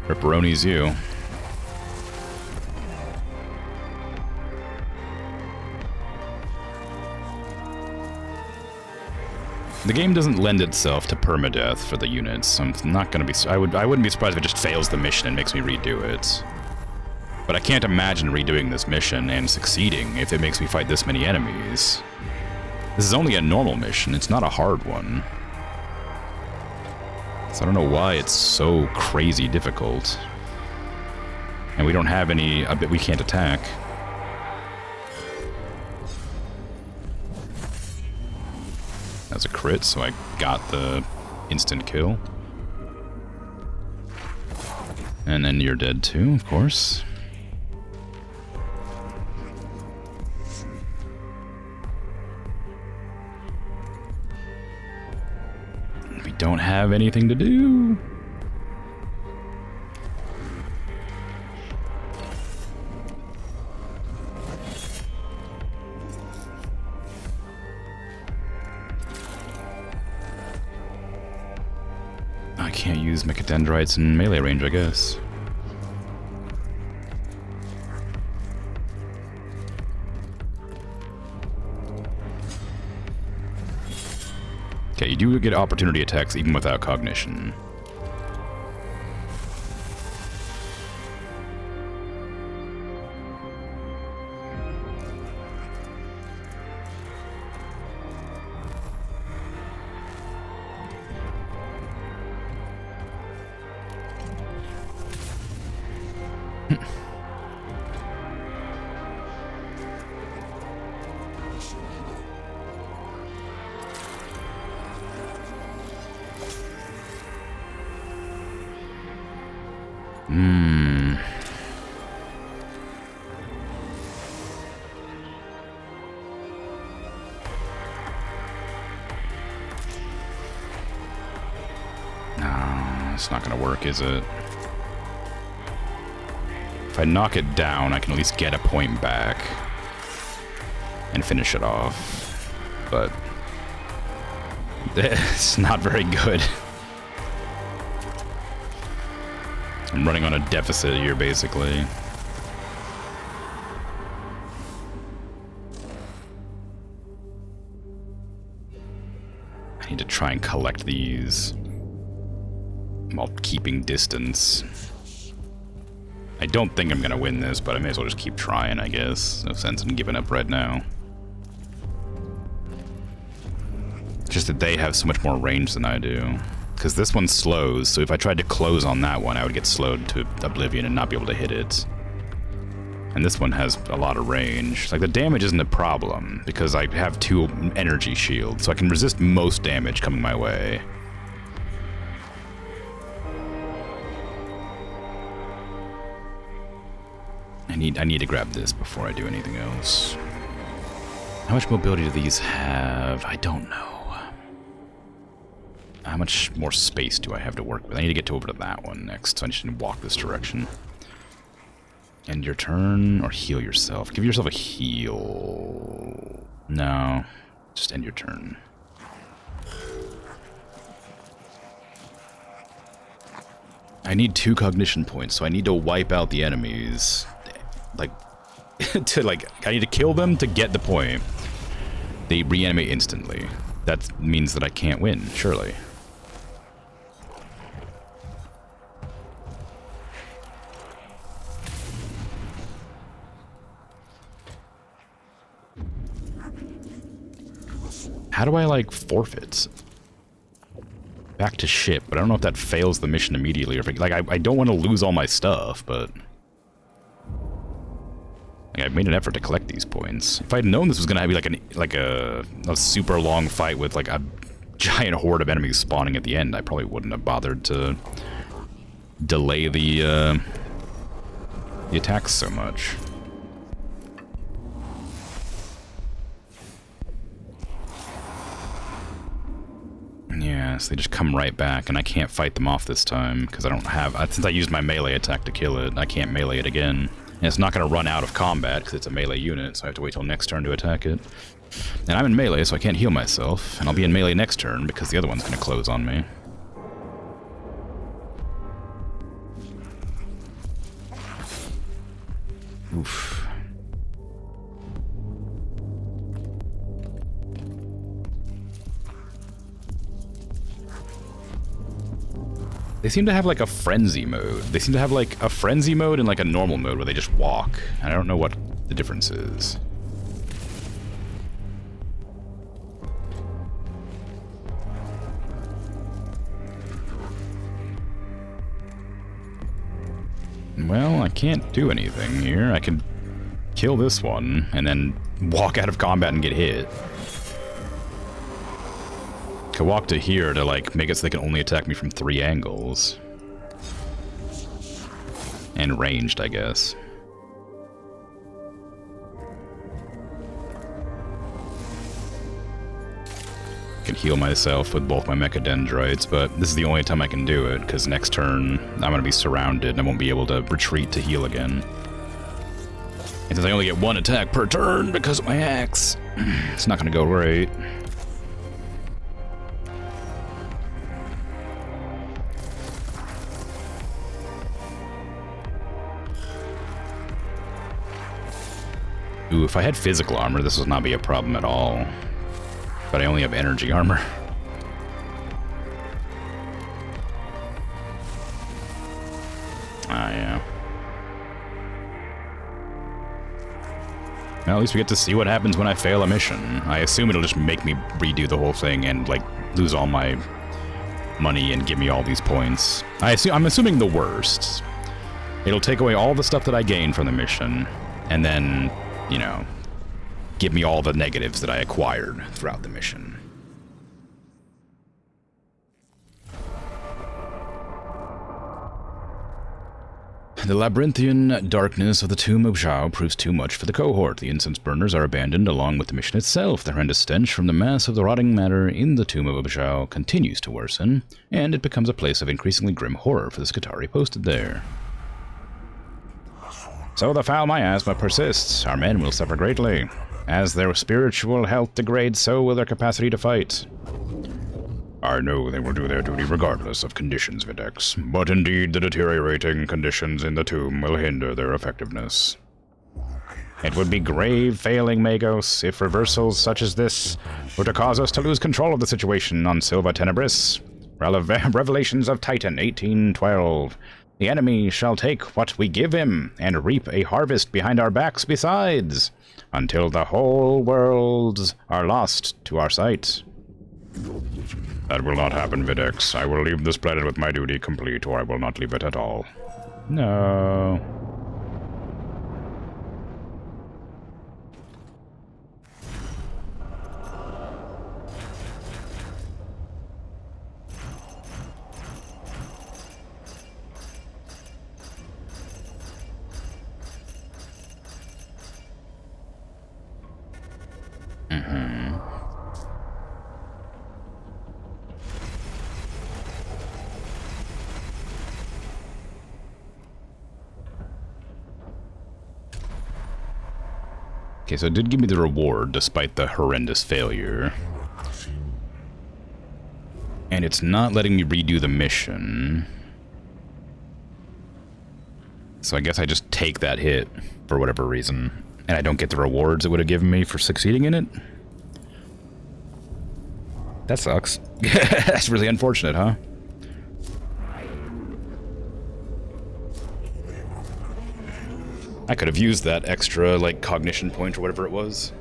Ripperoni's you. The game doesn't lend itself to permadeath for the units, so I'm not gonna be... I wouldn't be surprised if it just fails the mission and makes me redo it. But I can't imagine redoing this mission and succeeding if it makes me fight this many enemies. This is only a normal mission, it's not a hard one. So I don't know why it's so crazy difficult. And we don't have any... I bet we can't attack. That's a crit, so I got the instant kill. And then you're dead too, of course. We don't have anything to do. can't use Mechadendrites in melee range, I guess. Okay, you do get opportunity attacks even without cognition. No, it's not gonna work, is it? If I knock it down, I can at least get a point back and finish it off. But it's not very good. I'm running on a deficit here, basically. I need to try and collect these while keeping distance. I don't think I'm gonna win this, but I may as well just keep trying, I guess. No sense in giving up right now. Just that they have so much more range than I do. Because this one slows, so if I tried to close on that one, I would get slowed to oblivion and not be able to hit it. And this one has a lot of range. Like, the damage isn't a problem, because I have 2 energy shields, so I can resist most damage coming my way. I need to grab this before I do anything else. How much mobility do these have? I don't know. How much more space do I have to work with? I need to get over to that one next, so I just need to walk this direction. End your turn, or heal yourself. Give yourself a heal. No, just end your turn. I need 2 cognition points, so I need to wipe out the enemies. Like, I need to kill them to get the point. They reanimate instantly. That means that I can't win, surely. How do I, like, forfeit? Back to ship, but I don't know if that fails the mission immediately, or if, like, I don't want to lose all my stuff, but... Like, I've made an effort to collect these points. If I'd known this was gonna be like a super long fight with, like, a giant horde of enemies spawning at the end, I probably wouldn't have bothered to delay the attacks so much. Yeah, so they just come right back, and I can't fight them off this time, because I don't have... Since I used my melee attack to kill it, I can't melee it again. And it's not going to run out of combat, because it's a melee unit, so I have to wait till next turn to attack it. And I'm in melee, so I can't heal myself, and I'll be in melee next turn, because the other one's going to close on me. Oof. They seem to have, like, a frenzy mode. They seem to have, like, a frenzy mode and, like, a normal mode where they just walk. And I don't know what the difference is. Well, I can't do anything here. I can kill this one and then walk out of combat and get hit. Could walk to here to, like, make it so they can only attack me from 3 angles. And ranged, I guess. I can heal myself with both my Mechadendrites, but this is the only time I can do it, because next turn I'm going to be surrounded and I won't be able to retreat to heal again. And since I only get 1 attack per turn because of my axe, it's not going to go right. Ooh, if I had physical armor, this would not be a problem at all. But I only have energy armor. Ah, yeah. Well, at least we get to see what happens when I fail a mission. I assume it'll just make me redo the whole thing and, like, lose all my money and give me all these points. I'm assuming the worst. It'll take away all the stuff that I gained from the mission, and then, you know, give me all the negatives that I acquired throughout the mission. The labyrinthian darkness of the Tomb of Zhao proves too much for the cohort. The incense burners are abandoned along with the mission itself. The horrendous stench from the mass of the rotting matter in the Tomb of Zhao continues to worsen, and it becomes a place of increasingly grim horror for the Skitarii posted there. So the foul miasma persists. Our men will suffer greatly. As their spiritual health degrades, so will their capacity to fight. I know they will do their duty regardless of conditions, Videx, but indeed the deteriorating conditions in the tomb will hinder their effectiveness. It would be grave failing, Magos, if reversals such as this were to cause us to lose control of the situation on Silva Tenebris. Revelations of Titan 1812. The enemy shall take what we give him, and reap a harvest behind our backs besides, until the whole worlds are lost to our sight. That will not happen, Videx. I will leave this planet with my duty complete, or I will not leave it at all. No. Okay, so it did give me the reward despite the horrendous failure. And it's not letting me redo the mission. So I guess I just take that hit for whatever reason. And I don't get the rewards it would have given me for succeeding in it. That sucks. That's really unfortunate, huh? I could have used that extra, like, cognition point or whatever it was.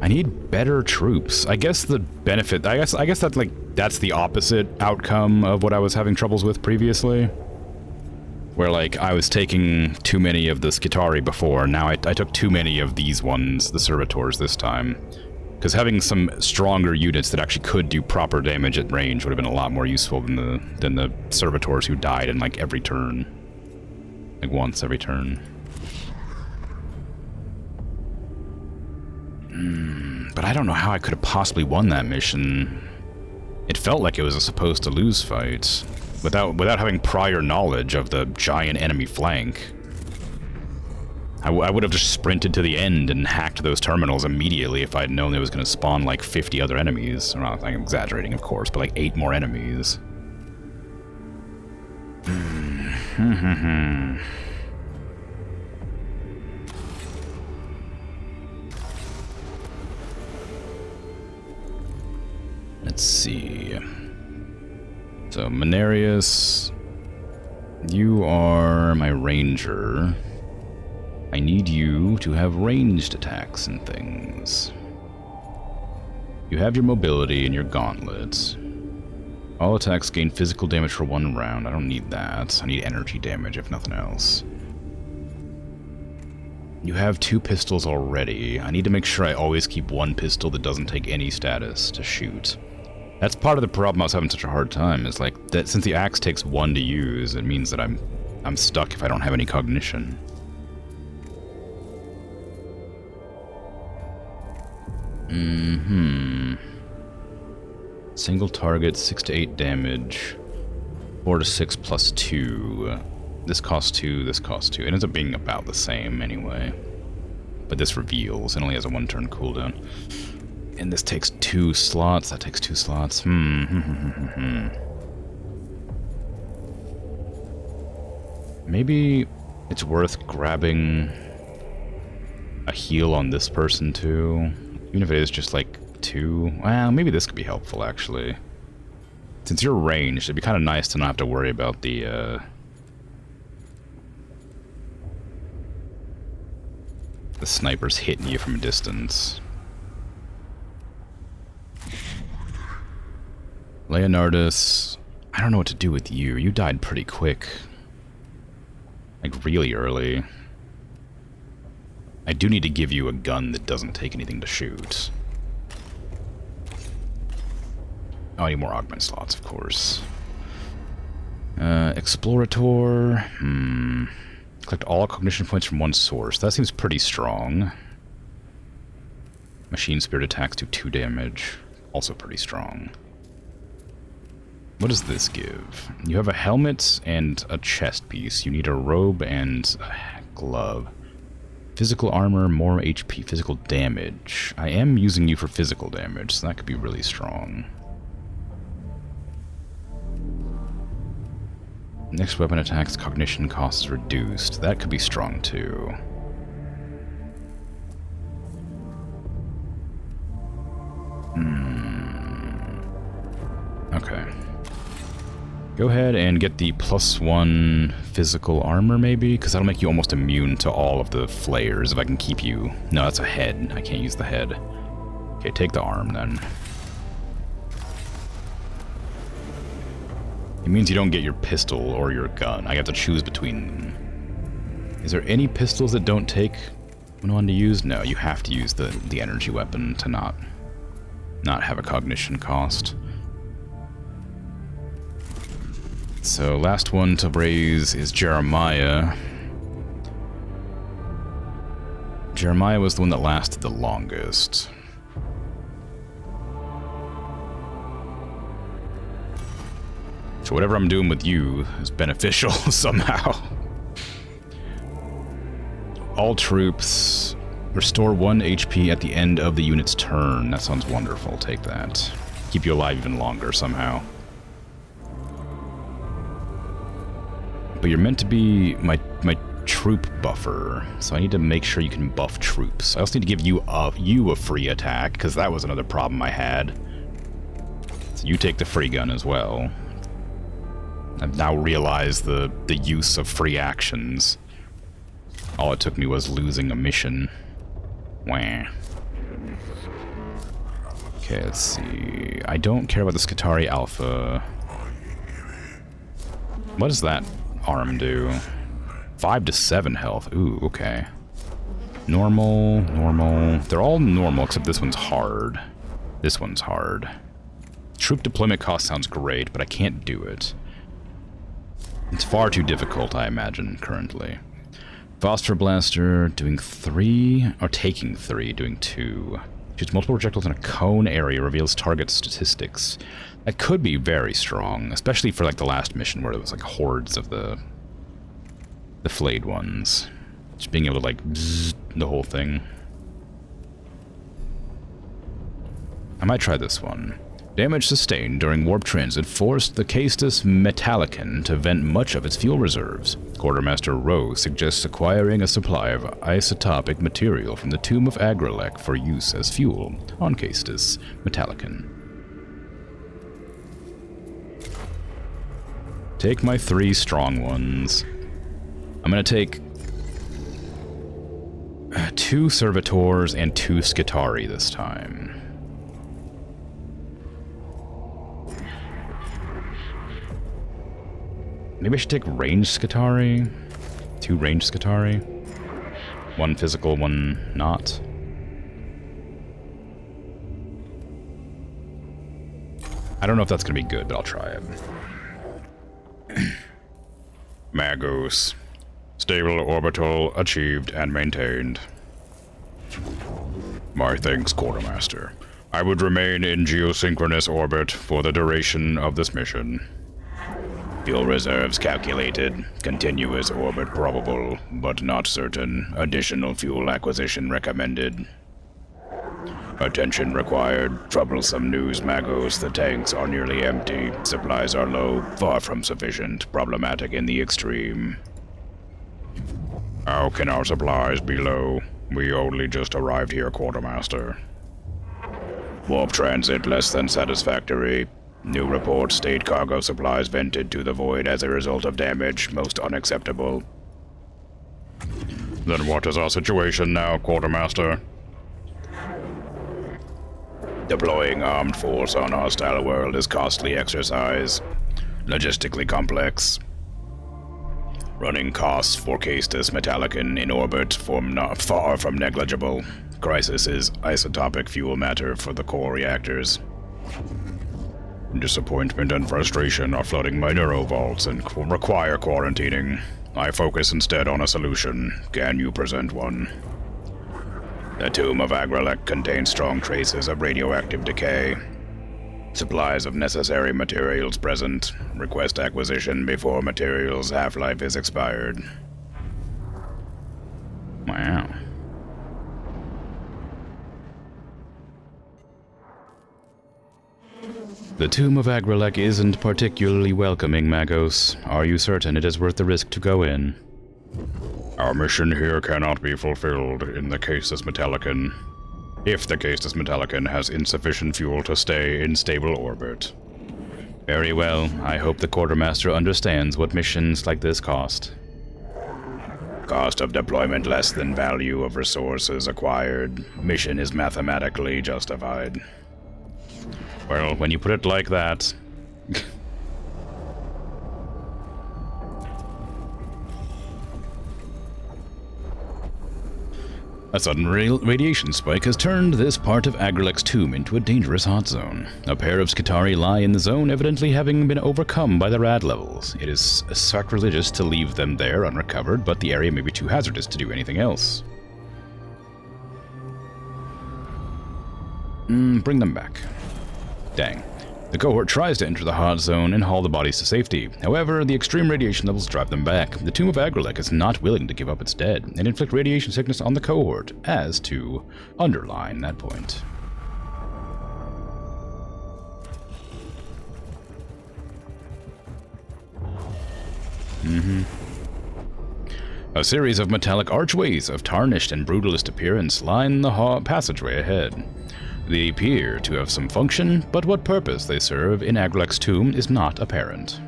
I need better troops. I guess the benefit... I guess that, like, that's the opposite outcome of what I was having troubles with previously. Where, like, I was taking too many of the Skitarii before. Now I took too many of these ones, the Servitors, this time. Because having some stronger units that actually could do proper damage at range would have been a lot more useful than the Servitors who died in, like, every turn. Like, once every turn. But I don't know how I could have possibly won that mission. It felt like it was a supposed to lose fight. Without having prior knowledge of the giant enemy flank. I would have just sprinted to the end and hacked those terminals immediately if I'd known there was going to spawn like 50 other enemies. I'm exaggerating, of course, but like 8 more enemies. Let's see. So, Menarius, you are my ranger. I need you to have ranged attacks and things. You have your mobility and your gauntlets. All attacks gain physical damage for 1 round. I don't need that. I need energy damage, if nothing else. You have 2 pistols already. I need to make sure I always keep 1 pistol that doesn't take any status to shoot. That's part of the problem I was having such a hard time, is like, that since the axe takes 1 to use, it means that I'm stuck if I don't have any cognition. Single target, 6 to 8 damage. 4 to 6 plus 2. This costs 2, this costs 2. It ends up being about the same anyway. But this reveals, it only has a 1-turn cooldown. And this takes 2 slots, that takes 2 slots. Maybe it's worth grabbing a heal on this person too. Even if it is just like 2. Well, maybe this could be helpful actually. Since you're ranged, it'd be kind of nice to not have to worry about the snipers hitting you from a distance. Leonardus, I don't know what to do with you. You died pretty quick. Like, really early. I do need to give you a gun that doesn't take anything to shoot. Oh, I need more augment slots, of course. Explorator. Collect all cognition points from one source. That seems pretty strong. Machine spirit attacks do 2 damage. Also pretty strong. What does this give? You have a helmet and a chest piece. You need a robe and a glove. Physical armor, more HP, physical damage. I am using you for physical damage, so that could be really strong. Next weapon attacks, cognition cost is reduced. That could be strong too. Okay. Go ahead and get the +1 physical armor, maybe? Because that'll make you almost immune to all of the flares if I can keep you... No, that's a head. I can't use the head. Okay, take the arm, then. It means you don't get your pistol or your gun. I have to choose between them. Is there any pistols that don't take one to use? No, you have to use the energy weapon to not have a cognition cost. So, last one to raise is Jeremiah. Jeremiah was the one that lasted the longest. So whatever I'm doing with you is beneficial somehow. All troops restore 1 HP at the end of the unit's turn. That sounds wonderful. Take that. Keep you alive even longer somehow. But you're meant to be my troop buffer, so I need to make sure you can buff troops. I also need to give you a free attack, because that was another problem I had. So you take the free gun as well. I've now realized the use of free actions. All it took me was losing a mission. Wah. Okay, let's see. I don't care about the Skitarii Alpha. What does that arm do? 5 to 7 health. Ooh, okay. Normal, normal. They're all normal except this one's hard. This one's hard. Troop deployment cost sounds great, but I can't do it. It's far too difficult, I imagine, currently. Phosphor Blaster, doing 3, or taking 3, doing 2. Shoots multiple projectiles in a cone area, reveals target statistics. That could be very strong, especially for like the last mission where it was like hordes of the flayed ones. Just being able to like bzzz the whole thing. I might try this one. Damage sustained during warp transit forced the Castus Metallicon to vent much of its fuel reserves. Quartermaster Rowe suggests acquiring a supply of isotopic material from the Tomb of Agrelec for use as fuel on Castus Metallicon. Take my 3 strong ones. I'm gonna take 2 Servitors and 2 Skitarii this time. Maybe I should take ranged Skitarii. 2 ranged Skitarii. 1 physical, 1 not. I don't know if that's gonna be good, but I'll try it. Magos. Stable orbital achieved and maintained. My thanks, Quartermaster. I would remain in geosynchronous orbit for the duration of this mission. Fuel reserves calculated. Continuous orbit probable, but not certain. Additional fuel acquisition recommended. Attention required. Troublesome news, Magos. The tanks are nearly empty. Supplies are low, far from sufficient. Problematic in the extreme. How can our supplies be low? We only just arrived here, Quartermaster. Warp transit less than satisfactory. New report state cargo supplies vented to the void as a result of damage. Most unacceptable. Then what is our situation now, Quartermaster? Deploying armed force on hostile world is costly exercise. Logistically complex. Running costs for Castus Metallicon in orbit far from negligible. Crisis is isotopic fuel matter for the core reactors. Disappointment and frustration are flooding my neurovaults and require quarantining. I focus instead on a solution. Can you present one? The tomb of Agrelek contains strong traces of radioactive decay. Supplies of necessary materials present. Request acquisition before materials' half-life is expired. Wow. The tomb of Agrelek isn't particularly welcoming, Magos. Are you certain it is worth the risk to go in? Our mission here cannot be fulfilled in the Castus Metallicon. If the Castus Metallicon has insufficient fuel to stay in stable orbit. Very well. I hope the Quartermaster understands what missions like this cost. Cost of deployment less than value of resources acquired. Mission is mathematically justified. Well, when you put it like that... A sudden radiation spike has turned this part of Agrelek's tomb into a dangerous hot zone. A pair of Skitarii lie in the zone, evidently having been overcome by the rad levels. It is sacrilegious to leave them there unrecovered, but the area may be too hazardous to do anything else. Bring them back. Dang. The cohort tries to enter the hot zone and haul the bodies to safety. However, the extreme radiation levels drive them back. The tomb of Agrelek is not willing to give up its dead and inflict radiation sickness on the cohort, as to underline that point. A series of metallic archways of tarnished and brutalist appearance line the passageway ahead. They appear to have some function, but what purpose they serve in Agrelek's tomb is not apparent.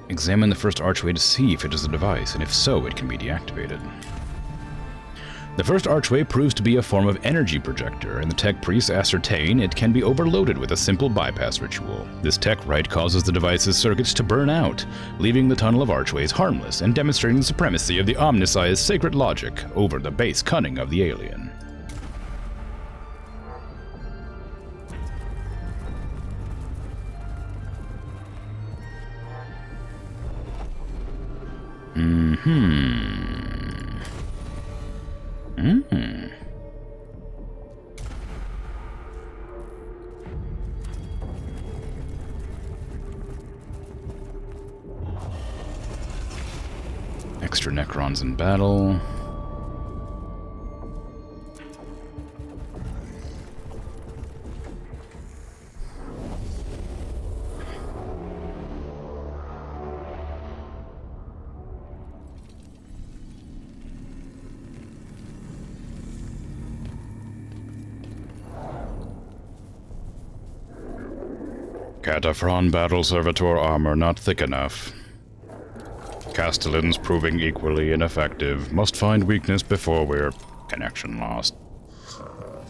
Examine the first archway to see if it is a device, and if so, it can be deactivated. The first archway proves to be a form of energy projector, and the tech priests ascertain it can be overloaded with a simple bypass ritual. This tech rite causes the device's circuits to burn out, leaving the tunnel of archways harmless and demonstrating the supremacy of the Omnisci's sacred logic over the base cunning of the alien. Extra Necrons in battle. Cataphren battle servitor armor not thick enough. Castellans proving equally ineffective. Must find weakness before we're connection lost.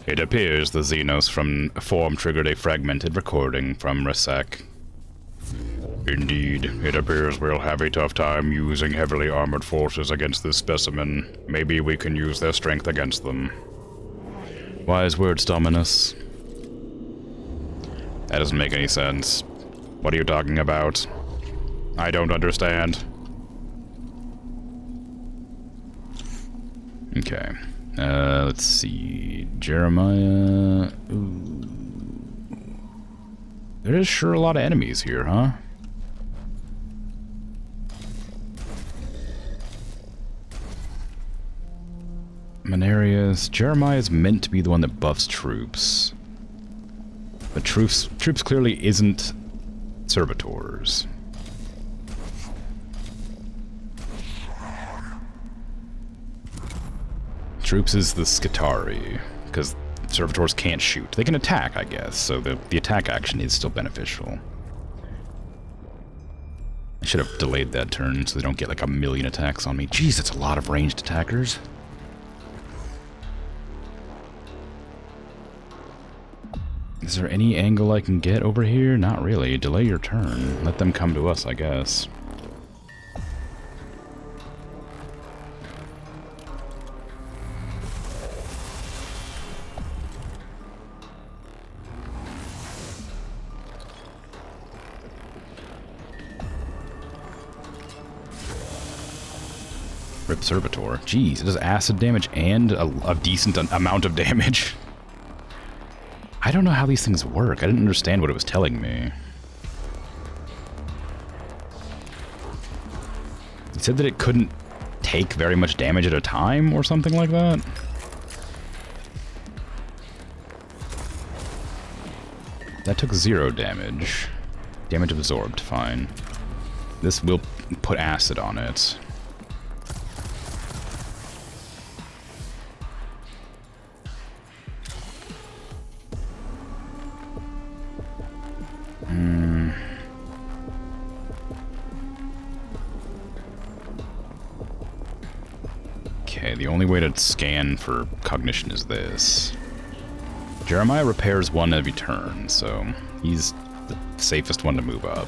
It appears the Xenos from form triggered a fragmented recording from Resek. Indeed, it appears we'll have a tough time using heavily armored forces against this specimen. Maybe we can use their strength against them. Wise words, Dominus. That doesn't make any sense. What are you talking about? I don't understand. Okay. Let's see. Jeremiah. Ooh. There is sure a lot of enemies here, huh? Manarius. Jeremiah is meant to be the one that buffs troops. But troops clearly isn't servitors. Troops is the Skitari, because servitors can't shoot. They can attack, I guess, so the attack action is still beneficial. I should have delayed that turn so they don't get like a million attacks on me. Jeez, that's a lot of ranged attackers. Is there any angle I can get over here? Not really. Delay your turn. Let them come to us, I guess. Rip Servitor. Jeez, it does acid damage and a decent amount of damage. I don't know how these things work. I didn't understand what it was telling me. It said that it couldn't take very much damage at a time or something like that. That took 0 damage. Damage absorbed, fine. This will put acid on it. Okay, the only way to scan for cognition is this. Jeremiah repairs 1 every turn, so he's the safest one to move up.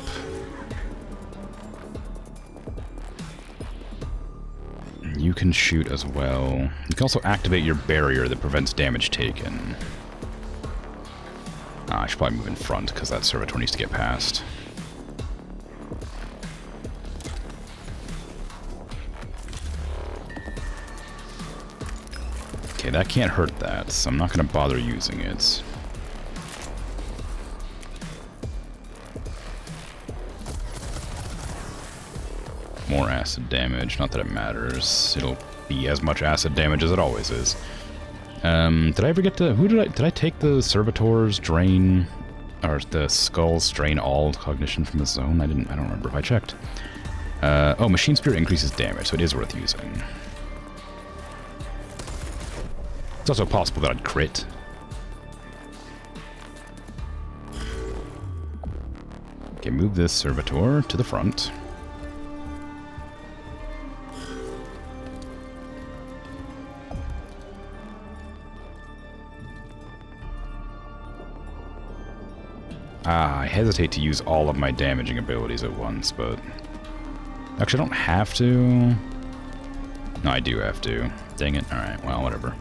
You can shoot as well. You can also activate your barrier that prevents damage taken. I should probably move in front, because that servitor needs to get past. Okay, that can't hurt that, so I'm not going to bother using it. More acid damage, not that it matters. It'll be as much acid damage as it always is. Did I ever get to... Did I take the Servitor's drain... Or the Skull's drain all cognition from the zone? I don't remember if I checked. Oh, Machine Spirit increases damage, so it is worth using. It's also possible that I'd crit. Okay, move this Servitor to the front. I hesitate to use all of my damaging abilities at once, but... Actually, I don't have to... No, I do have to. Dang it. Alright, well, whatever.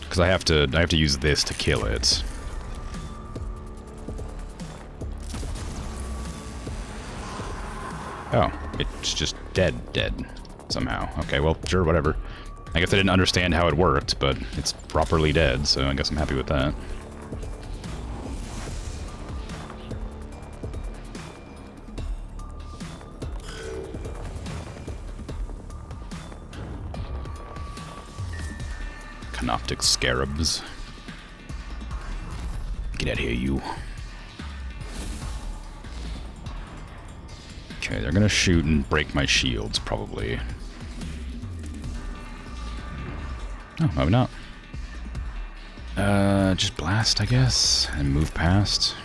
Because I have to use this to kill it. Oh, it's just dead somehow. Okay, well, sure, whatever. I guess I didn't understand how it worked, but it's properly dead, so I guess I'm happy with that. Canoptic scarabs. Get out of here, you. Okay, they're gonna shoot and break my shields, probably. Oh, maybe not. Just blast, I guess, and move past.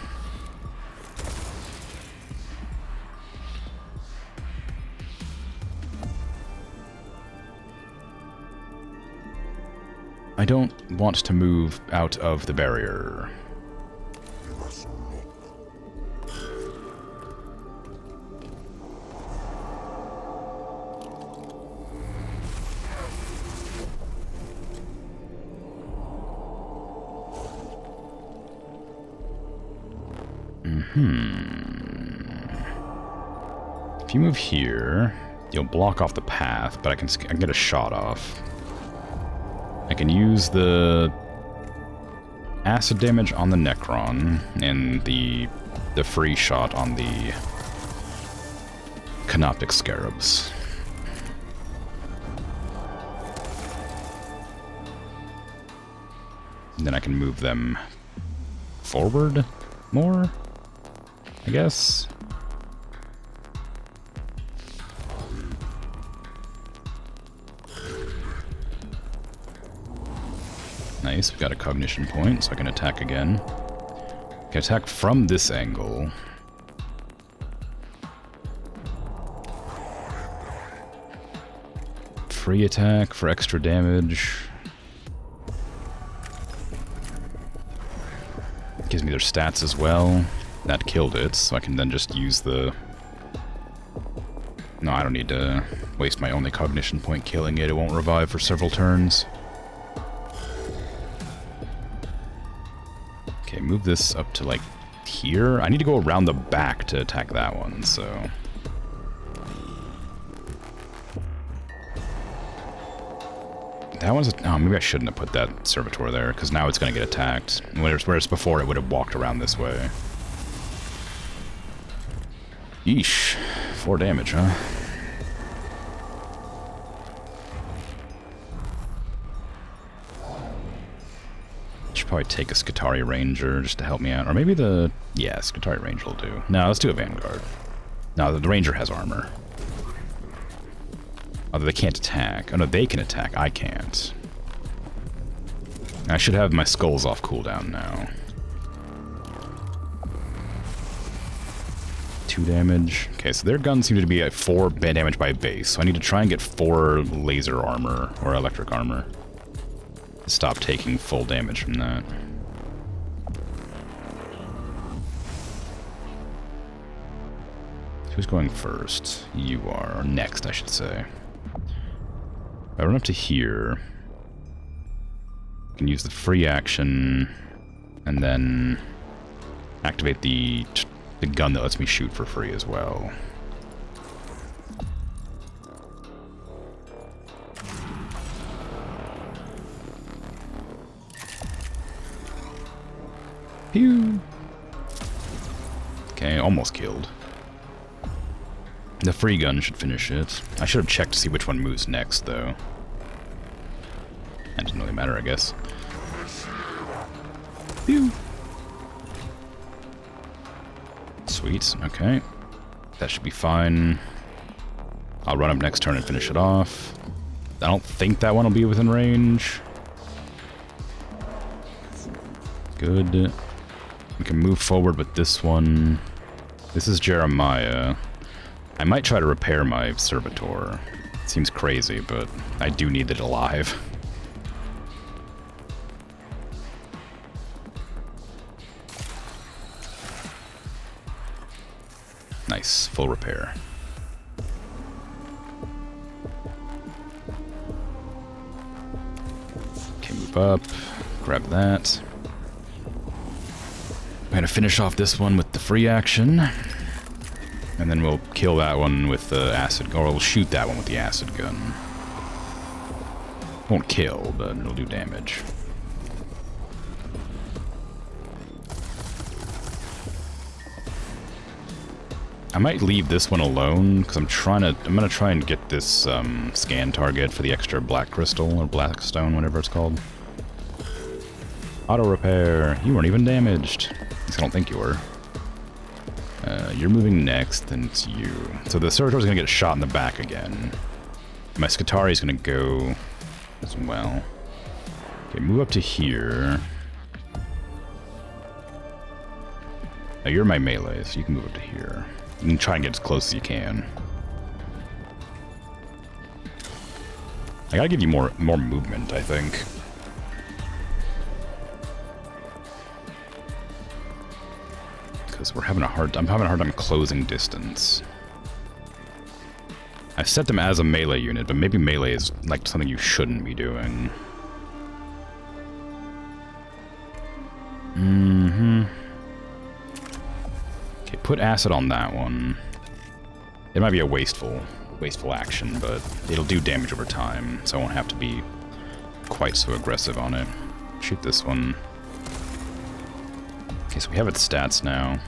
I don't want to move out of the barrier. If you move here, you'll block off the path, but I can get a shot off. I can use the acid damage on the Necron and the free shot on the Canoptic Scarabs. And then I can move them forward more, I guess. Nice, we've got a cognition point, so I can attack again. I can attack from this angle. Free attack for extra damage. Gives me their stats as well. That killed it, so I can then just use the... No, I don't need to waste my only cognition point killing it. It won't revive for several turns. Okay, move this up to, like, here. I need to go around the back to attack that one, so... That one's... Oh, maybe I shouldn't have put that servitor there, because now it's going to get attacked. Whereas before it would have walked around this way. Yeesh. 4 damage, huh? Should probably take a Skitarii Ranger just to help me out. Or maybe the... Yeah, Skitarii Ranger will do. No, let's do a Vanguard. No, the Ranger has armor. Although they can't attack. Oh no, they can attack. I can't. I should have my skulls off cooldown now. 2 damage. Okay, so their guns seem to be at 4 damage by base. So I need to try and get 4 laser armor or electric armor to stop taking full damage from that. Who's going first? You are. Or next, I should say. I run up to here. I can use the free action and then activate the gun that lets me shoot for free as well. Pew! Okay, almost killed. The free gun should finish it. I should have checked to see which one moves next, though. That doesn't really matter, I guess. Pew! Sweet, okay. That should be fine. I'll run up next turn and finish it off. I don't think that one will be within range. Good. We can move forward with this one. This is Jeremiah. I might try to repair my servitor. It seems crazy, but I do need it alive. Nice, full repair. Okay, move up, grab that. I'm gonna finish off this one with the free action. And then we'll kill that one with the acid, or we'll shoot that one with the acid gun. Won't kill, but it'll do damage. I might leave this one alone, because I'm gonna try and get this scan target for the extra black crystal, or black stone, whatever it's called. Auto repair. You weren't even damaged. At least I don't think you were. You're moving next, and it's you. So the servitor's gonna get shot in the back again. My Skitarii's gonna go as well. Okay, move up to here. Now you're my melee, so you can move up to here. You can try and get as close as you can. I gotta give you more movement, I think. Because I'm having a hard time closing distance. I've set them as a melee unit, but maybe melee is like something you shouldn't be doing. Okay, put acid on that one. It might be a wasteful action, but it'll do damage over time, so I won't have to be quite so aggressive on it. Shoot this one. Okay, so we have its stats now.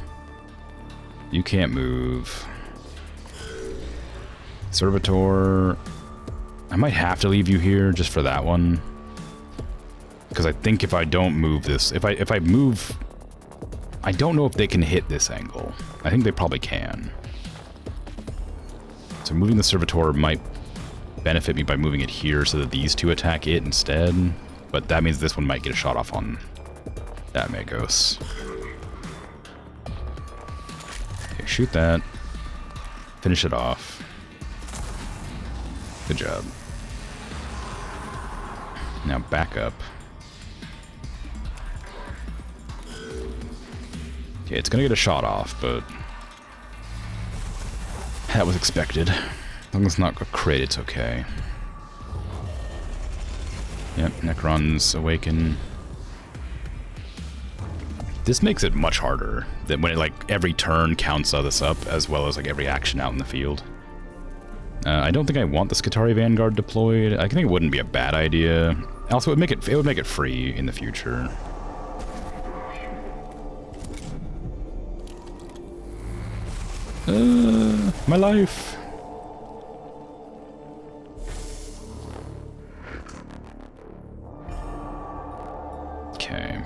You can't move. Servitor. I might have to leave you here just for that one. Because I think if I don't move this, if I move I don't know if they can hit this angle. I think they probably can. So moving the servitor might benefit me by moving it here so that these two attack it instead. But that means this one might get a shot off on that Magos. Okay, shoot that. Finish it off. Good job. Now back up. Okay, it's gonna get a shot off, but that was expected. As long as it's not a crit, it's okay. Yep, Necron's awaken. This makes it much harder that when it, like, every turn counts all this up, as well as like every action out in the field. I don't think I want the Skitarii Vanguard deployed. I think it wouldn't be a bad idea. Also, it would make it free in the future. My life. Okay.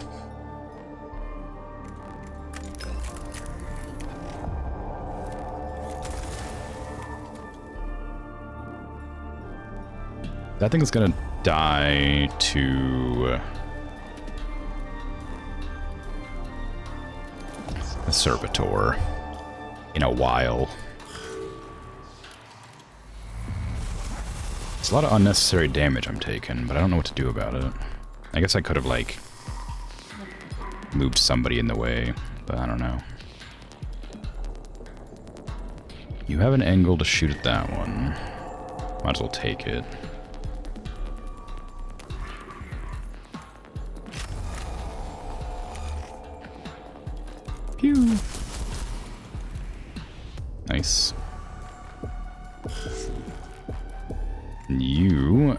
That thing's gonna die to the Servitor in a while. It's a lot of unnecessary damage I'm taking, but I don't know what to do about it. I guess I could have, like, moved somebody in the way, but I don't know. You have an angle to shoot at that one. Might as well take it. Pew! Nice. You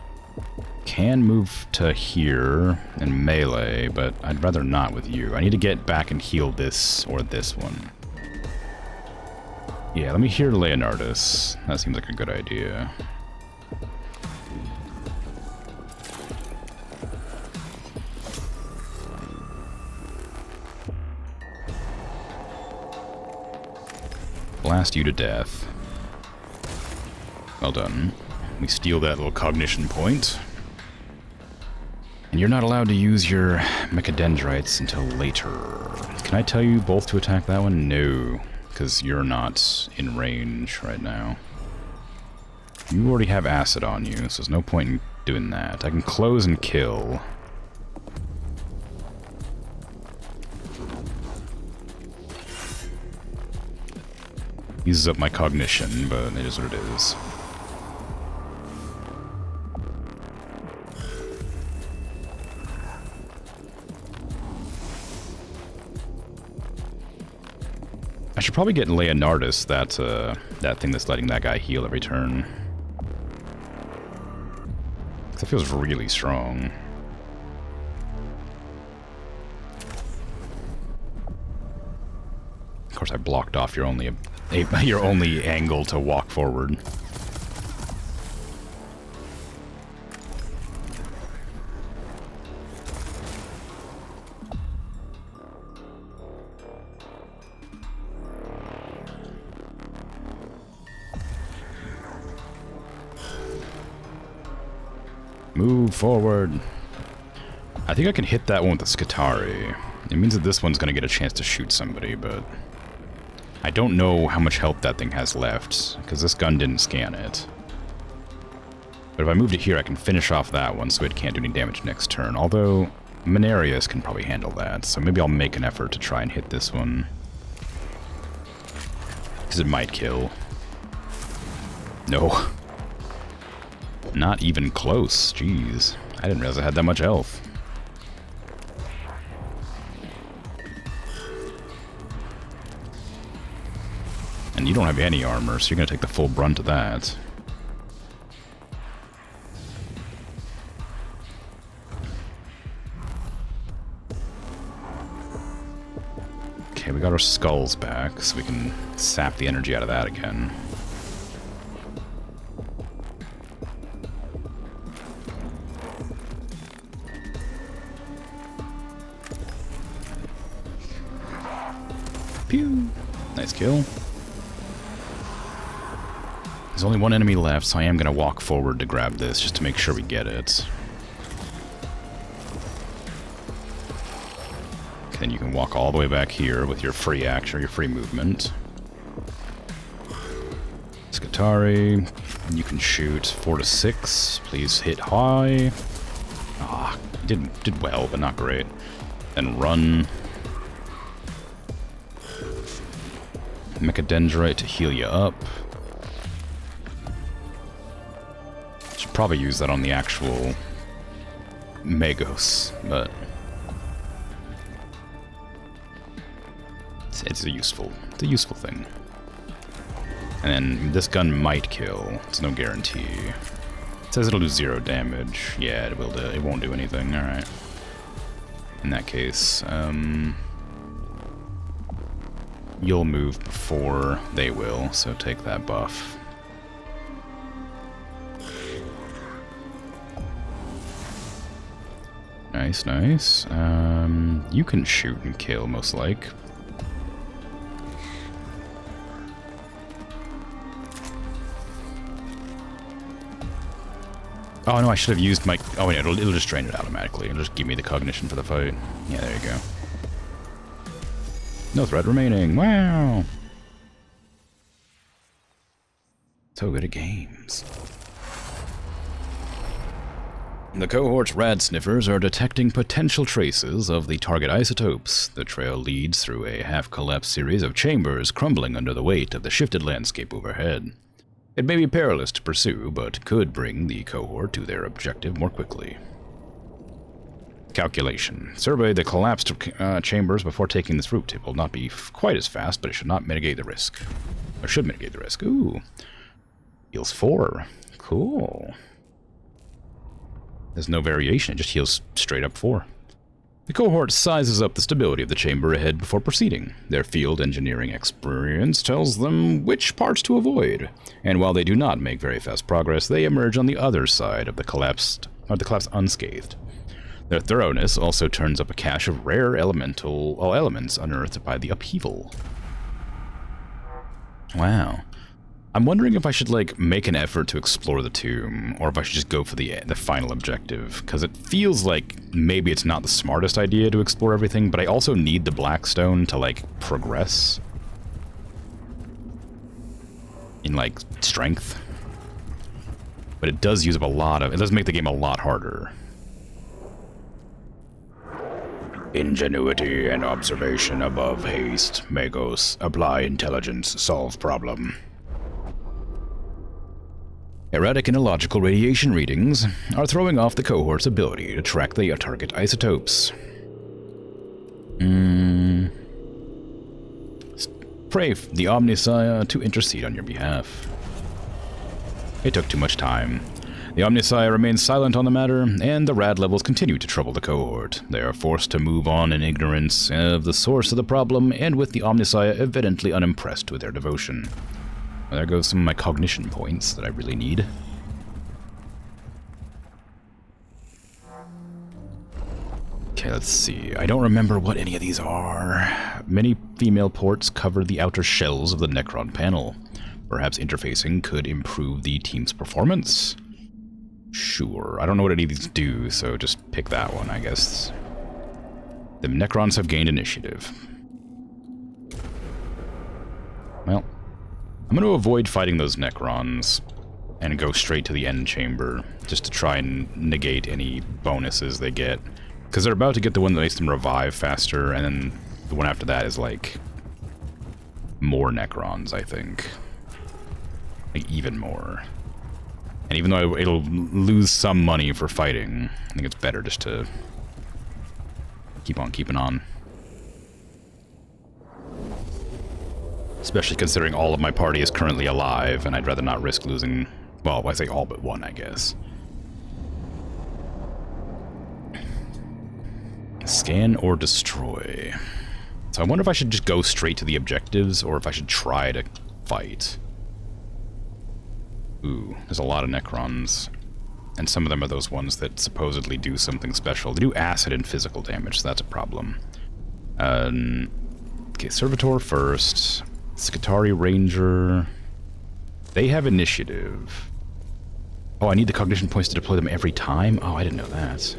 can move to here and melee, but I'd rather not with you. I need to get back and heal this or this one. Yeah, let me heal Leonardus. That seems like a good idea. Blast you to death. Well done. We steal that little cognition point. And you're not allowed to use your Mechadendrites until later. Can I tell you both to attack that one? No, because you're not in range right now. You already have acid on you, so there's no point in doing that. I can close and kill. Uses up my cognition, but it is what it is. I should probably get Leonardus, that thing that's letting that guy heal every turn. That feels really strong. Of course, I blocked off your only angle to walk forward. Move forward. I think I can hit that one with the Skitarii. It means that this one's gonna get a chance to shoot somebody, but I don't know how much health that thing has left, because this gun didn't scan it. But if I moved it here, I can finish off that one so it can't do any damage next turn. Although, Mechanicus can probably handle that, so maybe I'll make an effort to try and hit this one. Because it might kill. No. Not even close, jeez. I didn't realize I had that much health. And you don't have any armor, so you're gonna take the full brunt of that. Okay, we got our skulls back, so we can sap the energy out of that again. Pew! Nice kill. There's only one enemy left, so I am going to walk forward to grab this, just to make sure we get it. Okay, then you can walk all the way back here with your free action, or your free movement. Skatari, you can shoot 4 to 6. Please hit high. Ah, did well, but not great. Then run. Mechadendrite to heal you up. Should probably use that on the actual Magos, but it's a useful thing. And then this gun might kill. It's no guarantee. It says it'll do 0 damage. Yeah, it will do. It won't do anything. All right. In that case, you'll move before they will, so take that buff. Nice, nice. You can shoot and kill, most like. Oh no, I should have used my... Oh wait, it'll just drain it automatically. It'll just give me the cognition for the fight. Yeah, there you go. No threat remaining. Wow! So good at games. The cohort's rad sniffers are detecting potential traces of the target isotopes. The trail leads through a half-collapsed series of chambers crumbling under the weight of the shifted landscape overhead. It may be perilous to pursue, but could bring the cohort to their objective more quickly. Calculation. Survey the collapsed chambers before taking this route. It will not be quite as fast, but it should not mitigate the risk. Or should mitigate the risk. Ooh. Heals 4. Cool. There's no variation, it just heals straight up 4. The cohort sizes up the stability of the chamber ahead before proceeding. Their field engineering experience tells them which parts to avoid, and while they do not make very fast progress, they emerge on the other side of the collapse unscathed. Their thoroughness also turns up a cache of rare elements unearthed by the upheaval. Wow. I'm wondering if I should, like, make an effort to explore the tomb, or if I should just go for the final objective, because it feels like maybe it's not the smartest idea to explore everything, but I also need the Blackstone to, like, progress in, like, strength. But it does use up a lot of... It does make the game a lot harder. Ingenuity and observation above haste. Magos. Apply intelligence. Solve problem. Erratic and illogical radiation readings are throwing off the cohort's ability to track the target isotopes. Pray the Omnissiah to intercede on your behalf. It took too much time. The Omnissiah remains silent on the matter, and the rad levels continue to trouble the cohort. They are forced to move on in ignorance of the source of the problem, and with the Omnissiah evidently unimpressed with their devotion. Well, there goes some of my cognition points that I really need. Okay, let's see. I don't remember what any of these are. Many female ports cover the outer shells of the Necron panel. Perhaps interfacing could improve the team's performance? Sure. I don't know what any of these do, so just pick that one, I guess. The Necrons have gained initiative. Well, I'm going to avoid fighting those Necrons and go straight to the end chamber, just to try and negate any bonuses they get. Because they're about to get the one that makes them revive faster, and then the one after that is, like, more Necrons, I think. Like, even more. And even though it'll lose some money for fighting, I think it's better just to keep on keeping on. Especially considering all of my party is currently alive, and I'd rather not risk losing... Well, I say all but one, I guess. Scan or destroy. So I wonder if I should just go straight to the objectives, or if I should try to fight. Ooh, there's a lot of Necrons. And some of them are those ones that supposedly do something special. They do acid and physical damage, so that's a problem. Okay, Servitor first. Skitarii Ranger. They have initiative. Oh, I need the cognition points to deploy them every time? Oh, I didn't know that.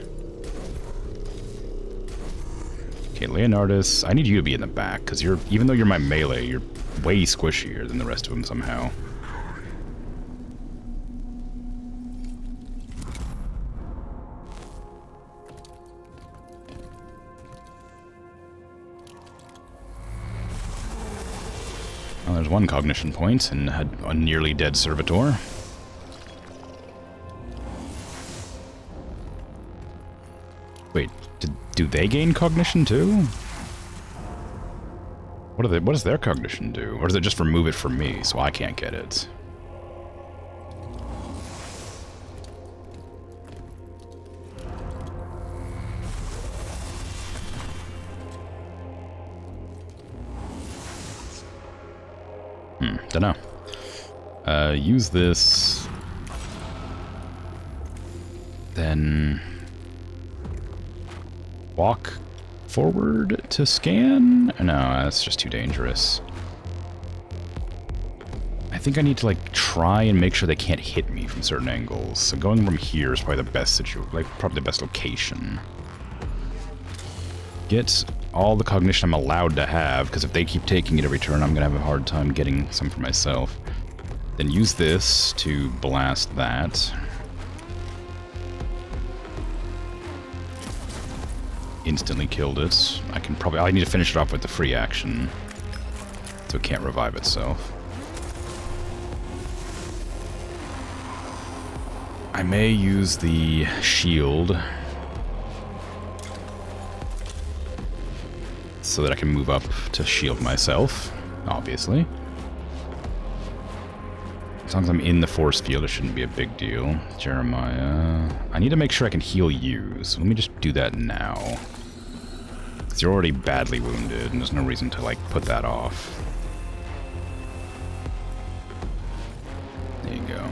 Okay, Leonardus. I need you to be in the back, because you're, even though you're my melee, you're way squishier than the rest of them somehow. Well, there's one cognition point and had a nearly dead servitor. Wait, do they gain cognition too? What does their cognition do? Or does it just remove it from me so I can't get it? Dunno. Use this. Then walk forward to scan? No, that's just too dangerous. I think I need to, like, try and make sure they can't hit me from certain angles. So going from here is probably the best probably the best location. Get all the cognition I'm allowed to have, because if they keep taking it every turn, I'm gonna have a hard time getting some for myself. Then use this to blast that. Instantly killed it. I need to finish it off with the free action, so it can't revive itself. I may use the shield so that I can move up to shield myself, obviously. As long as I'm in the force field, it shouldn't be a big deal. Jeremiah. I need to make sure I can heal you, so let me just do that now. Because you're already badly wounded, and there's no reason to, like, put that off. There you go.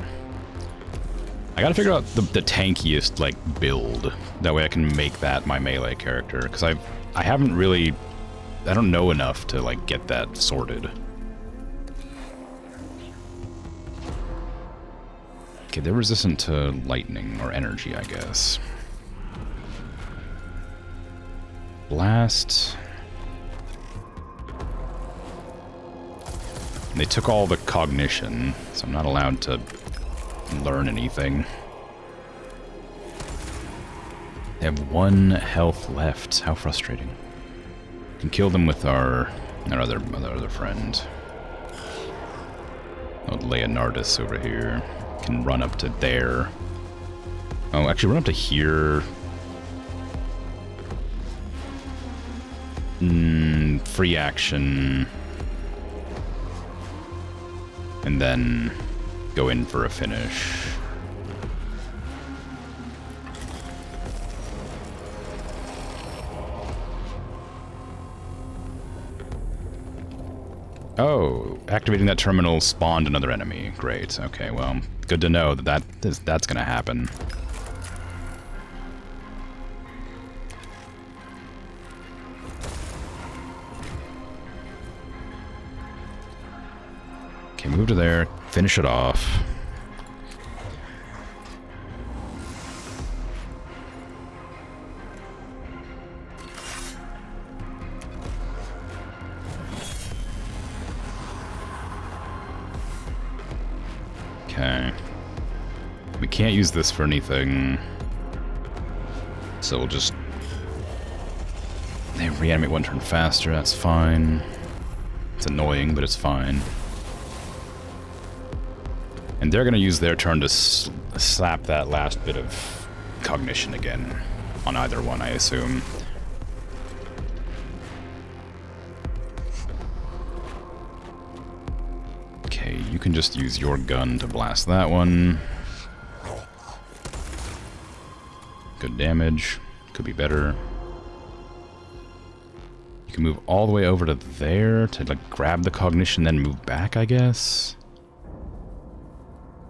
I gotta figure out the tankiest, like, build. That way I can make that my melee character, because I haven't really... I don't know enough to, like, get that sorted. Okay, they're resistant to lightning, or energy, I guess. Blast. And they took all the cognition, so I'm not allowed to learn anything. They have 1 health left. How frustrating. Can kill them with our other friend. Oh, Leonardus over here. Can run up to there. Oh, actually run up to here. Free action. And then go in for a finish. Oh, activating that terminal spawned another enemy. Great. Okay, well, good to know that's gonna happen. Okay, move to there, finish it off. Okay. We can't use this for anything. So we'll just... They reanimate 1 turn faster, that's fine. It's annoying, but it's fine. And they're gonna use their turn to slap that last bit of cognition again. On either one, I assume. Okay, you can just use your gun to blast that one. Good damage. Could be better. You can move all the way over to there to, like, grab the cognition, then move back, I guess.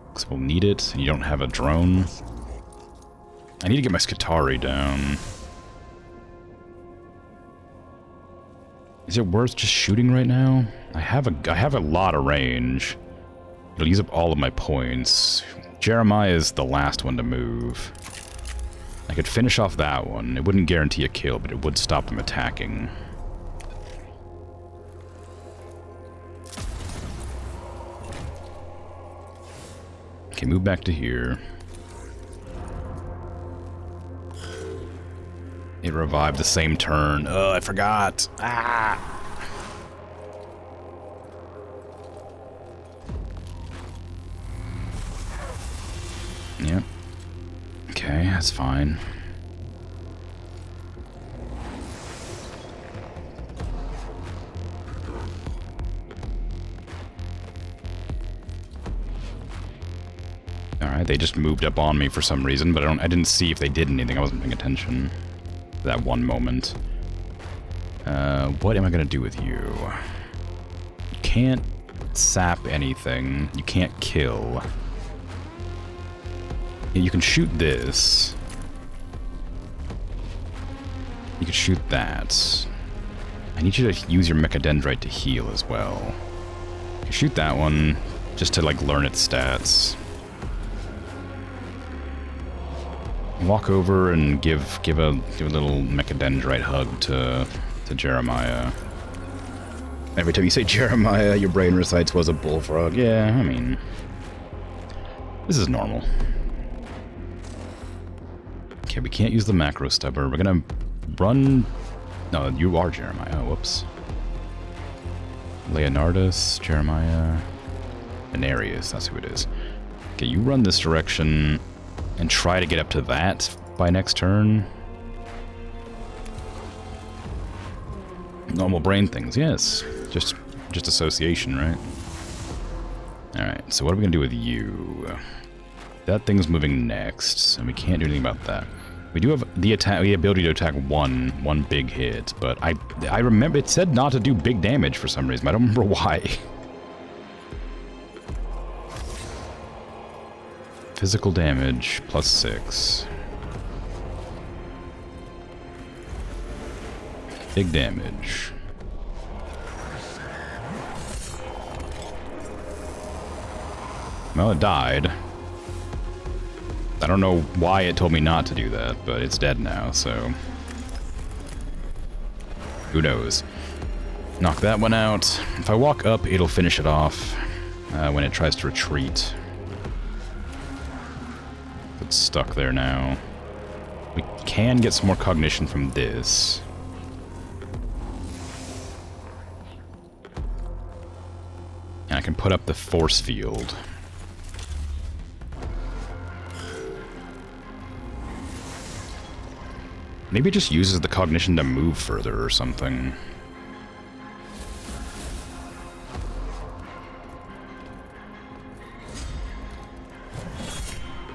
Because we'll need it, and you don't have a drone. I need to get my Skitarii down. Is it worth just shooting right now? I have a lot of range. It'll use up all of my points. Jeremiah is the last one to move. I could finish off that one. It wouldn't guarantee a kill, but it would stop them attacking. Okay, move back to here. It revived the same turn. Oh, I forgot. Ah! Yep. Okay, that's fine. Alright, they just moved up on me for some reason, but I didn't see if they did anything. I wasn't paying attention. That one moment. What am I gonna do with you? You can't sap anything. You can't kill. You can shoot this. You can shoot that. I need you to use your Mechadendrite to heal as well. You can shoot that one just to like learn its stats. Walk over and give a little Mechadendrite hug to Jeremiah. Every time you say Jeremiah, your brain recites was a bullfrog. Yeah, I mean, this is normal. Okay, we can't use the macro stubber. We're gonna run. No, you are Jeremiah. Oh, whoops. Leonardus, Jeremiah, Venarius. That's who it is. Okay, you run this direction. And try to get up to that by next turn. Normal brain things, yes. Just association, right? Alright, so what are we gonna do with you? That thing's moving next, and we can't do anything about that. We do have the ability to attack one big hit, but I remember it said not to do big damage for some reason. I don't remember why. Physical damage, +6. Big damage. Well, it died. I don't know why it told me not to do that, but it's dead now, so... Who knows? Knock that one out. If I walk up, it'll finish it off when it tries to retreat. It's stuck there now. We can get some more cognition from this. And I can put up the force field. Maybe it just uses the cognition to move further or something.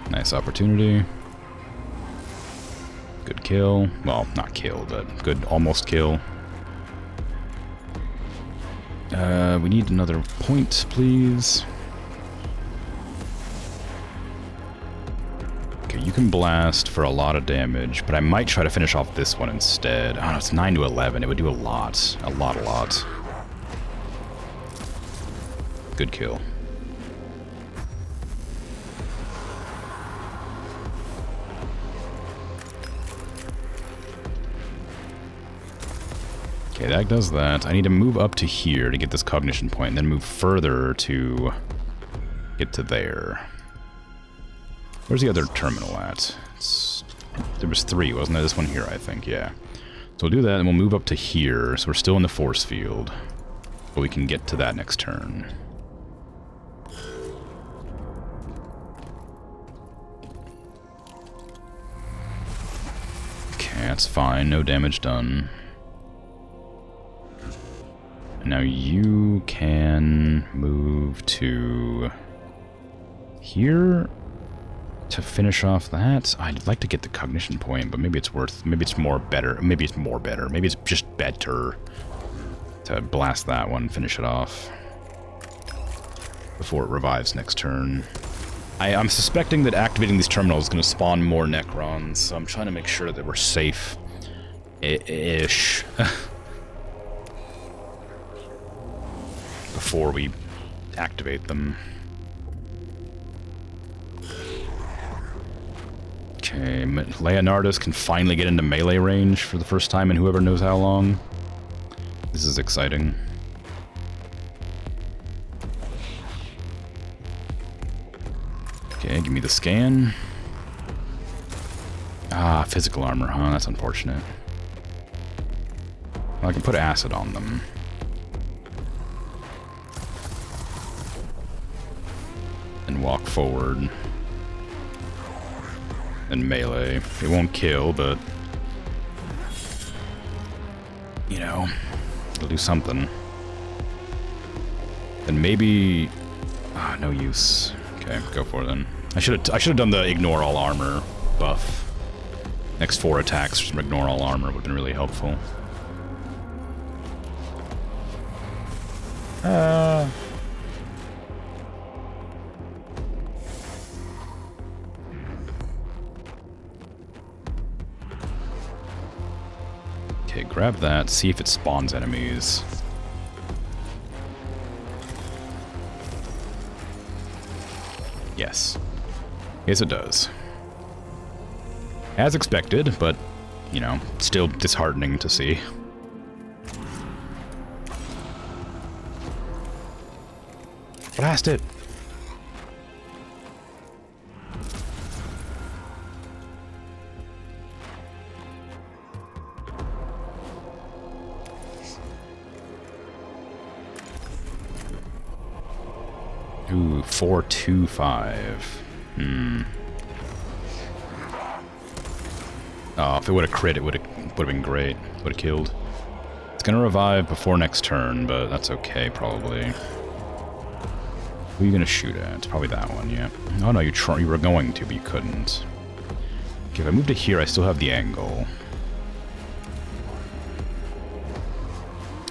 Nice opportunity. Good kill. Well, not kill, but good almost kill. We need another point, please. Okay, you can blast for a lot of damage, but I might try to finish off this one instead. Oh, no, it's 9 to 11. It would do a lot. A lot. Good kill. Okay, that does that. I need to move up to here to get this cognition point, and then move further to get to there. Where's the other terminal at? There was 3, wasn't there? This one here, I think, yeah. So we'll do that, and we'll move up to here, so we're still in the force field. But we can get to that next turn. Okay, that's fine. No damage done. Now you can move to here to finish off that. I'd like to get the cognition point, but maybe it's more better. Maybe it's just better to blast that one, finish it off before it revives next turn. I'm suspecting that activating these terminals is going to spawn more Necrons, so I'm trying to make sure that we're safe-ish. before we activate them. Okay, Leonardus can finally get into melee range for the first time in whoever knows how long. This is exciting. Okay, give me the scan. Ah, physical armor, huh? That's unfortunate. Well, I can put acid on them. And walk forward. And melee. It won't kill, but... you know, it'll do something. And maybe... ah, no use. Okay, go for it then. I should have done the ignore all armor buff. Next 4 attacks from ignore all armor would have been really helpful. Okay, grab that, see if it spawns enemies. Yes. Yes, it does. As expected, but, you know, still disheartening to see. Blast it! Ooh, 425. Oh, if it would have crit, it would have been great. Would have killed. It's gonna revive before next turn, but that's okay, probably. Who are you gonna shoot at? It's probably that one, yeah. Oh no, you were going to, but you couldn't. Okay, if I move to here, I still have the angle.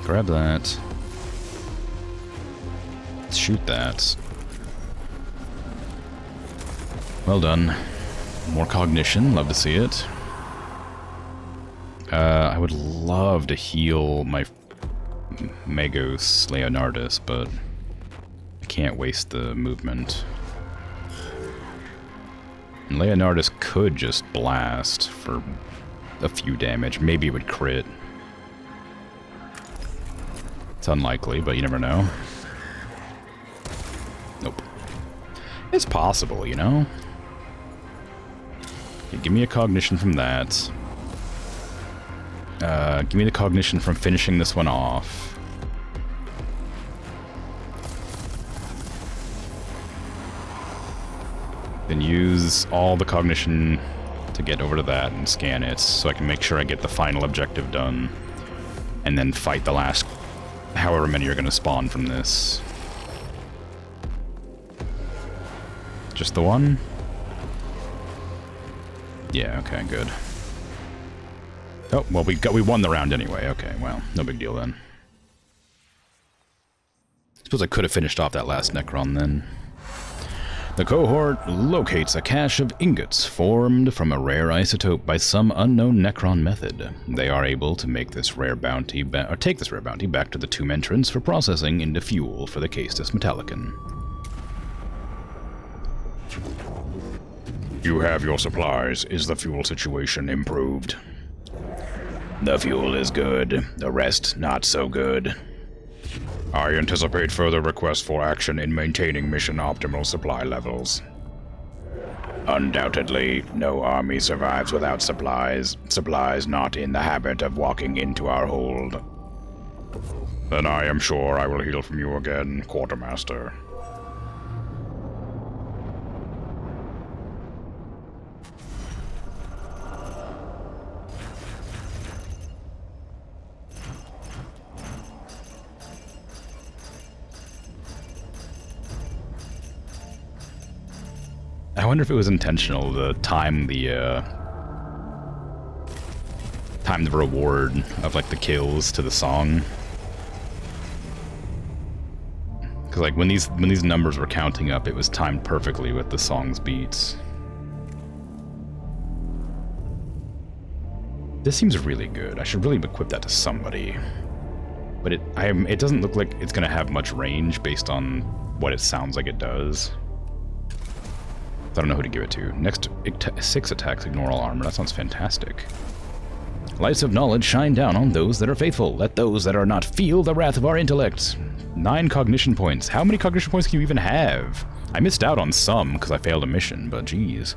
Grab that. Let's shoot that. Well done. More cognition, love to see it. I would love to heal my Magos Leonardus, but I can't waste the movement. And Leonardus could just blast for a few damage. Maybe it would crit. It's unlikely, but you never know. Nope. It's possible, you know? Okay, give me a cognition from that. Give me the cognition from finishing this one off. Then use all the cognition to get over to that and scan it, so I can make sure I get the final objective done. And then fight the last however many are going to spawn from this. Just the one? Yeah, okay, good. Oh, well, we won the round anyway. Okay, well, no big deal then. Suppose I could have finished off that last Necron then. The cohort locates a cache of ingots formed from a rare isotope by some unknown Necron method. They are able to make this rare bounty take this rare bounty back to the tomb entrance for processing into fuel for the Caestus Metallicon. You have your supplies. Is the fuel situation improved? The fuel is good. The rest, not so good. I anticipate further requests for action in maintaining mission optimal supply levels. Undoubtedly, no army survives without supplies. Supplies not in the habit of walking into our hold. Then I am sure I will hear from you again, Quartermaster. I wonder if it was intentional to time the reward of like the kills to the song. Because like when these numbers were counting up, it was timed perfectly with the song's beats. This seems really good. I should really equip that to somebody. But it doesn't look like it's going to have much range based on what it sounds like it does. I don't know who to give it to. Next 6 attacks, ignore all armor. That sounds fantastic. Lights of knowledge shine down on those that are faithful. Let those that are not feel the wrath of our intellect. 9 cognition points. How many cognition points can you even have? I missed out on some because I failed a mission, but geez.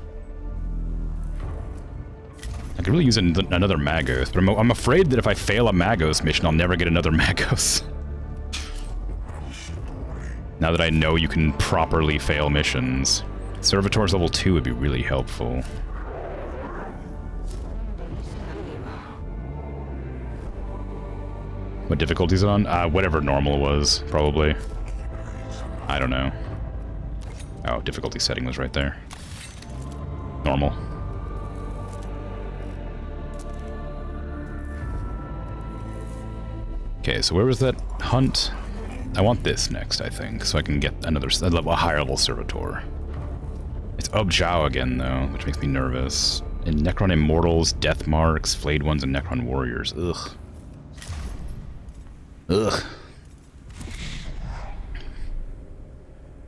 I could really use another Magos, but I'm afraid that if I fail a Magos mission, I'll never get another Magos. Now that I know you can properly fail missions. Servitor's level 2 would be really helpful. What difficulty is it on? Whatever normal was, probably. I don't know. Oh, difficulty setting was right there. Normal. Okay, so where was that hunt? I want this next, I think, so I can get a higher level servitor. It's Objiao again, though, which makes me nervous. And Necron Immortals, Death Marks, Flayed Ones, and Necron Warriors. Ugh. Ugh.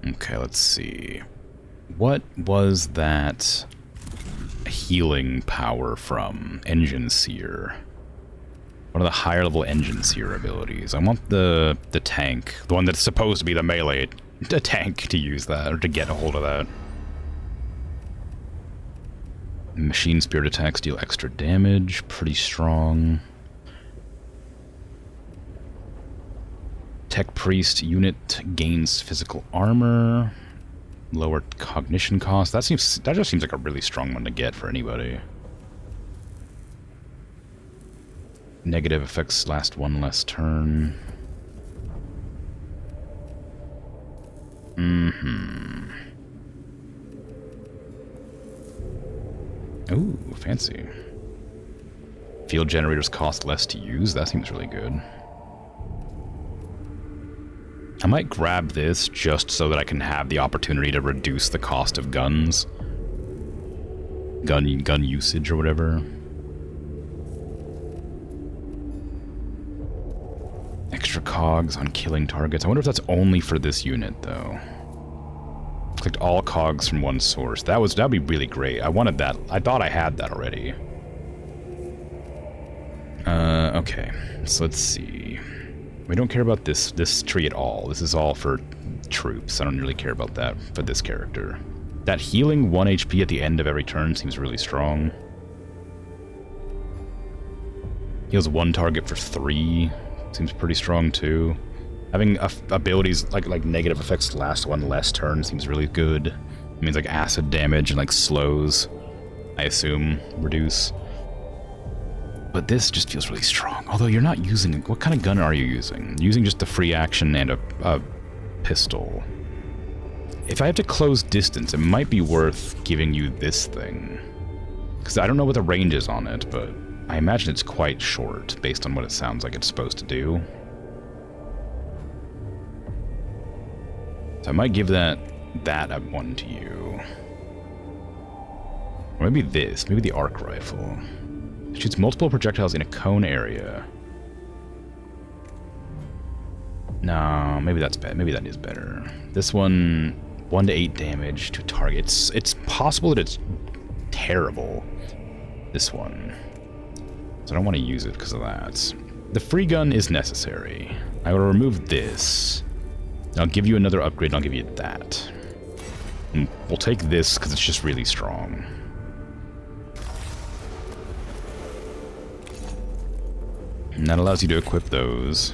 Okay, let's see. What was that healing power from? Engine Seer. One of the higher level Engine Seer abilities. I want the tank. The one that's supposed to be the melee tank to use that, or to get a hold of that. Machine Spirit attacks deal extra damage. Pretty strong. Tech Priest unit gains physical armor. Lower cognition cost. That just seems like a really strong one to get for anybody. Negative effects last one less turn. Ooh, fancy. Field generators cost less to use. That seems really good. I might grab this just so that I can have the opportunity to reduce the cost of guns. Gun usage or whatever. Extra cogs on killing targets. I wonder if that's only for this unit, though. Clicked all cogs from one source. That'd be really great. I wanted that. I thought I had that already. Okay. So let's see. We don't care about this tree at all. This is all for troops. I don't really care about that for this character. That healing 1 HP at the end of every turn seems really strong. Heals 1 target for 3. Seems pretty strong too. Having abilities like negative effects last one less turn seems really good. It means like acid damage and like slows, I assume, reduce. But this just feels really strong. Although you're not using... What kind of gun are you using? Using just the free action and a pistol. If I have to close distance, it might be worth giving you this thing. Because I don't know what the range is on it, but I imagine it's quite short based on what it sounds like it's supposed to do. So I might give that one to you. Or maybe this. Maybe the arc rifle. Shoots multiple projectiles in a cone area. No, maybe that's bad. Maybe that is better. This one, 1 to 8 damage to targets. It's possible that it's terrible. This one. So I don't want to use it because of that. The free gun is necessary. I will remove this. I'll give you another upgrade and I'll give you that. And we'll take this because it's just really strong. And that allows you to equip those.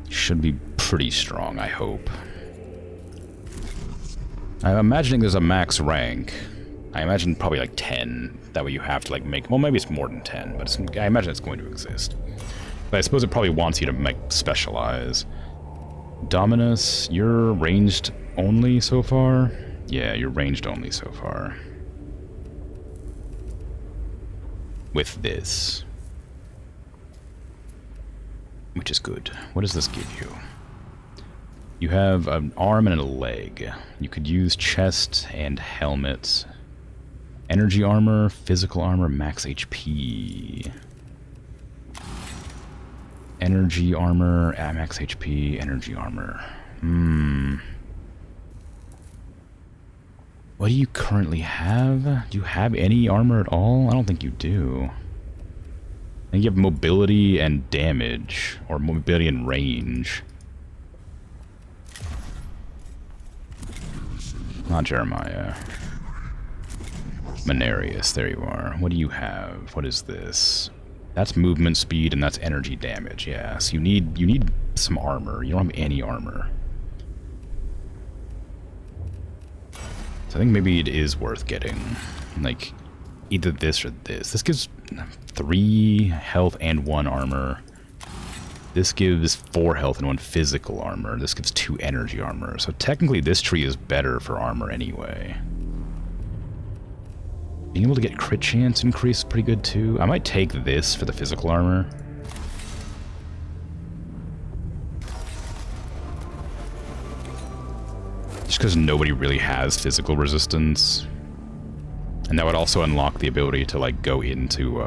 Should be pretty strong, I hope. I'm imagining there's a max rank. I imagine probably like 10. That way you have to like make... Well, maybe it's more than 10, but I imagine it's going to exist. But I suppose it probably wants you to make specialize. Dominus, you're ranged only so far? Yeah, you're ranged only so far. With this. Which is good. What does this give you? You have an arm and a leg. You could use chest and helmet. Energy armor, physical armor, max HP. Energy armor, max HP, energy armor. What do you currently have? Do you have any armor at all? I don't think you do. I think you have mobility and damage, or mobility and range. Not Jeremiah. Mechanicus, there you are. What do you have? What is this? That's movement speed and that's energy damage. Yeah, so you need some armor. You don't have any armor. So I think maybe it is worth getting, like, either this or this. This gives 3 health and 1 armor. This gives 4 health and 1 physical armor. This gives 2 energy armor. So technically this tree is better for armor anyway. Being able to get crit chance increase is pretty good too. I might take this for the physical armor. Just because nobody really has physical resistance. And that would also unlock the ability to, like, go into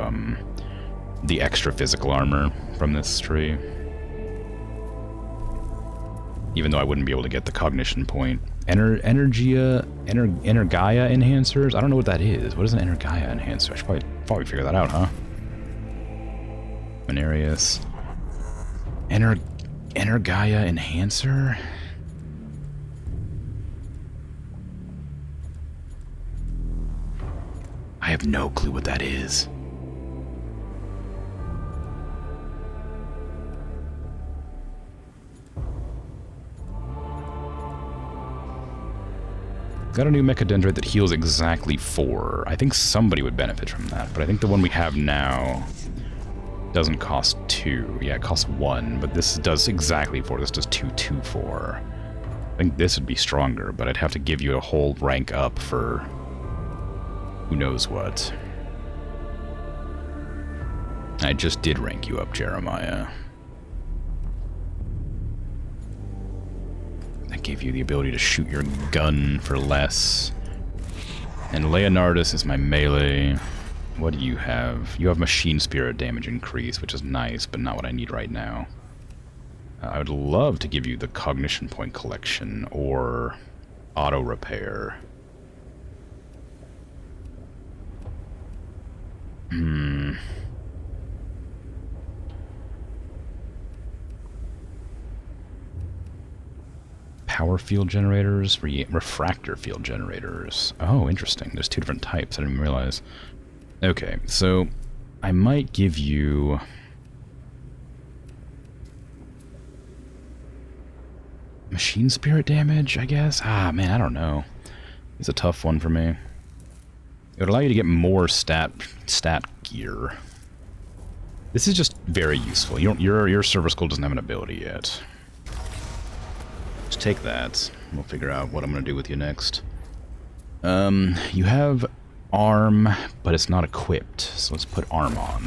the extra physical armor from this tree. Even though I wouldn't be able to get the cognition point. Energia enhancers? I don't know what that is. What is an Energia enhancer? I should probably figure that out, huh? Mechanicus. Energia enhancer? I have no clue what that is. Got a new Mechadendrite that heals exactly 4. I think somebody would benefit from that, but I think the one we have now doesn't cost 2. Yeah, it costs 1, but this does exactly 4. This does 2, 2, 4. I think this would be stronger, but I'd have to give you a whole rank up for who knows what. I just did rank you up, Jeremiah. That gave you the ability to shoot your gun for less. And Leonardus is my melee. What do you have? You have Machine Spirit damage increase, which is nice, but not what I need right now. I would love to give you the Cognition Point Collection, or Auto Repair. Power field generators, refractor field generators. Oh, interesting. There's 2 different types. I didn't even realize. Okay, so I might give you... Machine Spirit damage, I guess? Ah, man, I don't know. It's a tough one for me. It would allow you to get more stat gear. This is just very useful. Your service school doesn't have an ability yet. Just take that. We'll figure out what I'm going to do with you next. You have arm, but it's not equipped. So let's put arm on.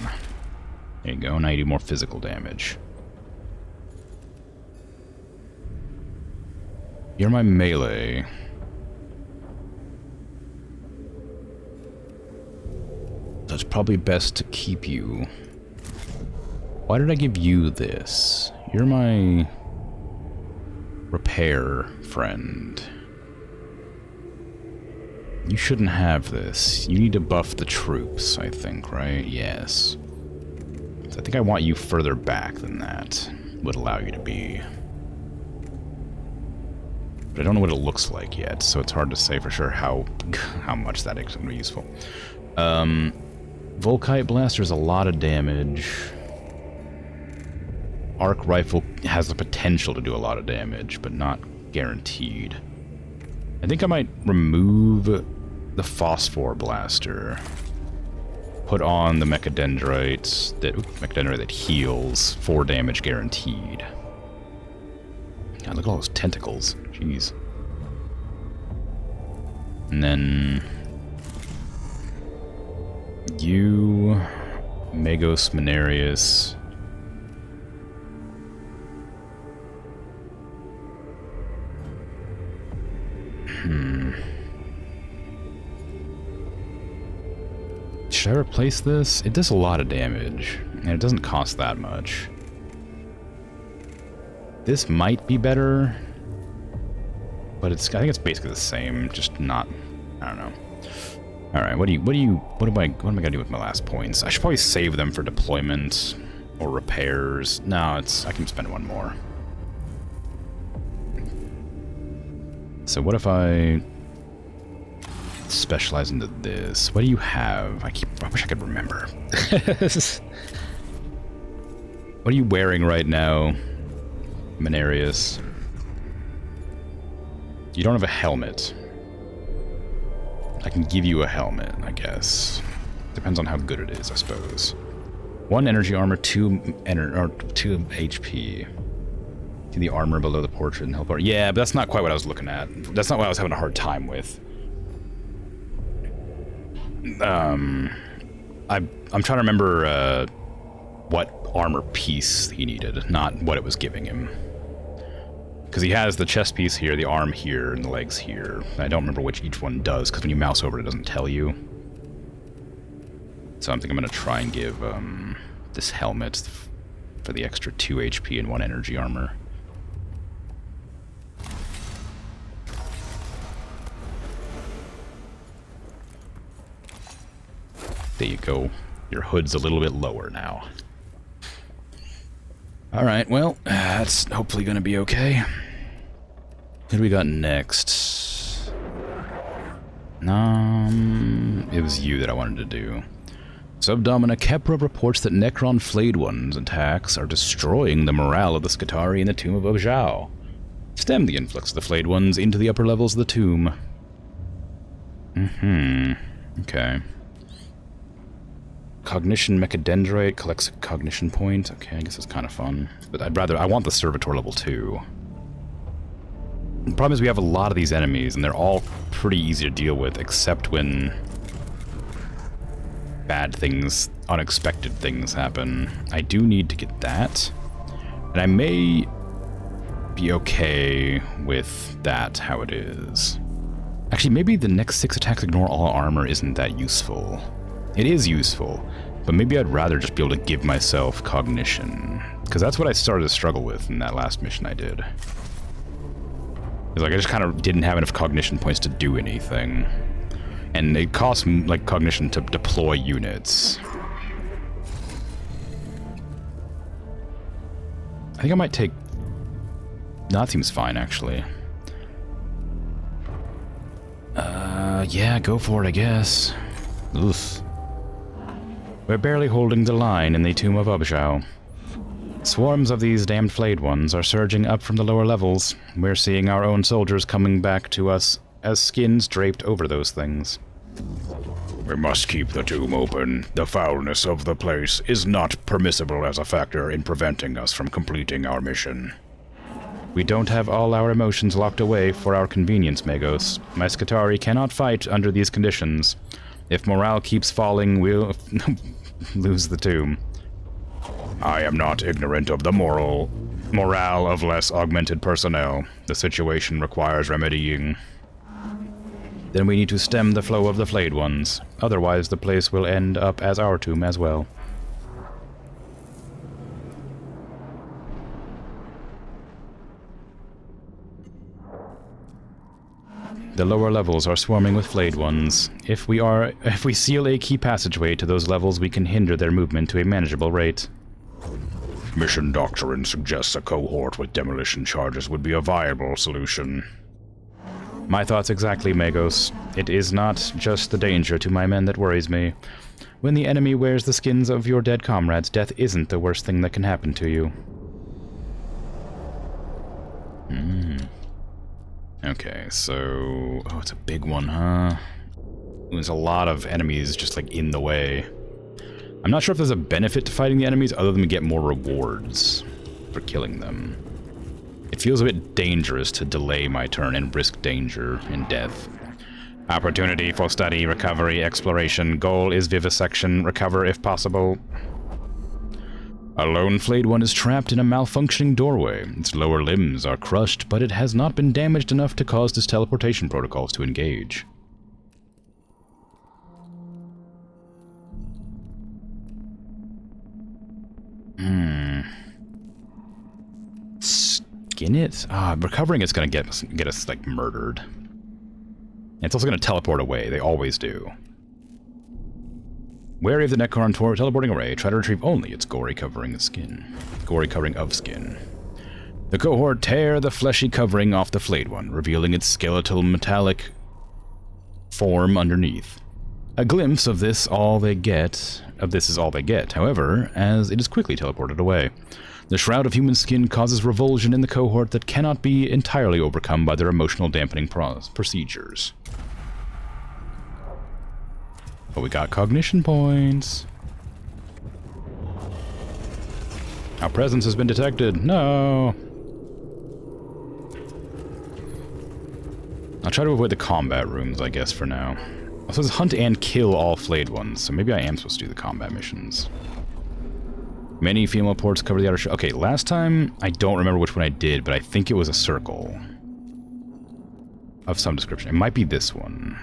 There you go. Now you do more physical damage. You're my melee. So it's probably best to keep you. Why did I give you this? You're my repair friend. You shouldn't have this. You need to buff the troops, I think, right? Yes. So I think I want you further back than that would allow you to be. But I don't know what it looks like yet, so it's hard to say for sure how much that is going to be useful. Volkite Blaster is a lot of damage. Arc Rifle has the potential to do a lot of damage, but not guaranteed. I think I might remove the Phosphor Blaster. Put on the Mechadendrite that heals 4 damage guaranteed. God, look at all those tentacles. Jeez. And then you, Magos, Mechanicus. Should I replace this? It does a lot of damage, and it doesn't cost that much. This might be better, but I think it's basically the same, just not, I don't know. All right, what am I gonna do with my last points? I should probably save them for deployment or repairs. No, I can spend one more. So what if I specialize into this? What do you have? I wish I could remember. What are you wearing right now, Menarius? You don't have a helmet. I can give you a helmet, I guess. Depends on how good it is, I suppose. 1 energy armor, 2 HP. See the armor below the portrait and help art. Yeah, but that's not quite what I was looking at. That's not what I was having a hard time with. I'm trying to remember what armor piece he needed, not what it was giving him. Because he has the chest piece here, the arm here, and the legs here. I don't remember which each one does, because when you mouse over it, it doesn't tell you. So I think I'm going to try and give this helmet for the extra 2 HP and 1 energy armor. There you go. Your hood's a little bit lower now. Alright, well, that's hopefully going to be okay. What do we got next? It was you that I wanted to do. Subdomina Kepra reports that Necron Flayed Ones attacks are destroying the morale of the Skitarii in the Tomb of Obzhao. Stem the influx of the Flayed Ones into the upper levels of the tomb. Okay. Cognition Mechadendrite collects a cognition point. Okay, I guess that's kind of fun. But I want the Servitor level 2. The problem is we have a lot of these enemies, and they're all pretty easy to deal with, except when bad things, unexpected things happen. I do need to get that. And I may be okay with that, how it is. Actually, maybe the next 6 attacks ignore all armor isn't that useful. It is useful, but maybe I'd rather just be able to give myself cognition. Because that's what I started to struggle with in that last mission I did. It's like I just kind of didn't have enough cognition points to do anything. And it costs like cognition to deploy units. I think I might take... No, that seems fine, actually. Yeah, go for it, I guess. Oof. We're barely holding the line in the Tomb of Obzhao. Swarms of these damned Flayed Ones are surging up from the lower levels. We're seeing our own soldiers coming back to us as skins draped over those things. We must keep the tomb open. The foulness of the place is not permissible as a factor in preventing us from completing our mission. We don't have all our emotions locked away for our convenience, Magos. My Skitarii cannot fight under these conditions. If morale keeps falling, we'll lose the tomb. I am not ignorant of the morale of less augmented personnel. The situation requires remedying. Then we need to stem the flow of the Flayed Ones. Otherwise, the place will end up as our tomb as well. The lower levels are swarming with Flayed Ones. If we seal a key passageway to those levels, we can hinder their movement to a manageable rate. Mission doctrine suggests a cohort with demolition charges would be a viable solution. My thoughts exactly, Magos. It is not just the danger to my men that worries me. When the enemy wears the skins of your dead comrades, death isn't the worst thing that can happen to you. Okay, so... Oh, it's a big one, huh? There's a lot of enemies just, like, in the way. I'm not sure if there's a benefit to fighting the enemies other than we get more rewards for killing them. It feels a bit dangerous to delay my turn and risk danger and death. Opportunity for study, recovery, exploration. Goal is vivisection. Recover if possible. A lone Flayed One is trapped in a malfunctioning doorway. Its lower limbs are crushed, but it has not been damaged enough to cause its teleportation protocols to engage. skin it? Recovering it's gonna get us like murdered. And it's also gonna teleport away. They always do. Wary of the Necron teleporting array. Try to retrieve only its gory covering of skin. Gory covering of skin. The cohort tear the fleshy covering off the flayed one, revealing its skeletal metallic form underneath. A glimpse of this is all they get, however, as it is quickly teleported away. The shroud of human skin causes revulsion in the cohort that cannot be entirely overcome by their emotional dampening procedures. But we got cognition points. Our presence has been detected. No. I'll try to avoid the combat rooms, I guess, for now. Also, it says hunt and kill all flayed ones, so maybe I am supposed to do the combat missions. Many female ports cover the outer shell. Okay, last time, I don't remember which one I did, but I think it was a circle. Of some description. It might be this one.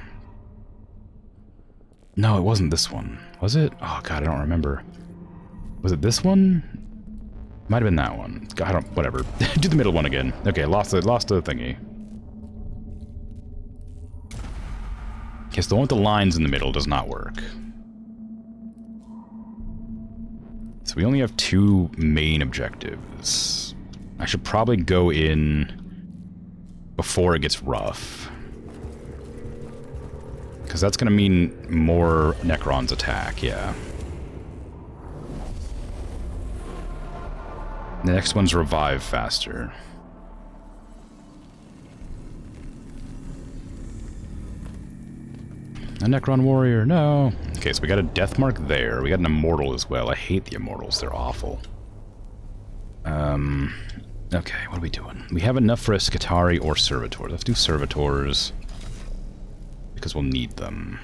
No, it wasn't this one. Was it? Oh god, I don't remember. Was it this one? Might have been that one. God, I don't... whatever. Do the middle one again. Okay, lost the thingy. Okay, so the one with the lines in the middle does not work. So we only have 2 main objectives. I should probably go in before it gets rough. Because that's going to mean more Necrons attack, yeah. The next one's revive faster. A Necron warrior, no. Okay, so we got a death mark there. We got an immortal as well. I hate the immortals, they're awful. Okay, what are we doing? We have enough for a Skitarii or Servitors. Let's do Servitors. Because we'll need them.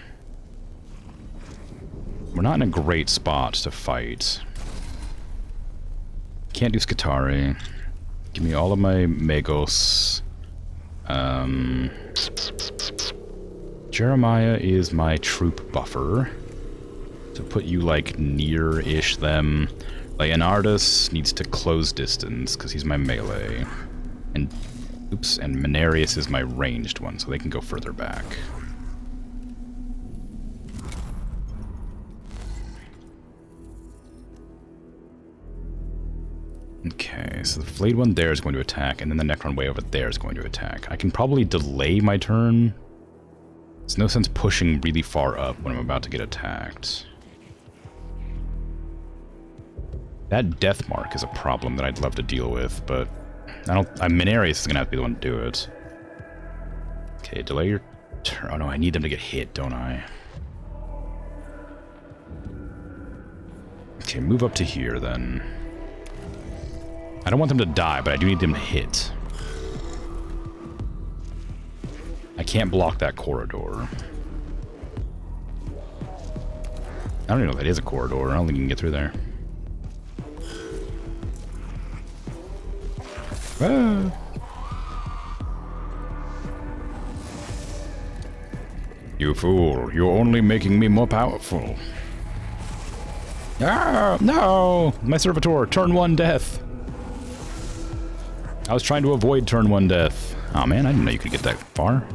We're not in a great spot to fight. Can't do Skitarii. Give me all of my Magos. Jeremiah is my troop buffer. To put you, like, near-ish them. Leonardus needs to close distance, because he's my melee. And, oops, and Menarius is my ranged one, so they can go further back. Okay, so the flayed one there is going to attack, and then the Necron way over there is going to attack. I can probably delay my turn. There's no sense pushing really far up when I'm about to get attacked. That death mark is a problem that I'd love to deal with, but Menarius is gonna have to be the one to do it. Okay, delay your turn. Oh no, I need them to get hit, don't I? Okay, move up to here then. I don't want them to die, but I do need them to hit. I can't block that corridor. I don't even know if that is a corridor. I don't think you can get through there. Ah. You fool. You're only making me more powerful. Ah, no! My Servitor, turn 1 death. I was trying to avoid turn 1 death. Oh man, I didn't know you could get that far.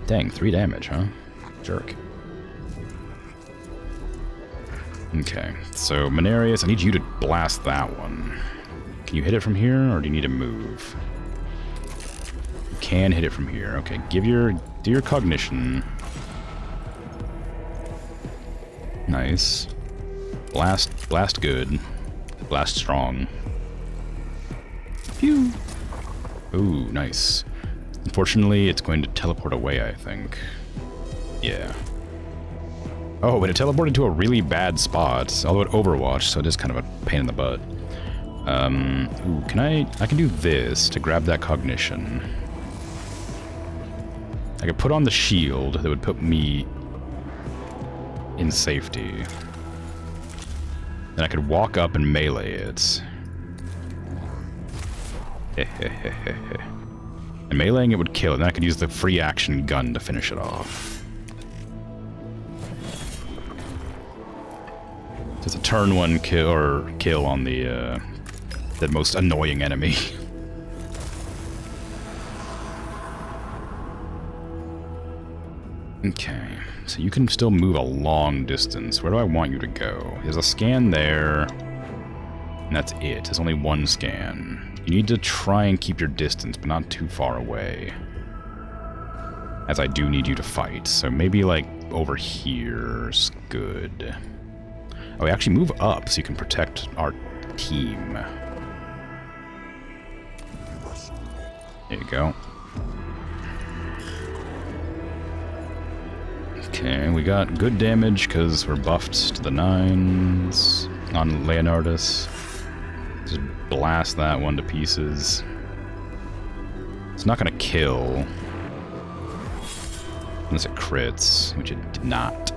Dang, 3 damage, huh? Jerk. Okay, so Menarius, I need you to blast that one. Can you hit it from here, or do you need to move? You can hit it from here. Okay, do your cognition. Nice. Blast good. Blast strong. Pew! Ooh, nice. Unfortunately, it's going to teleport away, I think. Yeah. Oh, but it teleported to a really bad spot. Although it Overwatch, so it is kind of a pain in the butt. Ooh, I can do this to grab that cognition. I could put on the shield that would put me in safety. Then I could walk up and melee it. And meleeing it would kill it, and then I could use the free action gun to finish it off. It's a turn 1 kill on the most annoying enemy. Okay, so you can still move a long distance. Where do I want you to go? There's a scan there, and that's it. There's only one scan. You need to try and keep your distance, but not too far away. As I do need you to fight, so maybe like over here's good. Oh, we actually move up so you can protect our team. There you go. Okay, we got good damage because we're buffed to the 9s on Leonardus. Just blast that one to pieces. It's not gonna kill. Unless it crits, which it did not.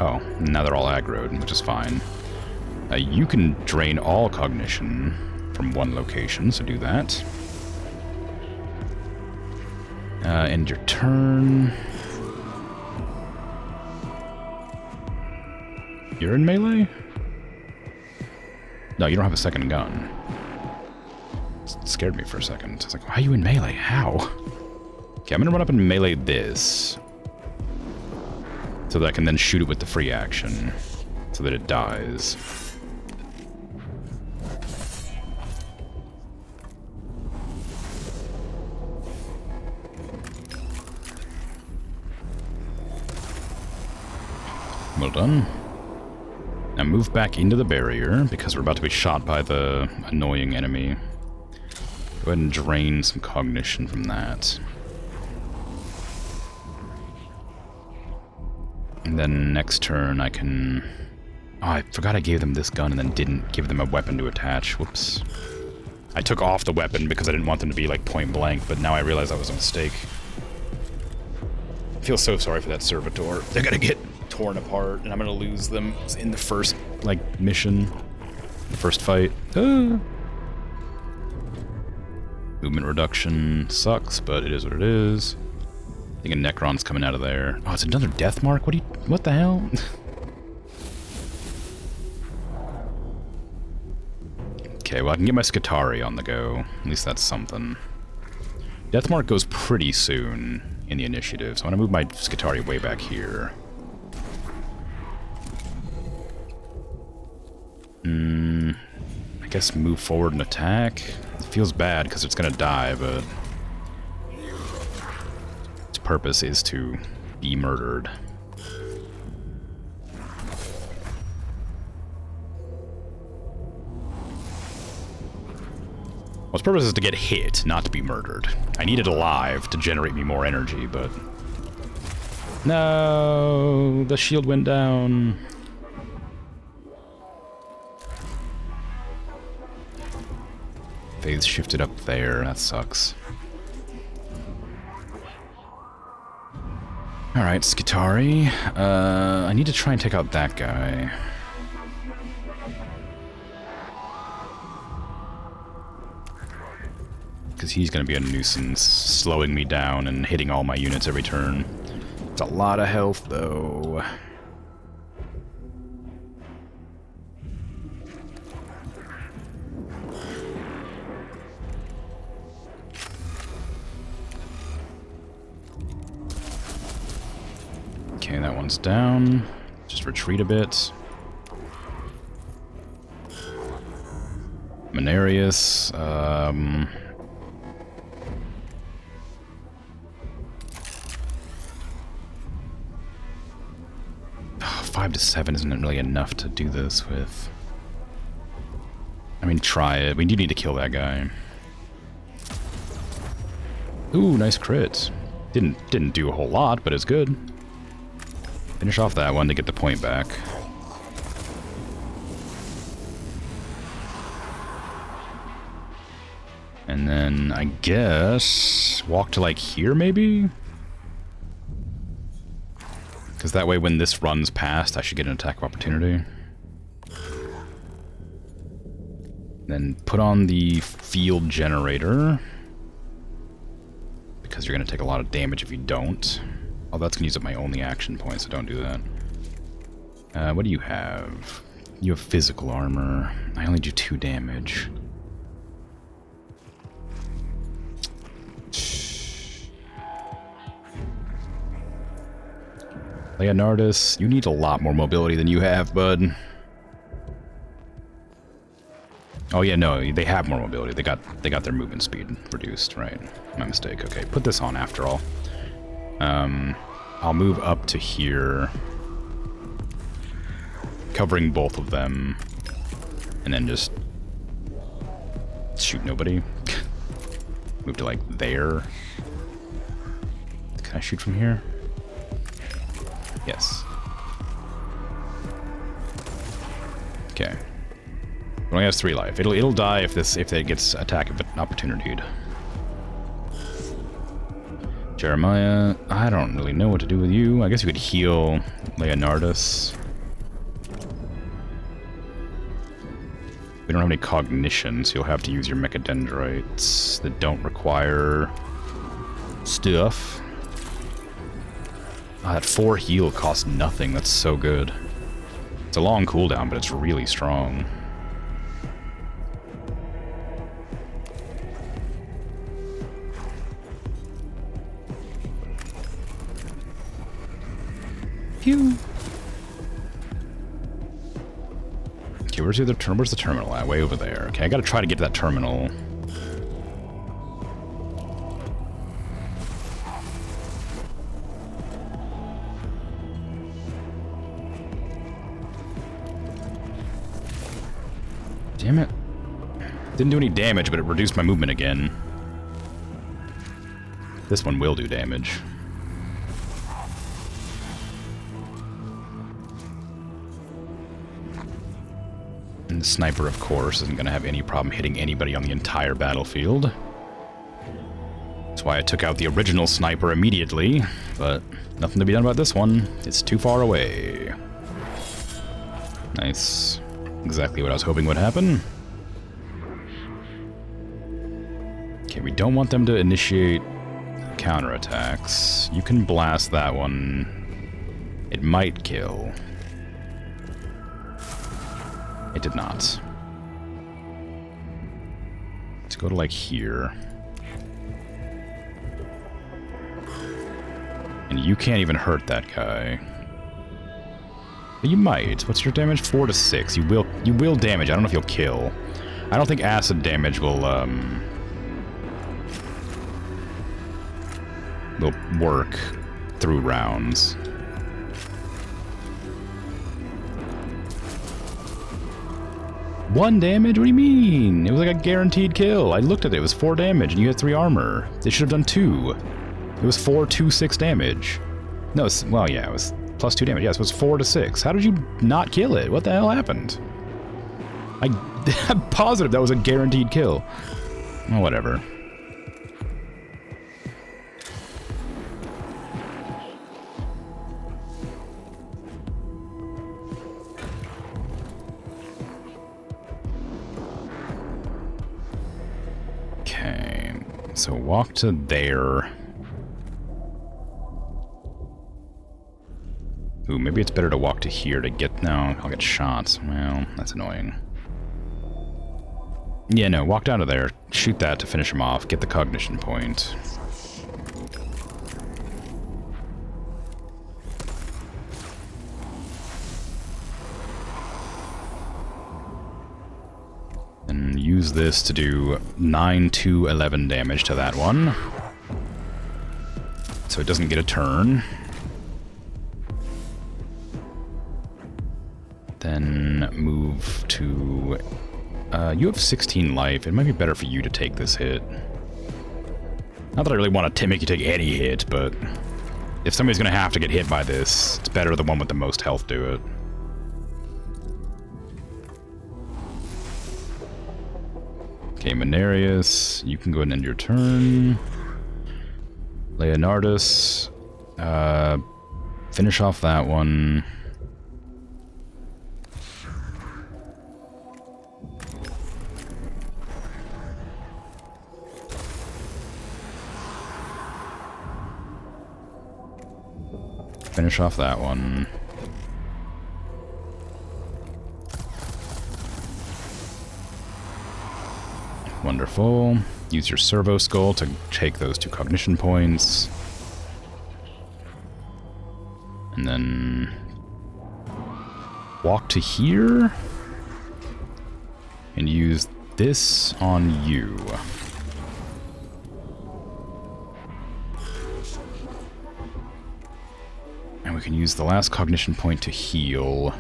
Oh, now they're all aggroed, which is fine. You can drain all cognition from one location, so do that. End your turn. You're in melee? No, you don't have a second gun. It scared me for a second. I was like, why are you in melee? How? Okay, I'm gonna run up and melee this. So that I can then shoot it with the free action. So that it dies. Well done. Now move back into the barrier, because we're about to be shot by the annoying enemy. Go ahead and drain some cognition from that. And then next turn I can... Oh, I forgot I gave them this gun and then didn't give them a weapon to attach. Whoops. I took off the weapon because I didn't want them to be like point blank, but now I realize that was a mistake. I feel so sorry for that servitor. They're gonna get torn apart and I'm gonna lose them in the first, like, mission. The first fight. Movement reduction sucks, but it is what it is. I think a Necron's coming out of there. Oh, it's another death mark? What the hell? Okay, well I can get my Skitarii on the go. At least that's something. Death mark goes pretty soon in the initiative, so I'm gonna move my Skitarii way back here. I guess move forward and attack. It feels bad because it's gonna die, but its purpose is to be murdered. Well, its purpose is to get hit, not to be murdered. I need it alive to generate me more energy, but... No! The shield went down. Phase shifted up there, that sucks. Alright, Skitarii. I need to try and take out that guy. Because he's going to be a nuisance, slowing me down and hitting all my units every turn. It's a lot of health, though. Okay, that one's down. Just retreat a bit. Mechanicus, 5 to 7 isn't really enough to do this with. I mean, try it. We do need to kill that guy. Ooh, nice crit. Didn't do a whole lot, but it's good. Finish off that one to get the point back. And then, I guess, walk to like here, maybe? Because that way when this runs past, I should get an attack of opportunity. Then put on the field generator. Because you're going to take a lot of damage if you don't. Oh, that's going to use up my only action point, so don't do that. What do you have? You have physical armor. I only do 2 damage. Leonardus, you need a lot more mobility than you have, bud. Oh yeah, no, they have more mobility. They got their movement speed reduced, right? My mistake. Okay, put this on after all. I'll move up to here, covering both of them, and then just shoot nobody. Move to, like, there. Can I shoot from here? Yes. Okay. It only has 3 life. It'll die if it gets attack opportunity'd. Jeremiah, I don't really know what to do with you. I guess you could heal Leonardus. We don't have any cognition, so you'll have to use your mechadendrites that don't require stuff. Oh, that 4 heal costs nothing. That's so good. It's a long cooldown, but it's really strong. Pew. Okay, where's the terminal at? Way over there. Okay, I gotta try to get to that terminal. Damn it. Didn't do any damage, but it reduced my movement again. This one will do damage. And the sniper, of course, isn't going to have any problem hitting anybody on the entire battlefield. That's why I took out the original sniper immediately, but nothing to be done about this one. It's too far away. Nice. Exactly what I was hoping would happen. Okay, we don't want them to initiate counterattacks. You can blast that one. It might kill. It did not. Let's go to, like, here. And you can't even hurt that guy. But you might. What's your damage? 4 to 6. You will damage. I don't know if you'll kill. I don't think acid damage will work through rounds. One damage? What do you mean? It was like a guaranteed kill. I looked at it. It was 4 damage, and you had 3 armor. They should have done 2. It was 4, 2, 6 damage. No, well, yeah, it was plus 2 damage. Yes, it was 4 to 6. How did you not kill it? What the hell happened? I'm positive that was a guaranteed kill. Well, whatever. Okay, so walk to there. Ooh, maybe it's better to walk to here to get... No, I'll get shot. Well, that's annoying. Yeah, no, walk down to there. Shoot that to finish him off. Get the cognition point. And use this to do 9 to 11 damage to that one. So it doesn't get a turn. Then move to... you have 16 life. It might be better for you to take this hit. Not that I really want to make you take any hit, but if somebody's going to have to get hit by this, it's better the one with the most health do it. Okay, Menarius, you can go ahead and end your turn. Leonardus, finish off that one. Finish off that one. Wonderful. Use your servo skull to take those 2 cognition points. And then walk to here and use this on you. And we can use the last cognition point to heal.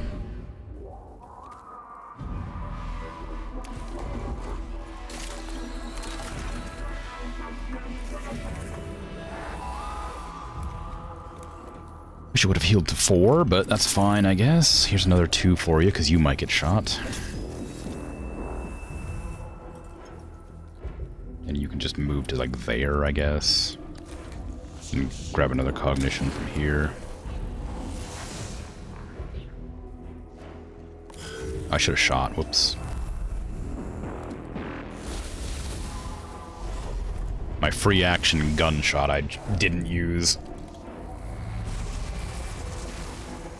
Wish I would have healed to 4, but that's fine, I guess. Here's another 2 for you, because you might get shot. And you can just move to, like, there, I guess. And grab another cognition from here. I should have shot. Whoops. My free action gunshot I didn't use.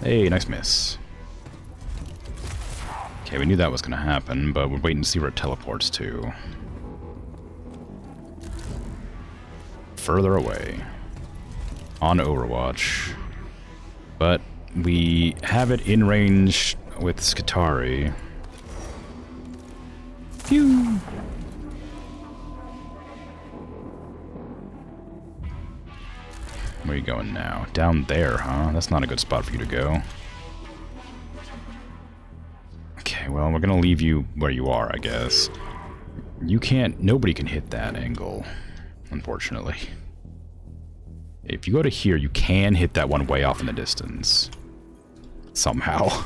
Hey, nice miss. Okay, we knew that was going to happen, but we're waiting to see where it teleports to. Further away. On Overwatch. But we have it in range with Skitarii. Phew! Where are you going now? Down there, huh? That's not a good spot for you to go. Okay, well, we're gonna leave you where you are, I guess. You can't... Nobody can hit that angle, unfortunately. If you go to here, you can hit that one way off in the distance. Somehow.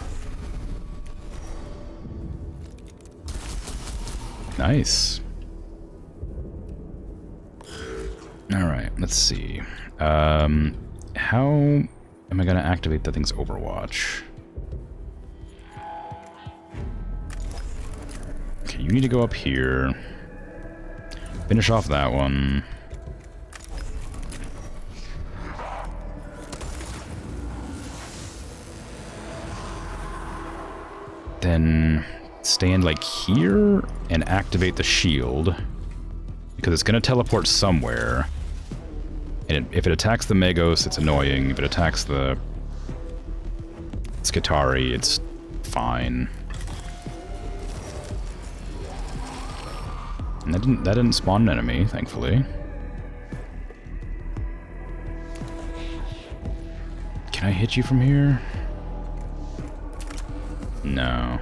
Nice. Alright, let's see. How am I gonna activate the thing's Overwatch? Okay, you need to go up here. Finish off that one. Then stand like here and activate the shield. Because it's gonna teleport somewhere. And if it attacks the Magos, it's annoying. If it attacks the Skitarii, it's fine. And that didn't spawn an enemy, thankfully. Can I hit you from here? No.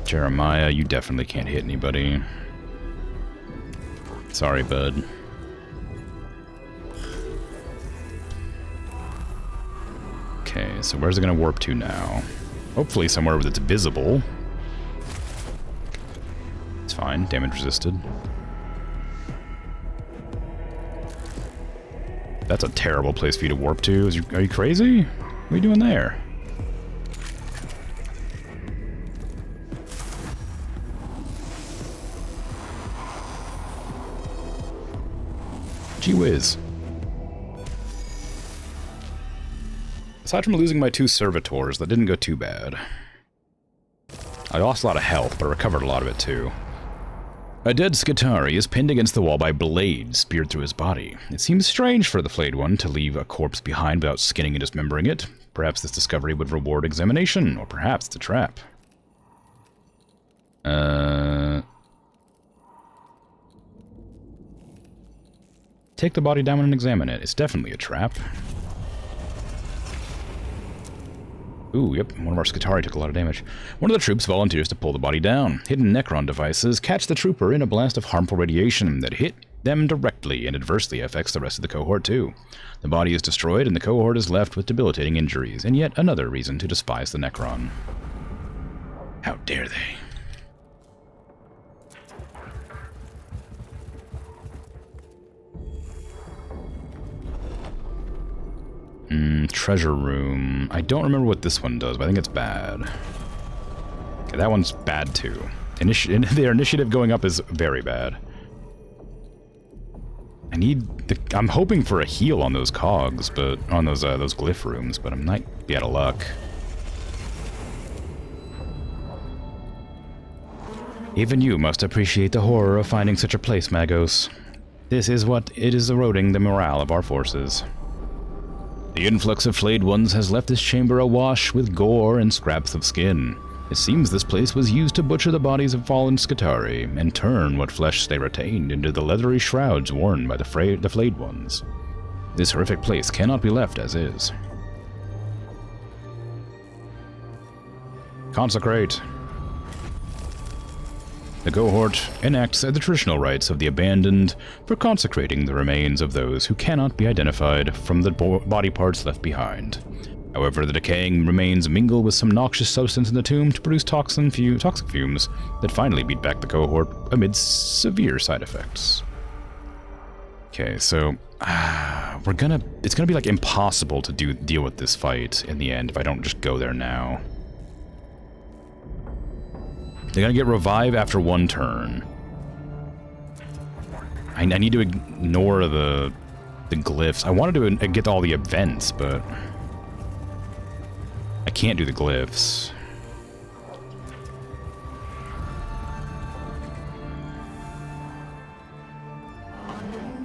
Jeremiah, you definitely can't hit anybody. Sorry, bud. Okay, so where's it gonna warp to now? Hopefully somewhere where it's visible. It's fine, damage resisted. That's a terrible place for you to warp to. Are you crazy? What are you doing there? Gee whiz. Aside from losing my 2 servitors, that didn't go too bad. I lost a lot of health, but I recovered a lot of it too. A dead Skitarii is pinned against the wall by blades speared through his body. It seems strange for the flayed one to leave a corpse behind without skinning and dismembering it. Perhaps this discovery would reward examination, or perhaps it's a trap. Take the body down and examine it. It's definitely a trap. Ooh, yep, one of our Skitarii took a lot of damage. One of the troops volunteers to pull the body down. Hidden Necron devices catch the trooper in a blast of harmful radiation that hit them directly and adversely affects the rest of the cohort too. The body is destroyed and the cohort is left with debilitating injuries, and yet another reason to despise the Necron. How dare they? Treasure room. I don't remember what this one does, but I think it's bad. Okay, that one's bad too. Their initiative going up is very bad. I'm hoping for a heal on those cogs, but on those glyph rooms, but I might be out of luck. Even you must appreciate the horror of finding such a place, Magos. This is what it is eroding the morale of our forces. The influx of flayed ones has left this chamber awash with gore and scraps of skin. It seems this place was used to butcher the bodies of fallen Skitarii and turn what flesh they retained into the leathery shrouds worn by the flayed ones. This horrific place cannot be left as is. Consecrate. The cohort enacts the traditional rites of the abandoned for consecrating the remains of those who cannot be identified from the body parts left behind. However, the decaying remains mingle with some noxious substance in the tomb to produce toxic fumes that finally beat back the cohort amid severe side effects. Okay, so it's gonna be like impossible to deal with this fight in the end if I don't just go there now. They're gonna get revived after one turn. I need to ignore the glyphs. I wanted to get all the events, but I can't do the glyphs.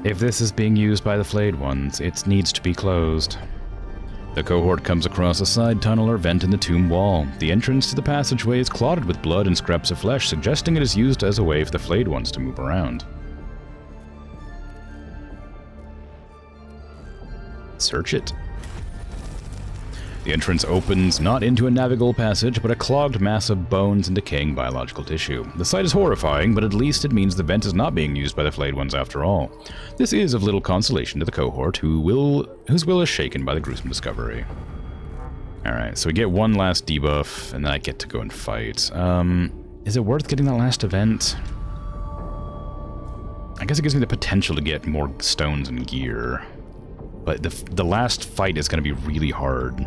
If this is being used by the flayed ones, it needs to be closed. The cohort comes across a side tunnel or vent in the tomb wall. The entrance to the passageway is clotted with blood and scraps of flesh, suggesting it is used as a way for the flayed ones to move around. Search it. The entrance opens not into a navigable passage, but a clogged mass of bones and decaying biological tissue. The sight is horrifying, but at least it means the vent is not being used by the flayed ones after all. This is of little consolation to the cohort, whose will is shaken by the gruesome discovery. Alright, so we get one last debuff, and then I get to go and fight. Is it worth getting that last event? I guess it gives me the potential to get more stones and gear. But the last fight is going to be really hard.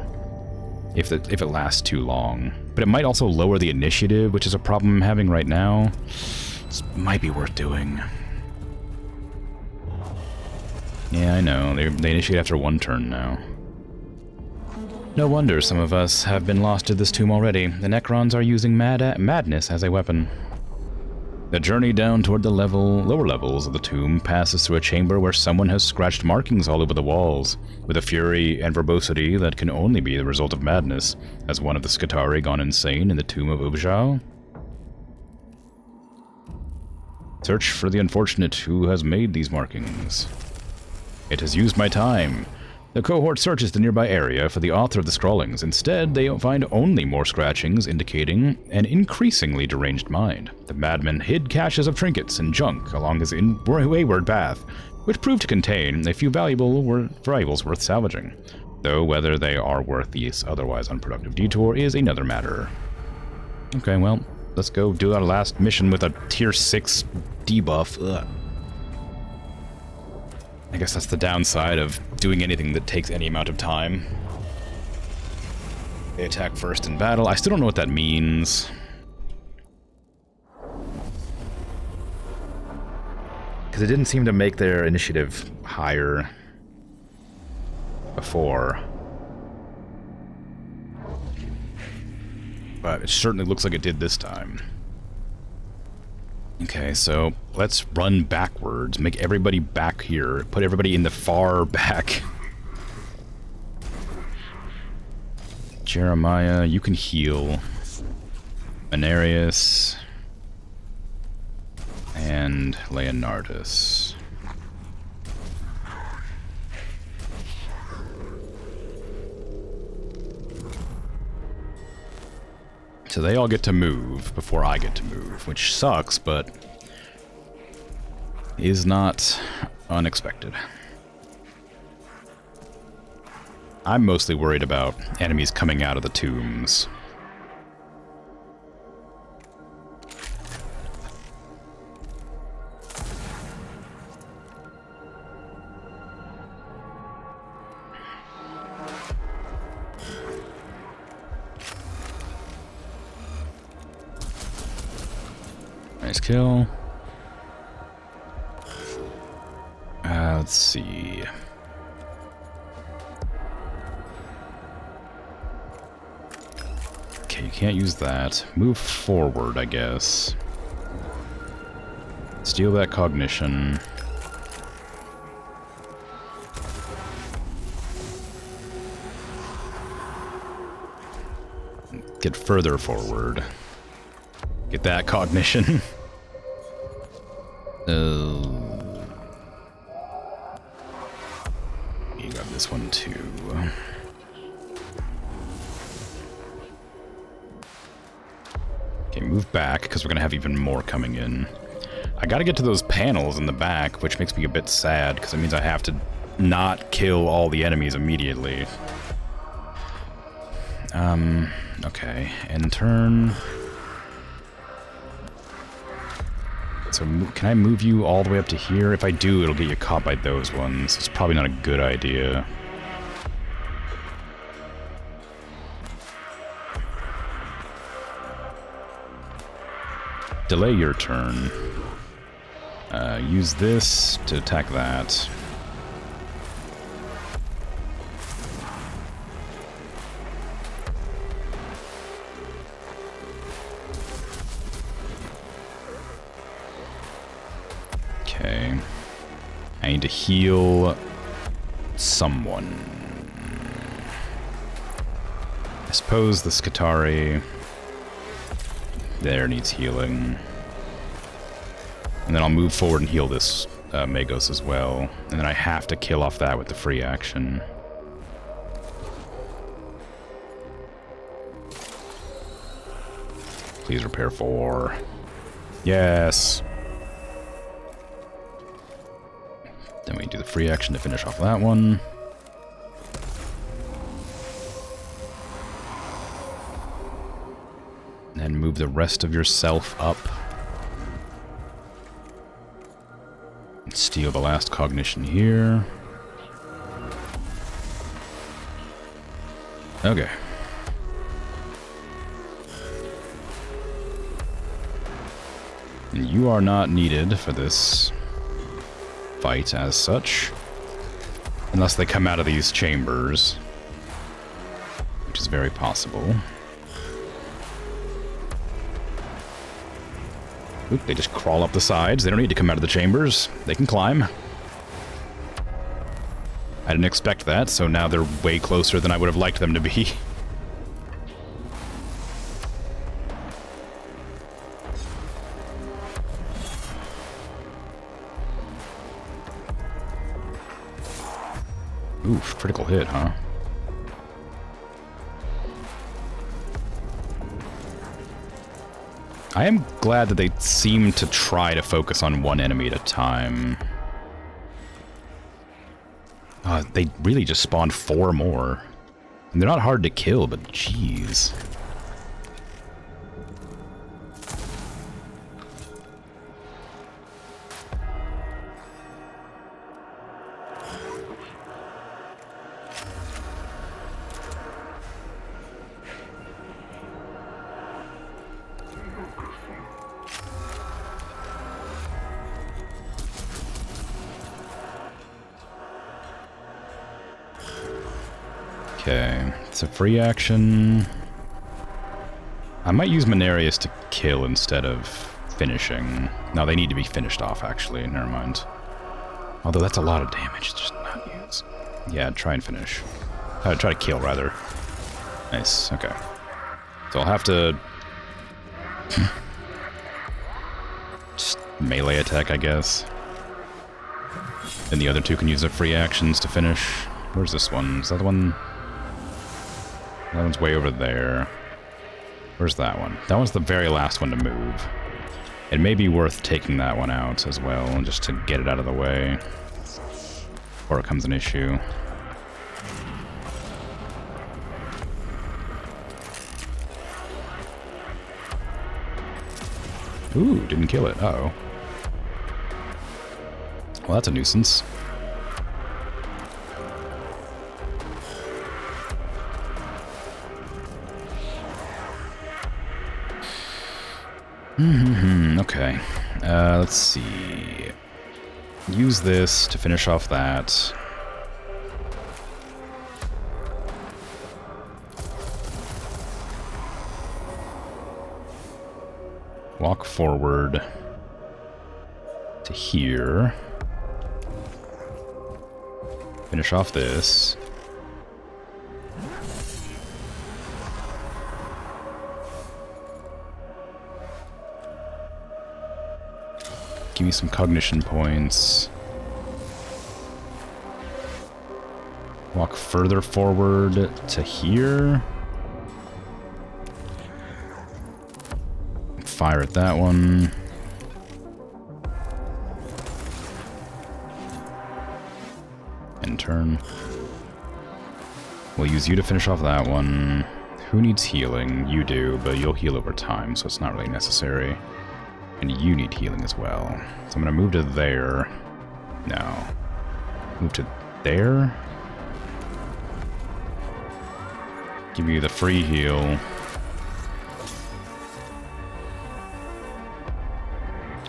If it lasts too long. But it might also lower the initiative, which is a problem I'm having right now. This might be worth doing. Yeah, I know. They initiate after one turn now. No wonder some of us have been lost to this tomb already. The Necrons are using madness as a weapon. The journey down toward the lower levels of the tomb passes through a chamber where someone has scratched markings all over the walls. With a fury and verbosity that can only be the result of madness, has one of the Skitarii gone insane in the tomb of Ubjao? Search for the unfortunate who has made these markings. It has used my time. The cohort searches the nearby area for the author of the scrawlings. Instead, they find only more scratchings, indicating an increasingly deranged mind. The madman hid caches of trinkets and junk along his wayward path, which proved to contain a few valuables worth salvaging, though whether they are worth this otherwise unproductive detour is another matter. Okay, well, let's go do our last mission with a tier 6 debuff. Ugh. I guess that's the downside of doing anything that takes any amount of time. They attack first in battle. I still don't know what that means. Because it didn't seem to make their initiative higher before. But it certainly looks like it did this time. Okay, so let's run backwards. Make everybody back here. Put everybody in the far back. Jeremiah, you can heal. Manarius. And Leonardus. So they all get to move before I get to move, which sucks, but is not unexpected. I'm mostly worried about enemies coming out of the tombs. Nice kill. Let's see. Okay, you can't use that. Move forward, I guess. Steal that cognition. get further forward. Get that cognition. You got this one too. Okay, move back, because we're going to have even more coming in. I got to get to those panels in the back, which makes me a bit sad, because it means I have to not kill all the enemies immediately. Okay, end turn. So can I move you all the way up to here? If I do, it'll get you caught by those ones. It's probably not a good idea. Delay your turn. Use this to attack that. Okay. I need to heal someone. I suppose the Skitarii there needs healing. And then I'll move forward and heal this Magos as well. And then I have to kill off that with the free action. Please repair 4. Yes! Then we do the free action to finish off that one. And move the rest of yourself up. Steal the last cognition here. Okay. And you are not needed for this fight as such. Unless they come out of these chambers. Which is very possible. Oop, they just crawl up the sides. They don't need to come out of the chambers. They can climb. I didn't expect that, so now they're way closer than I would have liked them to be. Oof, critical hit, huh? I am glad that they seem to try to focus on one enemy at a time. They really just spawned 4 more. And they're not hard to kill, but jeez. Okay, it's a free action. I might use Mechanicus to kill instead of finishing. No, they need to be finished off, actually. Never mind. Although that's a lot of damage, just not use. Yeah, try and finish. Try to kill, rather. Nice, okay. So I'll have to... just melee attack, I guess. And the other 2 can use their free actions to finish. Where's this one? Is that the one? That one's way over there. Where's that one? That one's the very last one to move. It may be worth taking that one out as well, just to get it out of the way. Before it becomes an issue. Ooh, didn't kill it. Uh-oh. Well, that's a nuisance. Okay. Let's see. Use this to finish off that. Walk forward to here. Finish off Give me some cognition points. Walk further forward to here. Fire at that one. And turn. We'll use you to finish off that one. Who needs healing? You do, but you'll heal over time, so it's not really necessary. And you need healing as well. So I'm going to move to there. No. Move to there. Give you the free heal.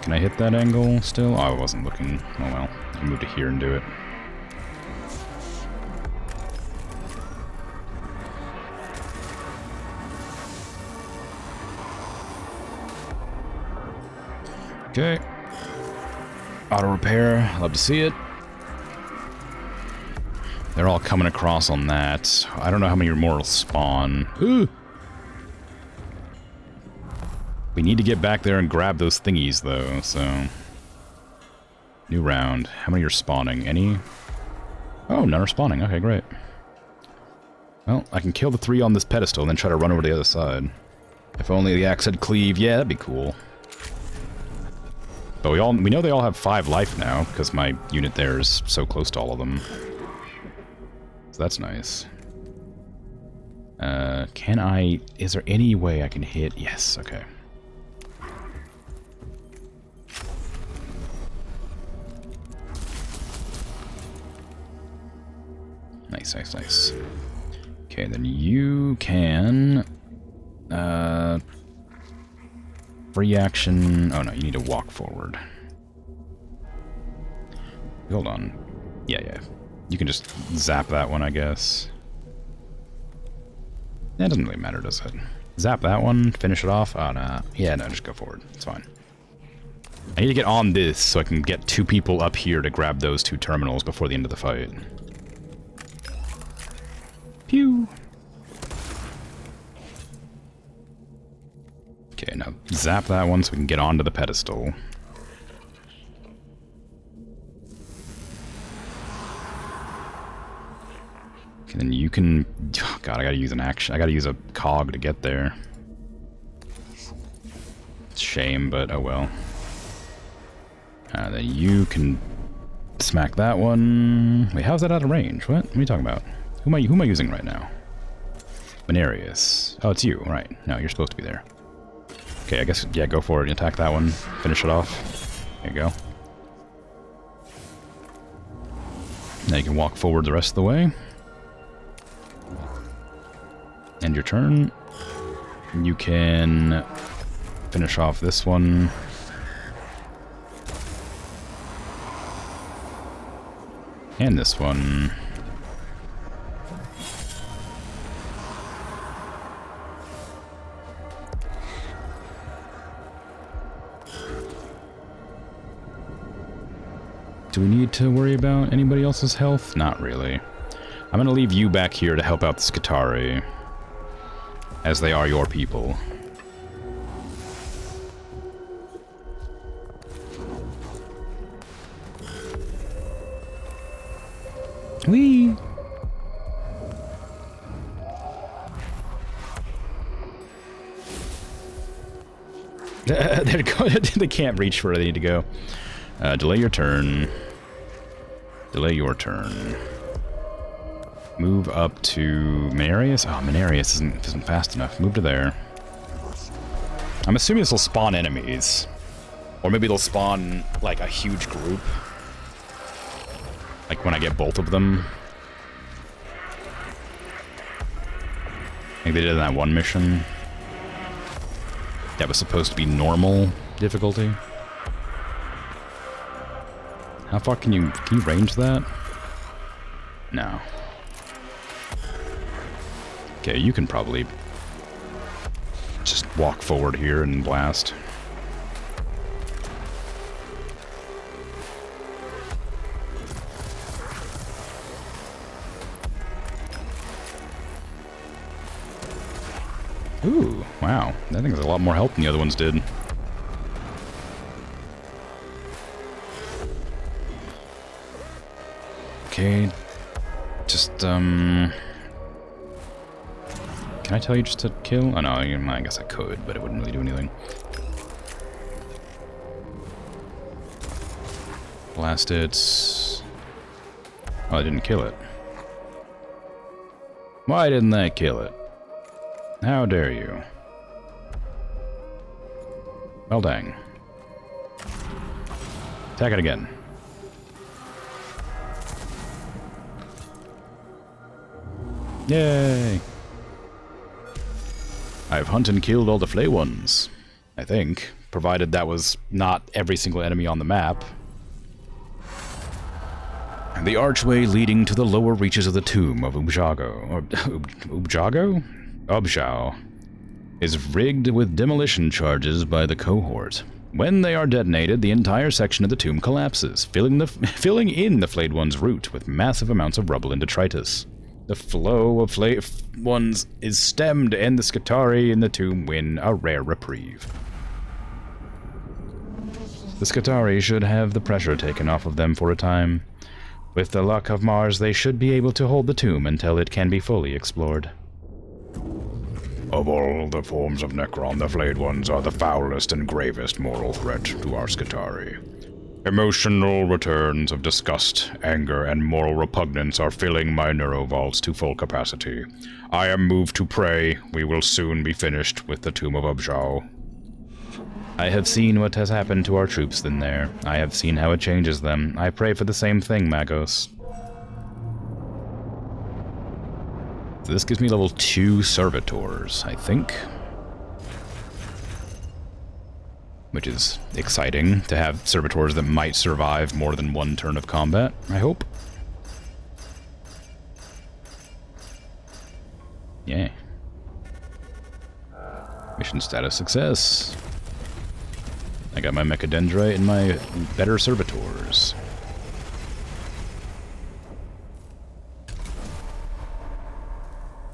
Can I hit that angle still? Oh, I wasn't looking. Oh well. I'll move to here and do it. Okay. Auto repair. Love to see it. They're all coming across on that. I don't know how many more will spawn. Ooh. We need to get back there and grab those thingies, though, so... New round. How many are spawning? Any? Oh, none are spawning. Okay, great. Well, I can kill the 3 on this pedestal and then try to run over to the other side. If only the axe had cleave. Yeah, that'd be cool. But we know they all have 5 life now, because my unit there is so close to all of them. So that's nice. Can I... Is there any way I can hit... Yes, okay. Nice, nice, nice. Okay, then you can... free action... Oh no, you need to walk forward. Hold on. Yeah. You can just zap that one, I guess. That doesn't really matter, does it? Zap that one, finish it off. Oh, no. Yeah, no, just go forward. It's fine. I need to get on this so I can get 2 people up here to grab those 2 terminals before the end of the fight. Pew! Okay, now zap that one so we can get onto the pedestal. Okay, then you can... Oh God, I gotta use an action. I gotta use a cog to get there. It's a shame, but oh well. Then you can smack that one. Wait, how's that out of range? What are you talking about? Who am I using right now? Mechanicus. Oh, it's you, right. No, you're supposed to be there. Okay, I guess, yeah, go for it and attack that one. Finish it off. There you go. Now you can walk forward the rest of the way. End your turn. You can finish off this one. And this one. Do we need to worry about anybody else's health? Not really. I'm gonna leave you back here to help out the Skitarii, as they are your people. Whee! They can't reach where they need to go. Delay your turn. Delay your turn. Move up to Mechanicus. Oh, Mechanicus isn't fast enough. Move to there. I'm assuming this will spawn enemies. Or maybe they'll spawn, like, a huge group. Like, when I get both of them. I think they did in that one mission. That was supposed to be normal difficulty. How far can you range that? No. Okay, you can probably just walk forward here and blast. Ooh, wow. That thing has a lot more health than the other ones did. Okay. Just, Can I tell you just to kill? Oh no, I guess I could, but it wouldn't really do anything. Blast it. Oh, I didn't kill it. Why didn't that kill it? How dare you? Well, dang. Attack it again. Yay! I've hunted and killed all the flay ones, I think. Provided that was not every single enemy on the map. The archway leading to the lower reaches of the tomb of Ubjago, or Ubjago? Ubjao, is rigged with demolition charges by the cohort. When they are detonated, the entire section of the tomb collapses, filling in the flayed one's route with massive amounts of rubble and detritus. The flow of flayed ones is stemmed, and the Scutari in the tomb win a rare reprieve. The Scutari should have the pressure taken off of them for a time. With the luck of Mars, they should be able to hold the tomb until it can be fully explored. Of all the forms of Necron, the Flayed Ones are the foulest and gravest moral threat to our Scutari. Emotional returns of disgust, anger, and moral repugnance are filling my neurovaults to full capacity. I am moved to pray we will soon be finished with the Tomb of Ubjao. I have seen what has happened to our troops in there. I have seen how it changes them. I pray for the same thing, Magos. So this gives me level 2 servitors, I think. Which is exciting, to have servitors that might survive more than one turn of combat, I hope. Yay. Mission status success. I got my Mechadendrite and my better servitors.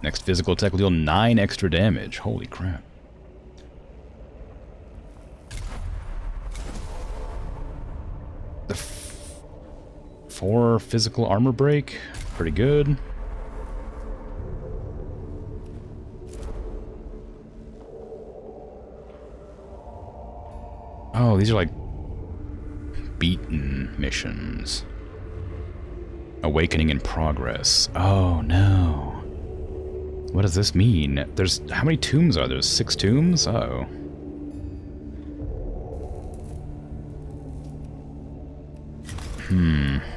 Next physical attack will deal 9 extra damage. Holy crap. The 4 physical armor break. Pretty good. Oh, these are like beaten missions. Awakening in progress. Oh no. What does this mean? There's how many tombs are there? 6 tombs? Uh-oh.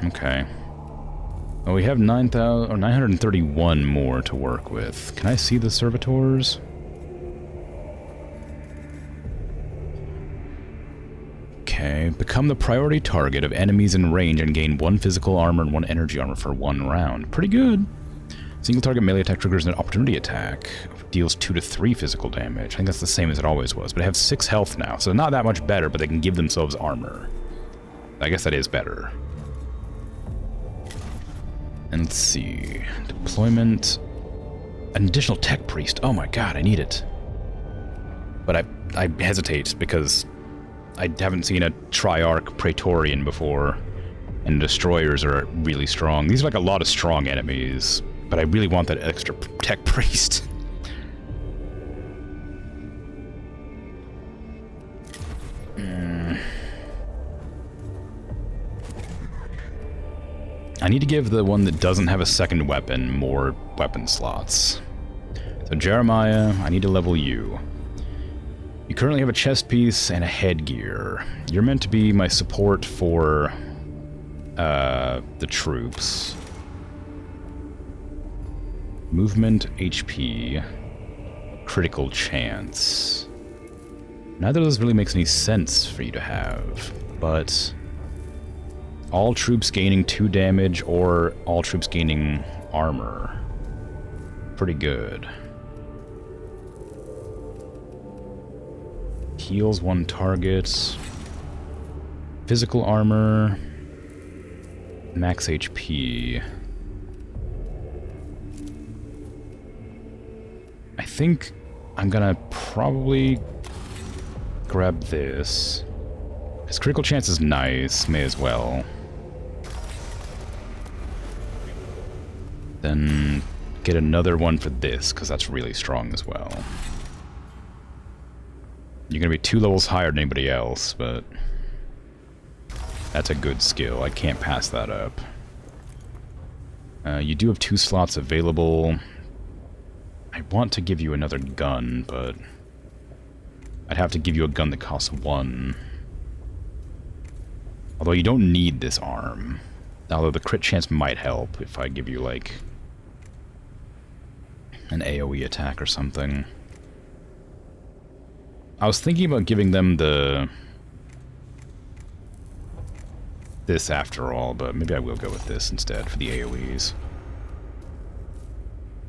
Okay. Well, we have 931 more to work with. Can I see the servitors? Okay, become the priority target of enemies in range and gain 1 physical armor and 1 energy armor for 1 round. Pretty good. Single target melee attack triggers an opportunity attack. Deals 2 to 3 physical damage. I think that's the same as it always was, but they have 6 health now, so not that much better, but they can give themselves armor. I guess that is better. And let's see. Deployment. An additional tech priest. Oh my god, I need it. But I hesitate because I haven't seen a Triarch Praetorian before, and destroyers are really strong. These are like a lot of strong enemies, but I really want that extra tech priest. I need to give the one that doesn't have a second weapon more weapon slots. So Jeremiah, I need to level you. You currently have a chest piece and a headgear. You're meant to be my support for the troops. Movement, HP, critical chance. Neither of those really makes any sense for you to have, but all troops gaining 2 damage or all troops gaining armor. Pretty good. Heals 1 target. Physical armor. Max HP. I think I'm gonna probably grab this. His critical chance is nice, may as well. Then get another one for this, because that's really strong as well. You're going to be 2 levels higher than anybody else, but that's a good skill. I can't pass that up. You do have 2 slots available. I want to give you another gun, but I'd have to give you a gun that costs 1. Although you don't need this arm. Although the crit chance might help if I give you, like, an AoE attack or something. I was thinking about giving them this after all, but maybe I will go with this instead for the AoEs.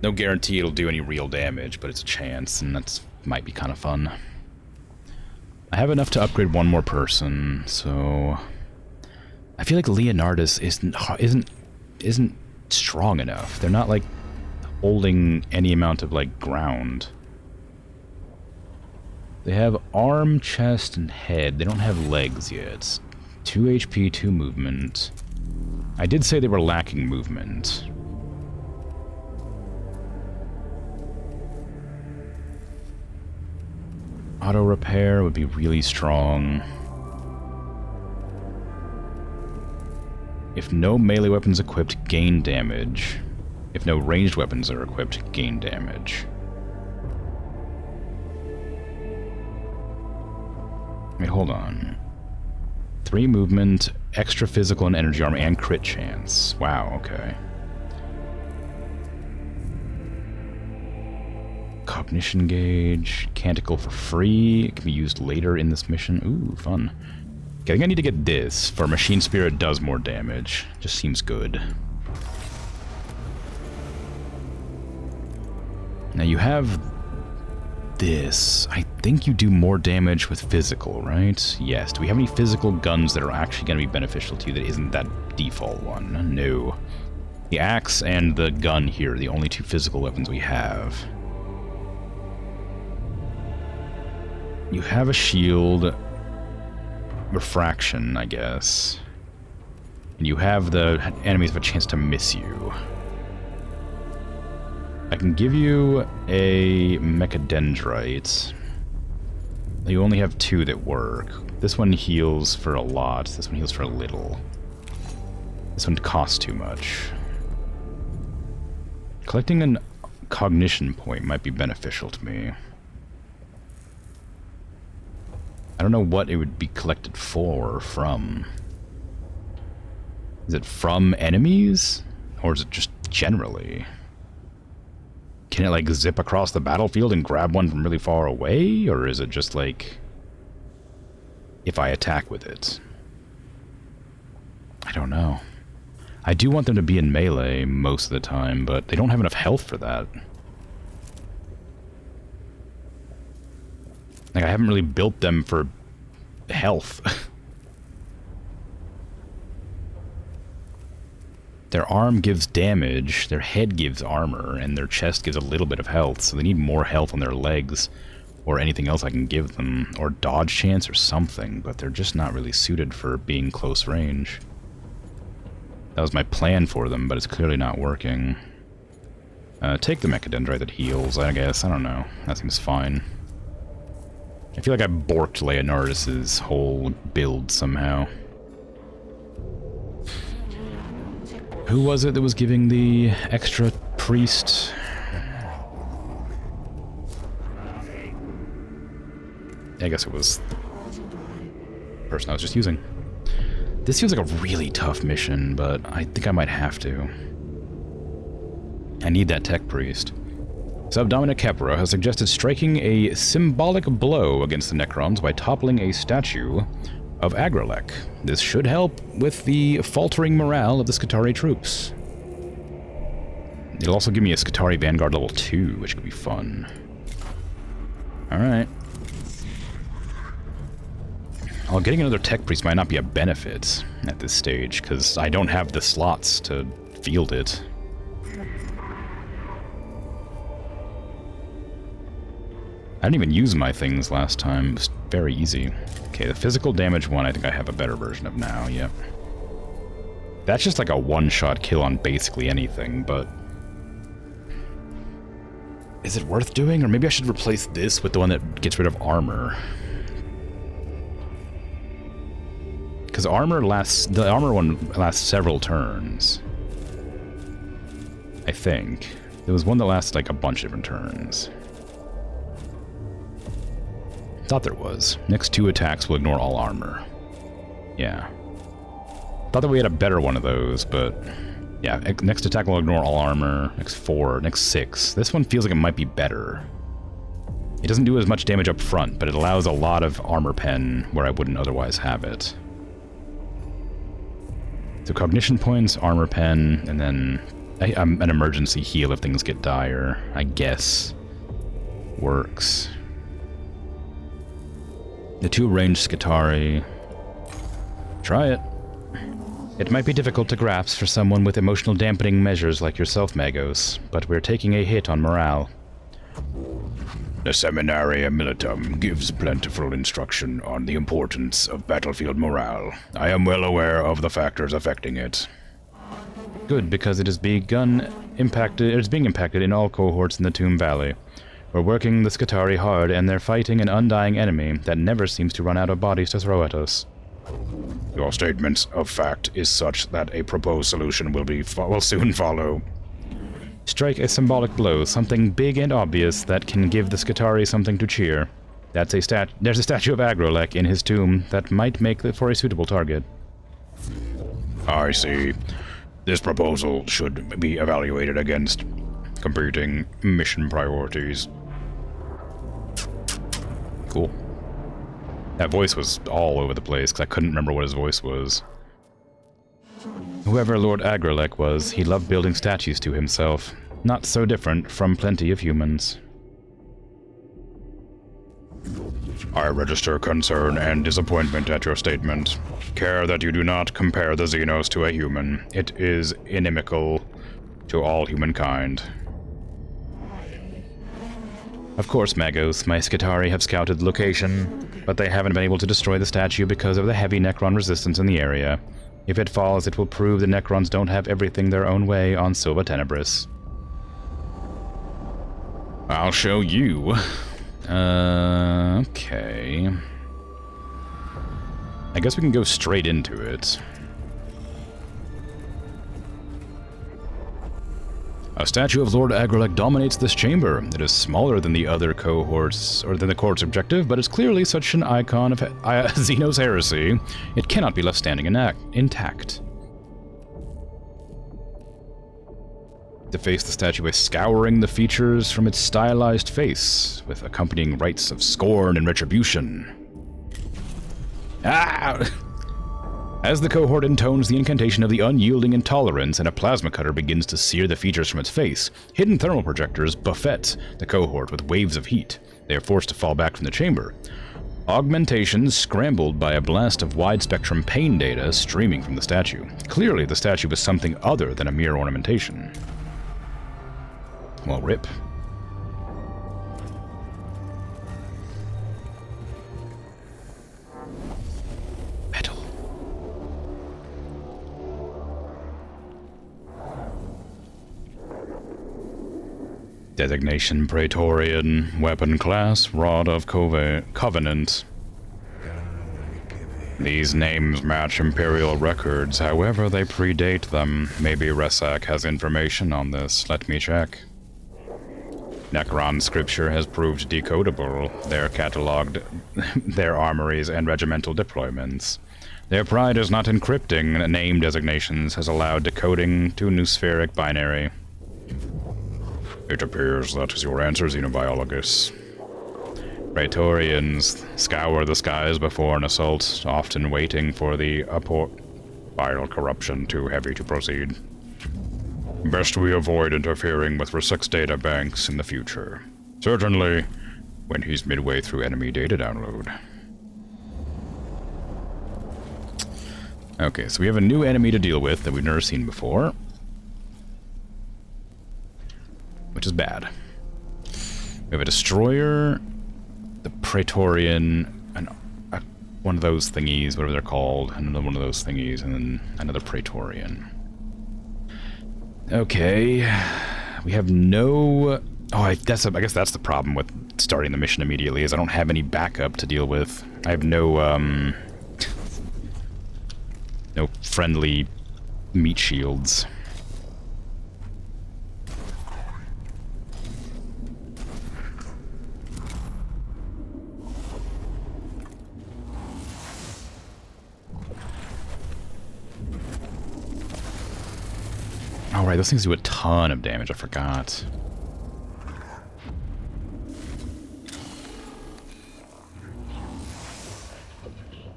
No guarantee it'll do any real damage, but it's a chance, and that's might be kind of fun. I have enough to upgrade 1 more person, so I feel like Leonardus isn't strong enough. They're not like holding any amount of like ground. They have arm, chest, and head. They don't have legs yet. 2 HP, 2 movement. I did say they were lacking movement. Auto repair would be really strong. If no melee weapons equipped, gain damage. If no ranged weapons are equipped, gain damage. Wait, hold on. 3 movement, extra physical and energy armor, and crit chance. Wow, okay. Cognition gauge, canticle for free. It can be used later in this mission. Ooh, fun. Okay, I think I need to get this, for Machine Spirit does more damage. Just seems good. Now you have this. I think you do more damage with physical, right? Yes. Do we have any physical guns that are actually going to be beneficial to you that isn't that default one? No. The axe and the gun here are the only 2 physical weapons we have. You have a shield. Refraction, I guess. And you have the enemies have a chance to miss you. I can give you a Mechadendrite. You only have 2 that work. This one heals for a lot. This one heals for a little. This one costs too much. Collecting a cognition point might be beneficial to me. I don't know what it would be collected for or from. Is it from enemies? Or is it just generally? Can it, like, zip across the battlefield and grab one from really far away? Or is it just, like, if I attack with it? I don't know. I do want them to be in melee most of the time, but they don't have enough health for that. Like, I haven't really built them for health. Their arm gives damage, their head gives armor, and their chest gives a little bit of health, so they need more health on their legs, or anything else I can give them, or dodge chance or something, but they're just not really suited for being close range. That was my plan for them, but it's clearly not working. Take the Mechadendrite that heals, I guess. I don't know. That seems fine. I feel like I borked Leonardus's whole build somehow. Who was it that was giving the extra priest? I guess it was the person I was just using. This feels like a really tough mission, but I think I might have to. I need that tech priest. Subdomina Kepra has suggested striking a symbolic blow against the Necrons by toppling a statue of Agrelek. This should help with the faltering morale of the Skitarii troops. It'll also give me a Skitarii Vanguard level 2, which could be fun. Alright. Well, getting another tech priest might not be a benefit at this stage, because I don't have the slots to field it. I didn't even use my things last time. It was very easy. Okay, the physical damage one I think I have a better version of now, yep. That's just like a one-shot kill on basically anything, but Is it worth doing? Or maybe I should replace this with the one that gets rid of armor. Because the armor one lasts several turns. I think. There was one that lasted like a bunch of different turns. Thought there was. Next 2 attacks will ignore all armor. Yeah. Thought that we had a better one of those, but... yeah, next attack will ignore all armor. Next 4, next 6. This one feels like it might be better. It doesn't do as much damage up front, but it allows a lot of armor pen where I wouldn't otherwise have it. So cognition points, armor pen, and then an emergency heal if things get dire, I guess. Works. The 2 ranged Skitarii. Try it. It might be difficult to grasp for someone with emotional dampening measures like yourself, Magos, but we're taking a hit on morale. The Seminaria Militum gives plentiful instruction on the importance of battlefield morale. I am well aware of the factors affecting it. Good, because it is being impacted in all cohorts in the Tomb Valley. We're working the Skitarii hard, and they're fighting an undying enemy that never seems to run out of bodies to throw at us. Your statement of fact is such that a proposed solution will soon follow. Strike a symbolic blow, something big and obvious that can give the Skitarii something to cheer. There's a statue of Agrolek in his tomb that might make for a suitable target. I see. This proposal should be evaluated against competing mission priorities. Cool. That voice was all over the place because I couldn't remember what his voice was. Whoever Lord Agrolek was, he loved building statues to himself. Not so different from plenty of humans. I register concern and disappointment at your statement. Care that you do not compare the Xenos to a human. It is inimical to all humankind. Of course, Magos, my Skitarii have scouted the location, but they haven't been able to destroy the statue because of the heavy Necron resistance in the area. If it falls, it will prove the Necrons don't have everything their own way on Silva Tenebris. I'll show you. Okay. I guess we can go straight into it. A statue of Lord Agrolek dominates this chamber. It is smaller than the other cohorts, or than the cohort's objective, but is clearly such an icon of Xenos heresy, it cannot be left standing intact. Deface the statue by scouring the features from its stylized face, with accompanying rites of scorn and retribution. Ah! As the cohort intones the incantation of the unyielding intolerance and a plasma cutter begins to sear the features from its face, hidden thermal projectors buffet the cohort with waves of heat. They are forced to fall back from the chamber. Augmentations scrambled by a blast of wide-spectrum pain data streaming from the statue. Clearly, the statue was something other than a mere ornamentation. Well, rip. Designation Praetorian, weapon class, Rod of Covenant. These names match Imperial records, however they predate them. Maybe Resak has information on this, let me check. Necron scripture has proved decodable. They're cataloged their armories and regimental deployments. Their pride is not encrypting name designations, has allowed decoding to Nuspheric binary. It appears that is your answer, Xenobiologus. Praetorians scour the skies before an assault, often waiting for the viral corruption too heavy to proceed. Best we avoid interfering with Resek's data banks in the future. Certainly, when he's midway through enemy data download. Okay, so we have a new enemy to deal with that we've never seen before. Which is bad. We have a destroyer, the Praetorian, and one of those thingies, whatever they're called, another one of those thingies, and then another Praetorian. Okay, we have no Oh, I guess that's the problem with starting the mission immediately, is I don't have any backup to deal with. I have no, no friendly meat shields. Oh, right, those things do a ton of damage, I forgot.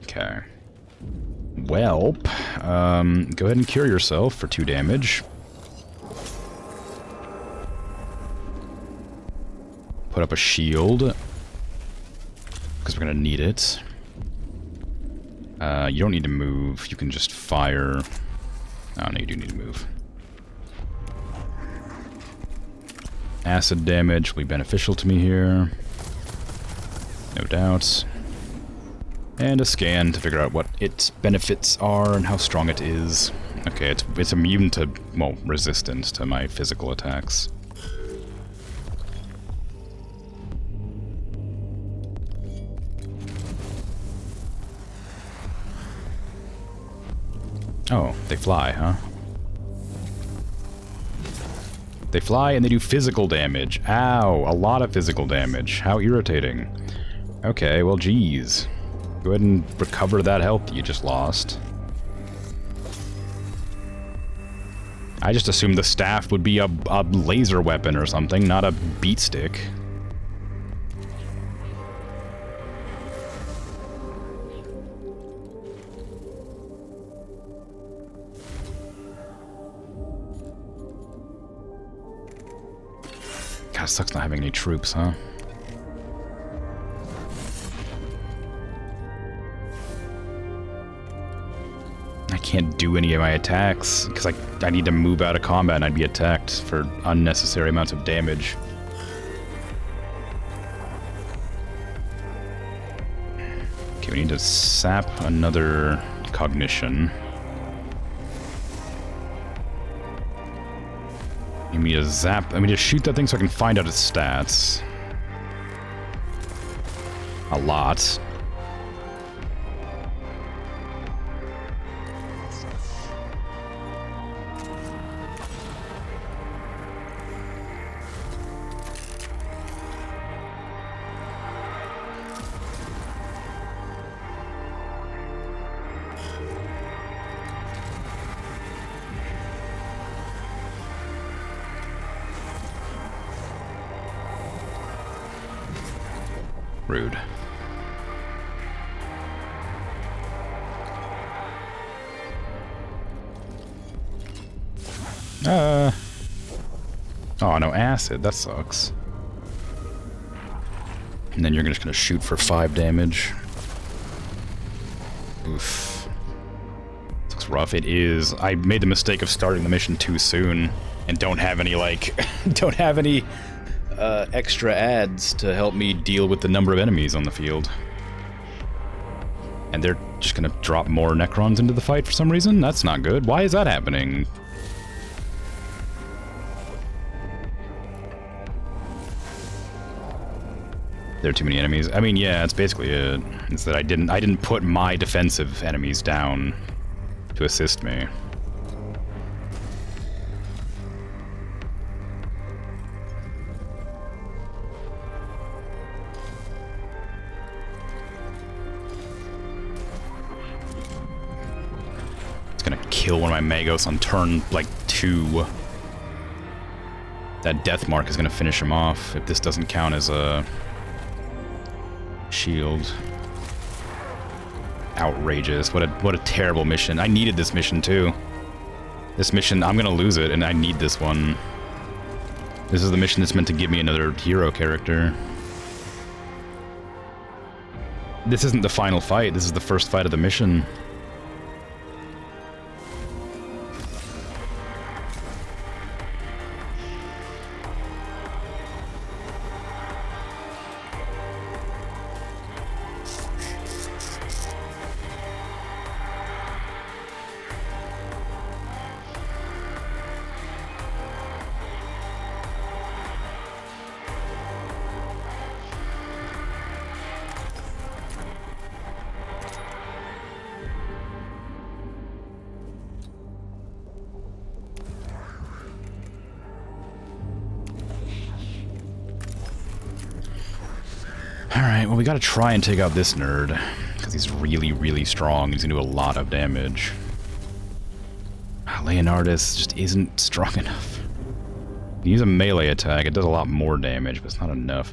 Okay. Well, go ahead and cure yourself for 2 damage. Put up a shield, because we're gonna need it. You don't need to move, you can just fire. Oh, no, you do need to move. Acid damage will be beneficial to me here. No doubts. And a scan to figure out what its benefits are and how strong it is. Okay, it's immune to, well, resistance to my physical attacks. Oh, they fly, huh? They fly and they do physical damage. Ow, a lot of physical damage. How irritating. Okay, well, geez. Go ahead and recover that health that you just lost. I just assumed the staff would be a laser weapon or something, not a beat stick. God, it sucks not having any troops, huh? I can't do any of my attacks, because I need to move out of combat and I'd be attacked for unnecessary amounts of damage. Okay, we need to sap another cognition. You need to zap... I mean, to shoot that thing so I can find out its stats. A lot. Rude. Oh, no acid. That sucks. And then you're just gonna shoot for 5 damage. Oof. This looks rough. It is. I made the mistake of starting the mission too soon and don't have any, like, don't have any extra adds to help me deal with the number of enemies on the field. And they're just gonna drop more Necrons into the fight for some reason? That's not good. Why is that happening? There are too many enemies. I mean, yeah, that's basically it. It's that I didn't put my defensive enemies down to assist me. It's gonna kill one of my Magos on turn, like, 2. That death mark is gonna finish him off if this doesn't count as a shield. Outrageous. What a terrible mission. I needed this mission too. This mission, I'm gonna lose it, and I need this one. This is the mission that's meant to give me another hero character. This isn't the final fight, this is the first fight of the mission. Alright, well we gotta try and take out this nerd. Because he's really, really strong. He's gonna do a lot of damage. Leonardus just isn't strong enough. You use a melee attack, it does a lot more damage, but it's not enough.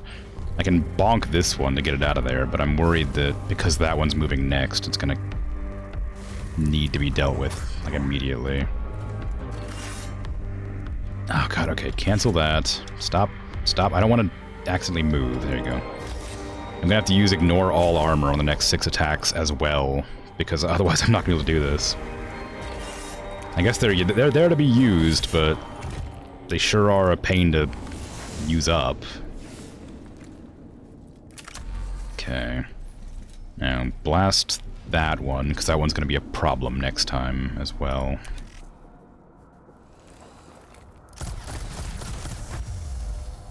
I can bonk this one to get it out of there, but I'm worried that because that one's moving next, it's gonna need to be dealt with, like, immediately. Oh god, okay, cancel that. Stop, stop, I don't want to accidentally move. There you go. I'm gonna have to use ignore all armor on the next 6 attacks as well, because otherwise I'm not gonna be able to do this. I guess they're there to be used, but they sure are a pain to use up. Okay. Now, blast that one, because that one's going to be a problem next time as well.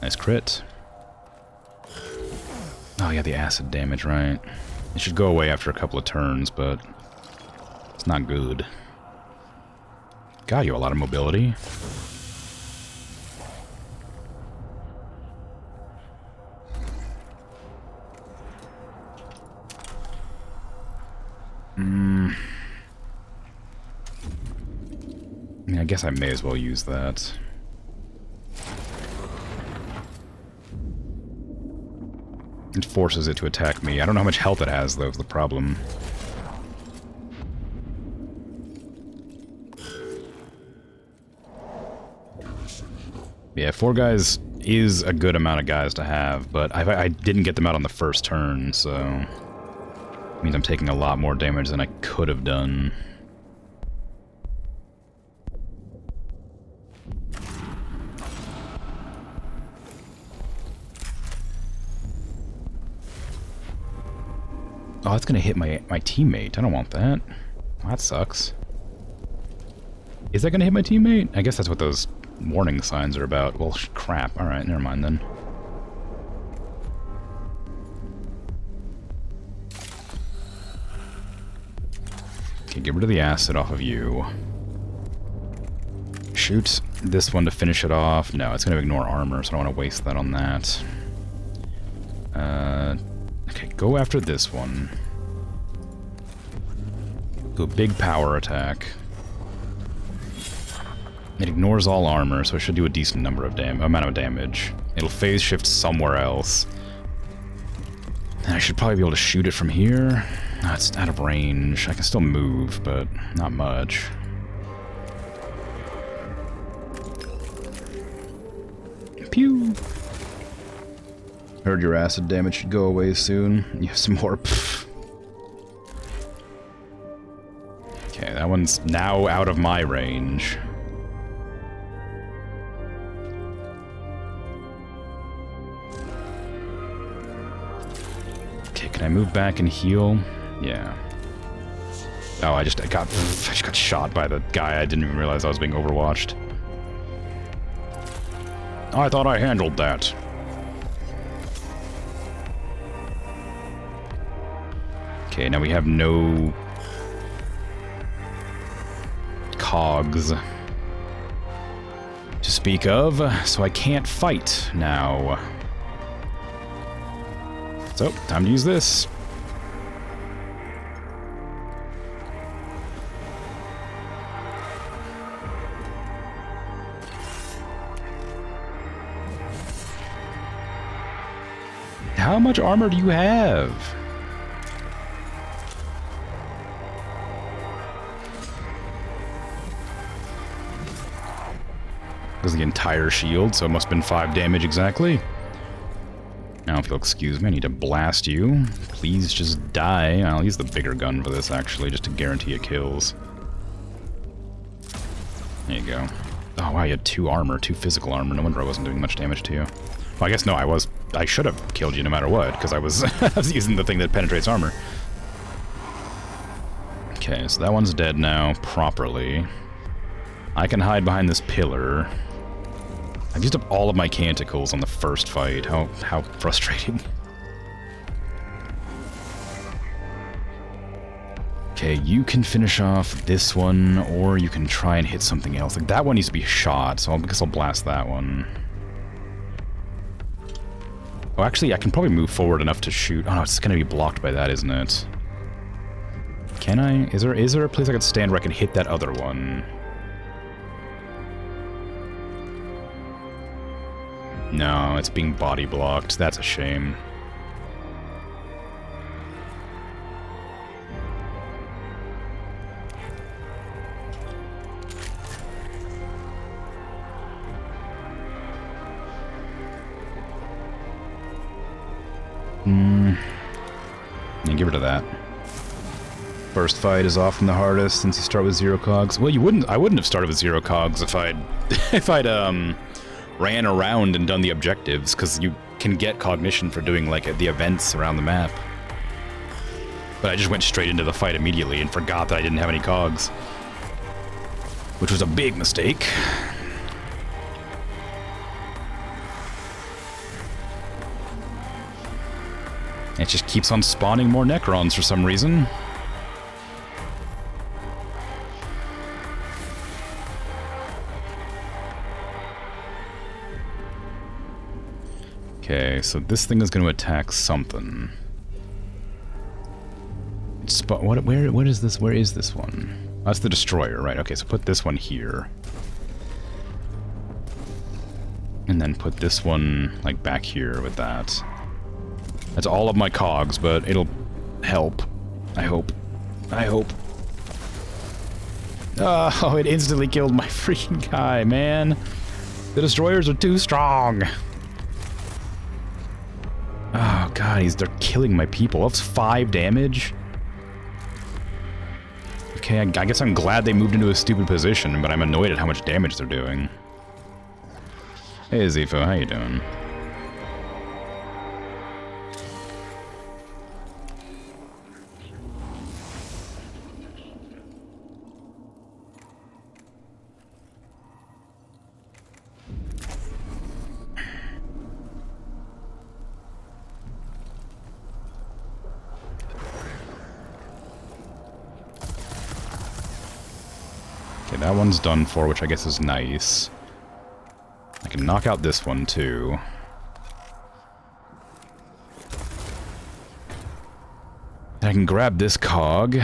Nice crit. Oh yeah, the acid damage, right. It should go away after a couple of turns, but it's not good. God, you have a lot of mobility. I mean, I guess I may as well use that. It forces it to attack me. I don't know how much health it has, though, is the problem. Yeah, 4 guys is a good amount of guys to have, but I didn't get them out on the first turn, so... it means I'm taking a lot more damage than I could have done. Oh, that's gonna hit my teammate. I don't want that. Well, that sucks. Is that gonna hit my teammate? I guess that's what those warning signs are about. Well, crap. Alright, never mind then. Okay, get rid of the acid off of you. Shoot this one to finish it off. No, it's gonna ignore armor, so I don't want to waste that on that. Okay, go after this one. Do a big power attack. It ignores all armor, so it should do a decent number of amount of damage. It'll phase shift somewhere else. And I should probably be able to shoot it from here. No, it's out of range. I can still move, but not much. Pew! Heard your acid damage should go away soon. You have some more. Pfft. Okay, that one's now out of my range. Okay, can I move back and heal? Yeah. Oh, I just got shot by the guy. I didn't even realize I was being overwatched. I thought I handled that. Okay, now we have no cogs to speak of, so I can't fight now. So, time to use this. How much armor do you have? Was the entire shield, so it must have been 5 damage exactly. Now, if you'll excuse me, I need to blast you. Please just die. I'll use the bigger gun for this, actually, just to guarantee it kills. There you go. Oh, wow, you had 2 armor, 2 physical armor. No wonder I wasn't doing much damage to you. Well, I guess no, I should have killed you no matter what, because I was using the thing that penetrates armor. Okay, so that one's dead now, properly. I can hide behind this pillar. I've used up all of my canticles on the first fight. How frustrating. Okay, you can finish off this one, or you can try and hit something else. Like, that one needs to be shot, so I guess I'll blast that one. Oh, actually, I can probably move forward enough to shoot. Oh, no, it's going to be blocked by that, isn't it? Can I? Is there a place I could stand where I can hit that other one? No, it's being body blocked. That's a shame. Yeah, get rid of that. First fight is often the hardest since you start with 0 cogs. Well, I wouldn't have started with 0 cogs if I'd ran around and done the objectives, because you can get cognition for doing like the events around the map. But I just went straight into the fight immediately and forgot that I didn't have any cogs, which was a big mistake. It just keeps on spawning more Necrons for some reason. Okay, so this thing is going to attack something. Where is this? Where is this one? Oh, that's the destroyer, right? Okay, so put this one here. And then put this one, like, back here with that. That's all of my cogs, but it'll help. I hope. I hope. Oh, it instantly killed my freaking guy, man. The destroyers are too strong. Oh, God, they're killing my people. That's 5 damage. Okay, I guess I'm glad they moved into a stupid position, but I'm annoyed at how much damage they're doing. Hey, Zifo, how you doing? That one's done for, which I guess is nice. I can knock out this one, too. And I can grab this cog.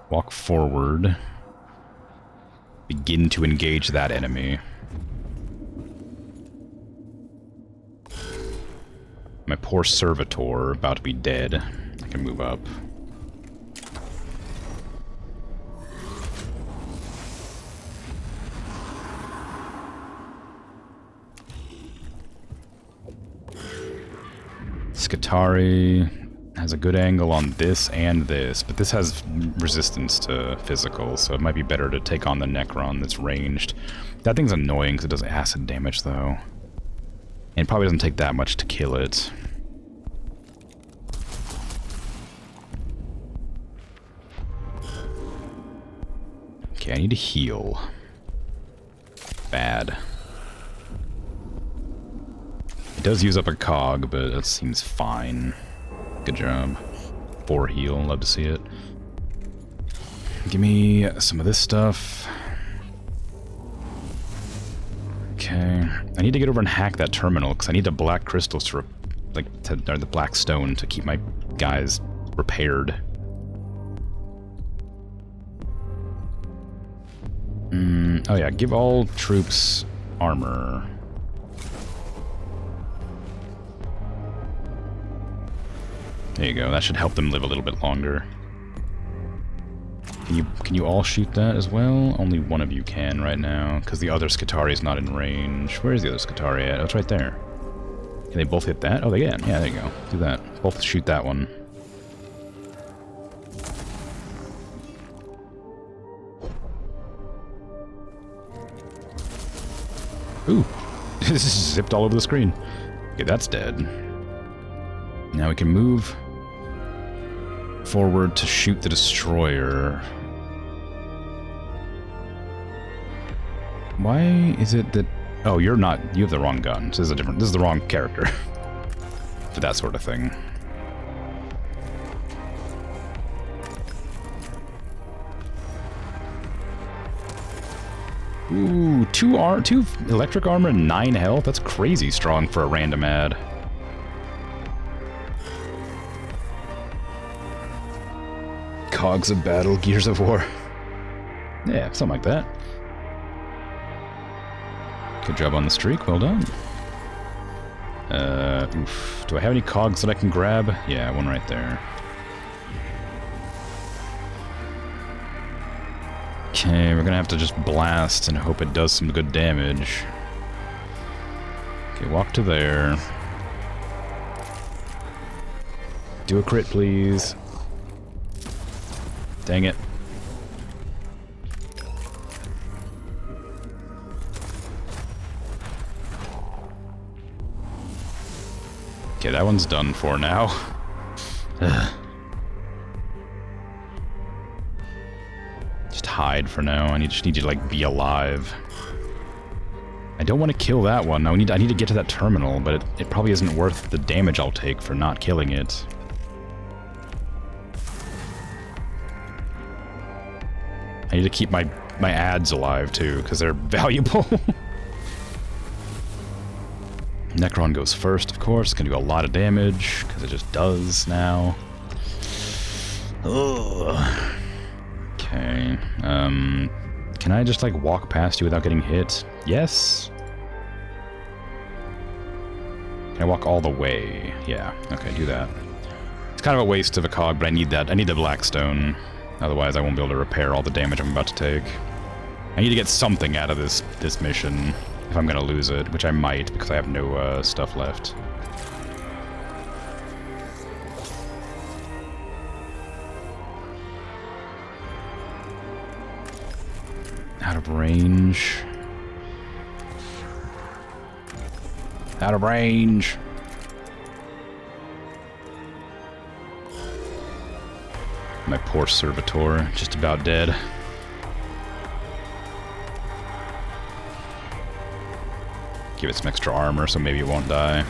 Walk forward. Begin to engage that enemy. My poor servitor, about to be dead. I can move up. Skitarii has a good angle on this and this, but this has resistance to physical, so it might be better to take on the Necron that's ranged. That thing's annoying because it does acid damage, though. And it probably doesn't take that much to kill it. Okay, I need to heal. Bad. It does use up a cog, but that seems fine. Good job. 4 heal, love to see it. Give me some of this stuff. Okay. I need to get over and hack that terminal, because I need the black crystals to, or the black stone to keep my guys repaired. Oh yeah, give all troops armor. There you go, that should help them live a little bit longer. Can you all shoot that as well? Only one of you can right now, because the other Skitarii is not in range. Where is the other Skitarii at? Oh, it's right there. Can they both hit that? Oh, they can. Yeah, there you go. Do that. Both shoot that one. Ooh. This is zipped all over the screen. Okay, that's dead. Now we can move forward to shoot the destroyer. Why is it that... Oh, you're not... You have the wrong gun. This is the wrong character for that sort of thing. Ooh, two electric armor and 9 health? That's crazy strong for a random ad. Cogs of Battle, Gears of War. Yeah, something like that. Good job on the streak, well done. Oof. Do I have any cogs that I can grab? Yeah, one right there. Okay, we're gonna have to just blast and hope it does some good damage. Okay, walk to there. Do a crit, please. Dang it. Okay, that one's done for now. Just hide for now. I just need you to, like, be alive. I don't want to kill that one. I need to get to that terminal, but it probably isn't worth the damage I'll take for not killing it. I need to keep my ads alive, too, because they're valuable. Necron goes first, of course. It's going to do a lot of damage, because it just does now. Ugh. Okay. Can I just, like, walk past you without getting hit? Yes? Can I walk all the way? Yeah. Okay, do that. It's kind of a waste of a cog, but I need that. I need the Blackstone. Otherwise, I won't be able to repair all the damage I'm about to take. I need to get something out of this mission if I'm going to lose it, which I might because I have no stuff left. Out of range. Out of range. My poor servitor, just about dead. Give it some extra armor so maybe it won't die.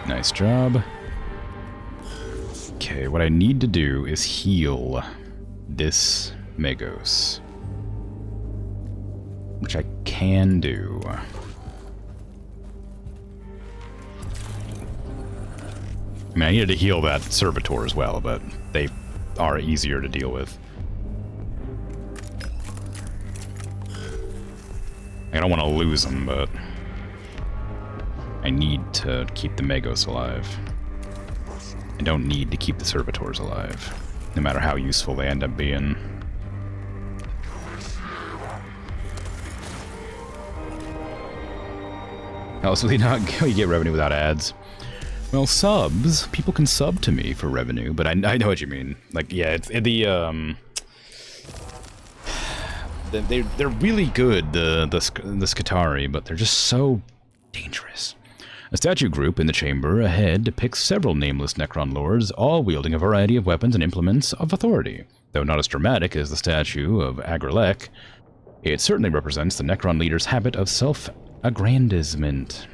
Nice job. Okay, what I need to do is heal this Magos. Which I can do. I mean, I needed to heal that Servitor as well, but they are easier to deal with. I don't want to lose them, but I need to keep the Magos alive. I don't need to keep the Servitors alive, no matter how useful they end up being. How else will you get revenue without ads? Well, subs. People can sub to me for revenue, but I know what you mean. Like, yeah, it's they're really good, the Skitarii, but they're just so dangerous. A statue group in the chamber ahead depicts several nameless Necron lords, all wielding a variety of weapons and implements of authority. Though not as dramatic as the statue of Agrelek, it certainly represents the Necron leader's habit of self-aggrandizement.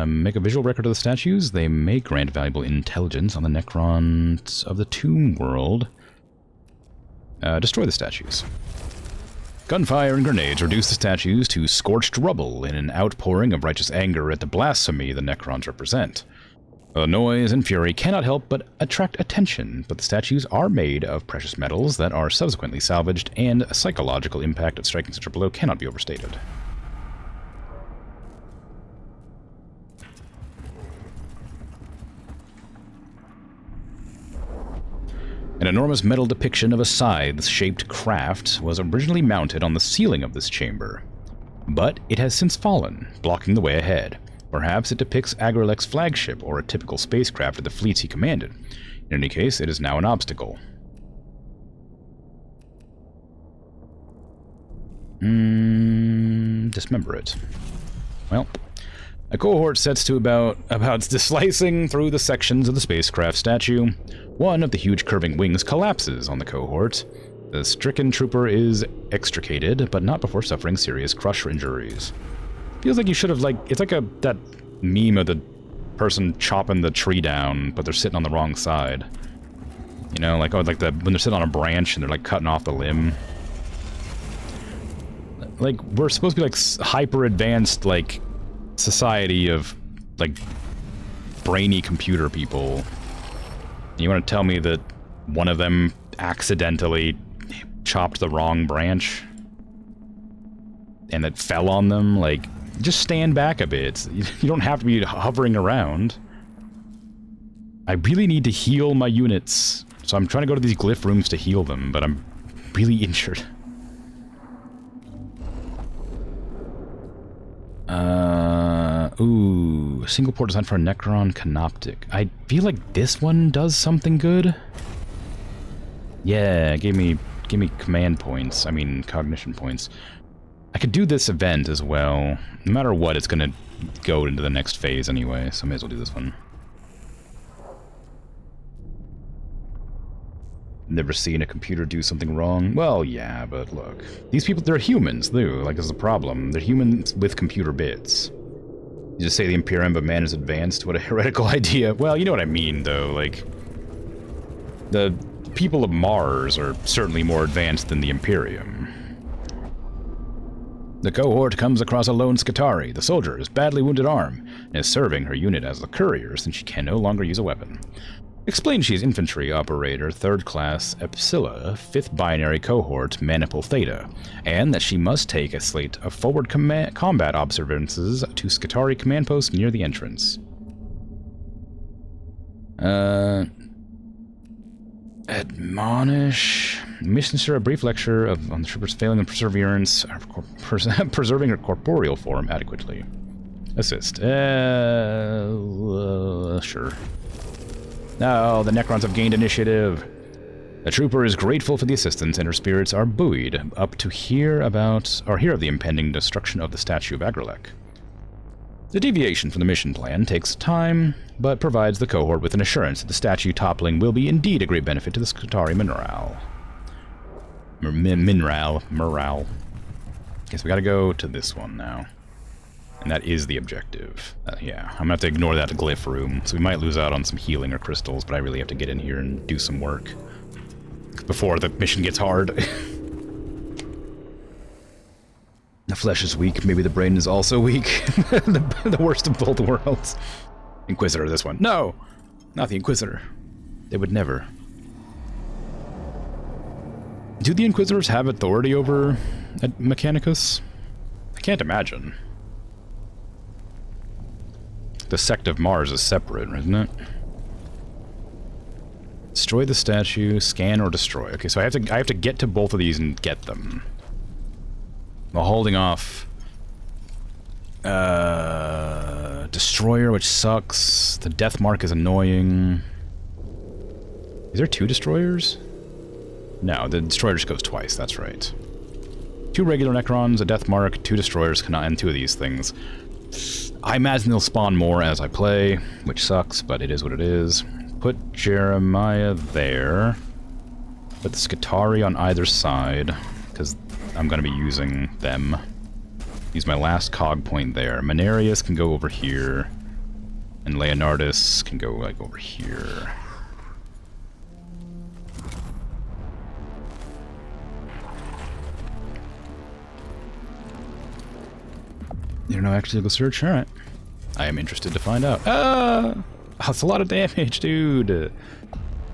Make a visual record of the statues. They may grant valuable intelligence on the Necrons of the Tomb World. Destroy the statues. Gunfire and grenades reduce the statues to scorched rubble in an outpouring of righteous anger at the blasphemy the Necrons represent. The noise and fury cannot help but attract attention, but the statues are made of precious metals that are subsequently salvaged, and a psychological impact of striking such a blow cannot be overstated. An enormous metal depiction of a scythe-shaped craft was originally mounted on the ceiling of this chamber, but it has since fallen, blocking the way ahead. Perhaps it depicts Agrelek's flagship or a typical spacecraft of the fleets he commanded. In any case, it is now an obstacle. Dismember it. Well, a cohort sets to about slicing through the sections of the spacecraft statue. One of the huge curving wings collapses on the cohort. The stricken trooper is extricated, but not before suffering serious crush injuries. Feels like you should have, like, it's like that meme of the person chopping the tree down, but they're sitting on the wrong side. You know, like, oh, like when they're sitting on a branch and they're, like, cutting off the limb. Like, we're supposed to be, like, hyper-advanced, like, society of, like, brainy computer people. And you want to tell me that one of them accidentally chopped the wrong branch? And that fell on them? Like, just stand back a bit. You don't have to be hovering around. I really need to heal my units. So I'm trying to go to these glyph rooms to heal them, but I'm really injured. Ooh, single port designed for a Necron Canoptic. I feel like this one does something good. Yeah, gave me command points. I mean, cognition points. I could do this event as well. No matter what, it's gonna go into the next phase anyway, so I may as well do this one. Never seen a computer do something wrong? Well, yeah, but look. These people, they're humans, too. Like, there's a problem. They're humans with computer bits. You just say the Imperium of man is advanced? What a heretical idea. Well, you know what I mean, though. Like, the people of Mars are certainly more advanced than the Imperium. The cohort comes across a lone Skitarii. The soldier is badly wounded arm, and is serving her unit as a courier since she can no longer use a weapon. Explain she's infantry operator, 3rd class Epsilla, 5th binary cohort Maniple Theta, and that she must take a slate of forward combat observances to Skitarii command post near the entrance. Admonish. Administer a brief lecture on the trooper's failing in perseverance, preserving her corporeal form adequately. Assist. Sure. Now, the Necrons have gained initiative. The trooper is grateful for the assistance, and her spirits are buoyed up to hear of the impending destruction of the statue of Agrelek. The deviation from the mission plan takes time, but provides the cohort with an assurance that the statue toppling will be indeed a great benefit to the Skitarii morale. Morale. Guess we gotta go to this one now. And that is the objective. Yeah, I'm gonna have to ignore that glyph room, so we might lose out on some healing or crystals, but I really have to get in here and do some work before the mission gets hard. The flesh is weak, maybe the brain is also weak. the worst of both worlds. Inquisitor, this one. No! Not the Inquisitor. They would never. Do the Inquisitors have authority over Mechanicus? I can't imagine. The sect of Mars is separate, isn't it? Destroy the statue, scan or destroy. Okay, so I have to get to both of these and get them. While holding off Destroyer, which sucks. The Death Mark is annoying. Is there 2 destroyers? No, the destroyer just goes twice, that's right. 2 regular Necrons, a Death Mark, 2 destroyers, and 2 of these things. I imagine they'll spawn more as I play, which sucks, but it is what it is. Put Jeremiah there. Put the Skitarii on either side, because I'm going to be using them. Use my last cog point there. Manarius can go over here, and Leonardus can go, like, over here. You know, actually go search? Alright. I am interested to find out. That's a lot of damage, dude.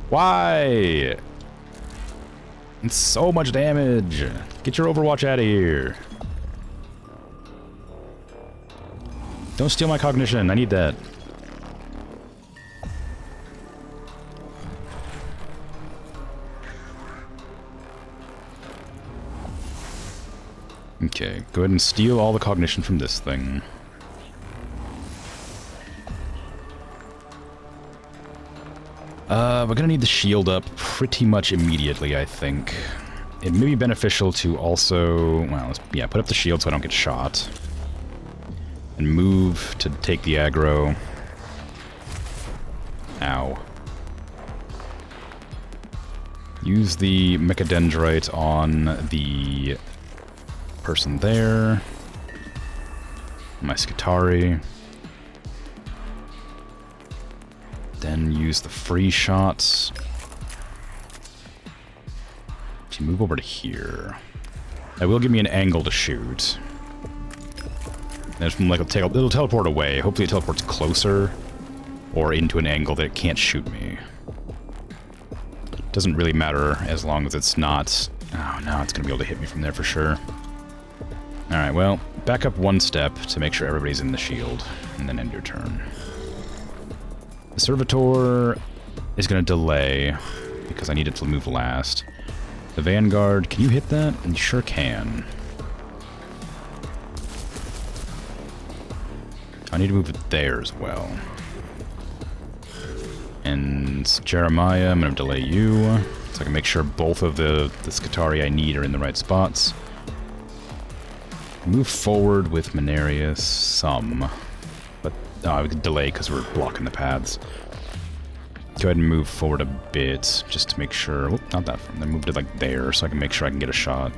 Why? It's so much damage. Get your Overwatch out of here. Don't steal my cognition. I need that. Okay, go ahead and steal all the cognition from this thing. We're gonna need the shield up pretty much immediately, I think. It may be beneficial to also... well, yeah, put up the shield so I don't get shot. And move to take the aggro. Ow. Use the Mechadendrite on the person there. My Skitari. Then use the free shots to move over to here. That will give me an angle to shoot. And it's like it'll teleport away. Hopefully it teleports closer or into an angle that it can't shoot me. Doesn't really matter as long as it's not... Oh, no, it's going to be able to hit me from there for sure. Alright, well, back up one step to make sure everybody's in the shield, and then end your turn. The Servitor is going to delay, because I need it to move last. The Vanguard, can you hit that? And you sure can. I need to move it there as well. And Jeremiah, I'm going to delay you, so I can make sure both of the Skitari I need are in the right spots. Move forward with Mechanicus some, but we can delay because we're blocking the paths. Go ahead and move forward a bit, just to make sure... Oh, not that far. I moved it like there, so I can make sure I can get a shot.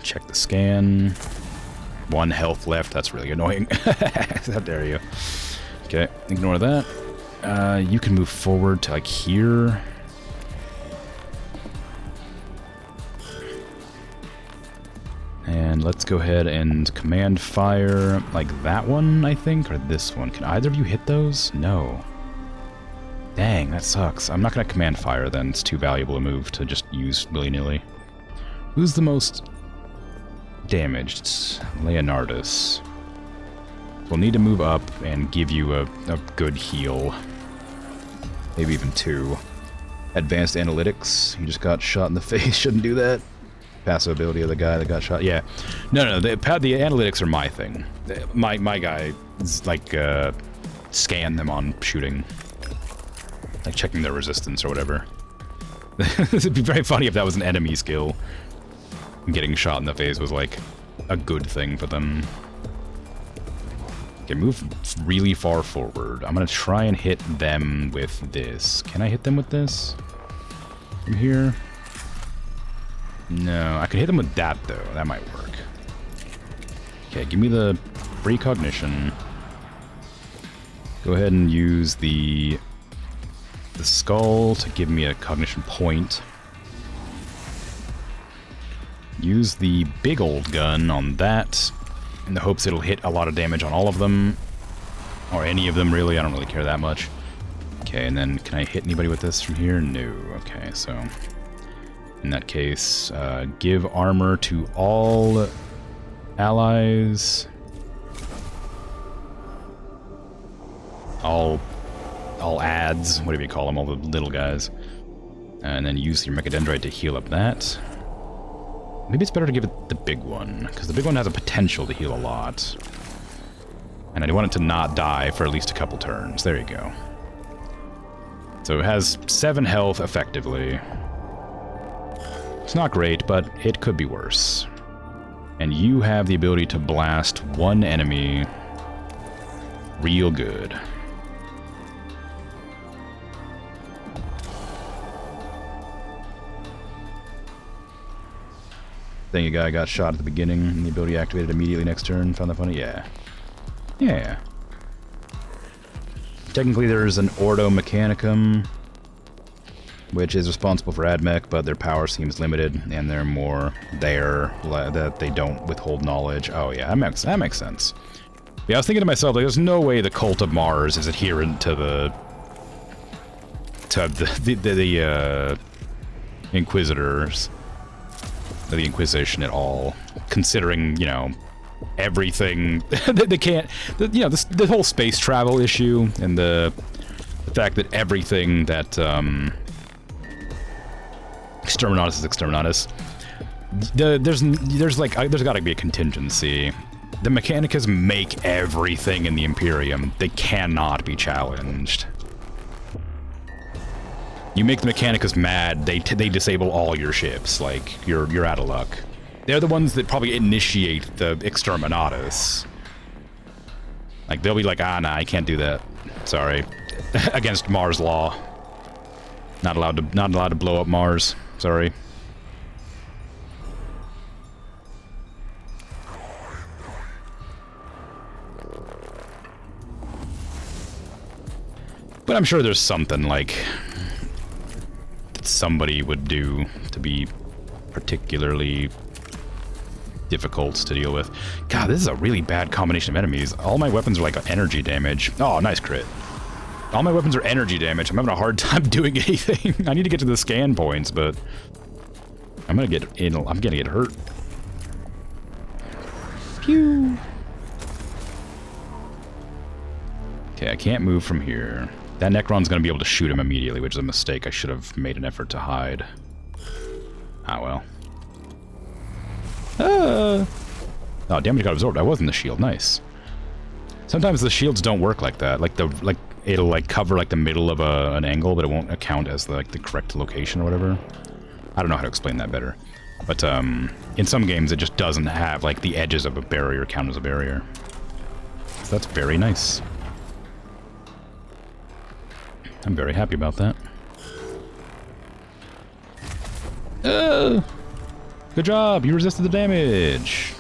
Check the scan. 1 health left, that's really annoying. How dare you. Okay, ignore that. You can move forward to like here. And let's go ahead and command fire like that one, I think, or this one. Can either of you hit those? No. Dang, that sucks. I'm not going to command fire then. It's too valuable a move to just use willy-nilly. Who's the most damaged? It's Leonardus. We'll need to move up and give you a good heal. Maybe even 2. Advanced analytics. You just got shot in the face. Shouldn't do that. Passive ability of the guy that got shot. Yeah. No, the analytics are my thing. My guy is like, scan them on shooting. Like checking their resistance or whatever. It'd be very funny if that was an enemy skill. Getting shot in the face was like a good thing for them. Okay, move really far forward. I'm gonna try and hit them with this. Can I hit them with this? From here? No, I could hit them with that though. That might work. Okay, give me the precognition. Go ahead and use the skull to give me a cognition point. Use the big old gun on that in the hopes it'll hit a lot of damage on all of them. Or any of them, really. I don't really care that much. Okay, and then can I hit anybody with this from here? No. Okay, so in that case, give armor to all allies. All ads, whatever you call them, all the little guys. And then use your Mechadendrite to heal up that. Maybe it's better to give it the big one, because the big one has a potential to heal a lot. And I want it to not die for at least a couple turns. There you go. So it has 7 health effectively. It's not great, but it could be worse. And you have the ability to blast one enemy real good. Thing a guy got shot at the beginning, and the ability activated immediately next turn. Found that funny? Yeah. Yeah. Technically there's an Ordo Mechanicum, which is responsible for AdMech, but their power seems limited, and they're more there, that they don't withhold knowledge. Oh yeah, that makes sense. Yeah, I was thinking to myself, like, there's no way the Cult of Mars is adherent to the Inquisitors, the Inquisition at all, considering, you know, everything. They can't, you know, the whole space travel issue, and the fact that everything that Exterminatus is Exterminatus. There's got to be a contingency. The Mechanicus make everything in the Imperium. They cannot be challenged. You make the Mechanicus mad, they disable all your ships. Like, you're out of luck. They're the ones that probably initiate the Exterminatus. Like, they'll be like, ah, nah, I can't do that. Sorry. Against Mars law. Not allowed to blow up Mars. Sorry. But I'm sure there's something like that somebody would do to be particularly difficult to deal with. God, this is a really bad combination of enemies. All my weapons are like energy damage. Oh, nice crit. All my weapons are energy damage. I'm having a hard time doing anything. I need to get to the scan points, but I'm gonna get hurt. Pew. Okay, I can't move from here. That Necron's gonna be able to shoot him immediately, which is a mistake. I should have made an effort to hide. Ah, well. Oh, damage got absorbed. I was in the shield. Nice. Sometimes the shields don't work like that. It'll like cover like the middle of an angle, but it won't account as the correct location or whatever. I don't know how to explain that better. But in some games, it just doesn't have like the edges of a barrier count as a barrier. So that's very nice. I'm very happy about that. Good job, you resisted the damage.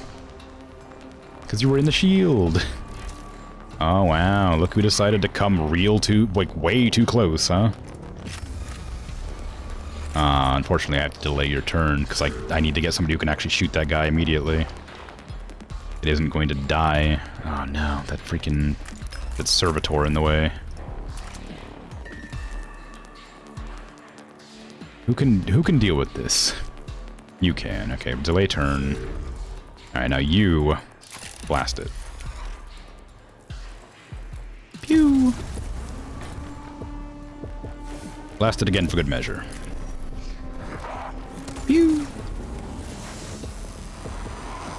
Because you were in the shield. Oh wow, look who decided to come way too close, huh? Unfortunately I have to delay your turn, because I need to get somebody who can actually shoot that guy immediately. It isn't going to die. Oh no, that servitor in the way. Who can deal with this? You can. Okay, delay turn. Alright, now you blast it. Pew! Blast it again for good measure. Pew!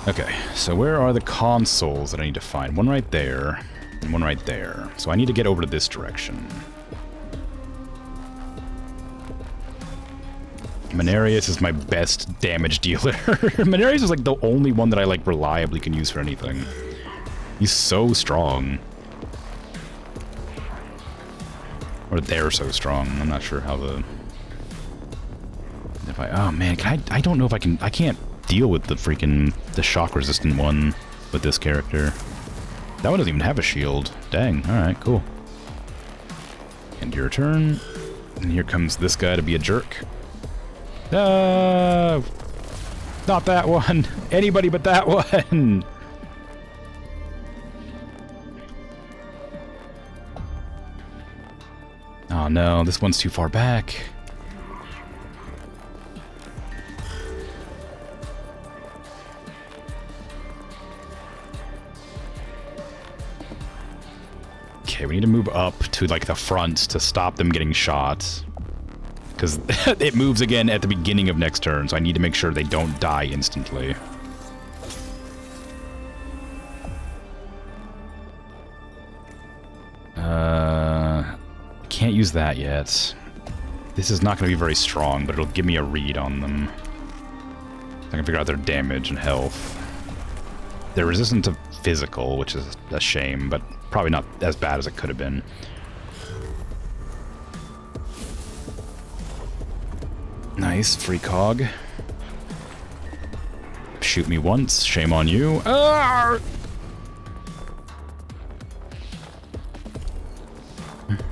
Okay, so where are the consoles that I need to find? One right there, and one right there. So I need to get over to this direction. Mechanicus is my best damage dealer. Mechanicus is like the only one that I like reliably can use for anything. He's so strong. Or they're so strong. I'm not sure how the... Oh man, I don't know if I can't deal with the shock resistant one with this character. That one doesn't even have a shield. Dang, alright, cool. End your turn. And here comes this guy to be a jerk. No! Not that one! Anybody but that one! Oh no, this one's too far back. Okay, we need to move up to like the front to stop them getting shot. Because it moves again at the beginning of next turn, so I need to make sure they don't die instantly. Can't use that yet. This is not going to be very strong, but it'll give me a read on them. I can figure out their damage and health. They're resistant to physical, which is a shame, but probably not as bad as it could have been. Nice, free cog. Shoot me once, shame on you. Arrgh!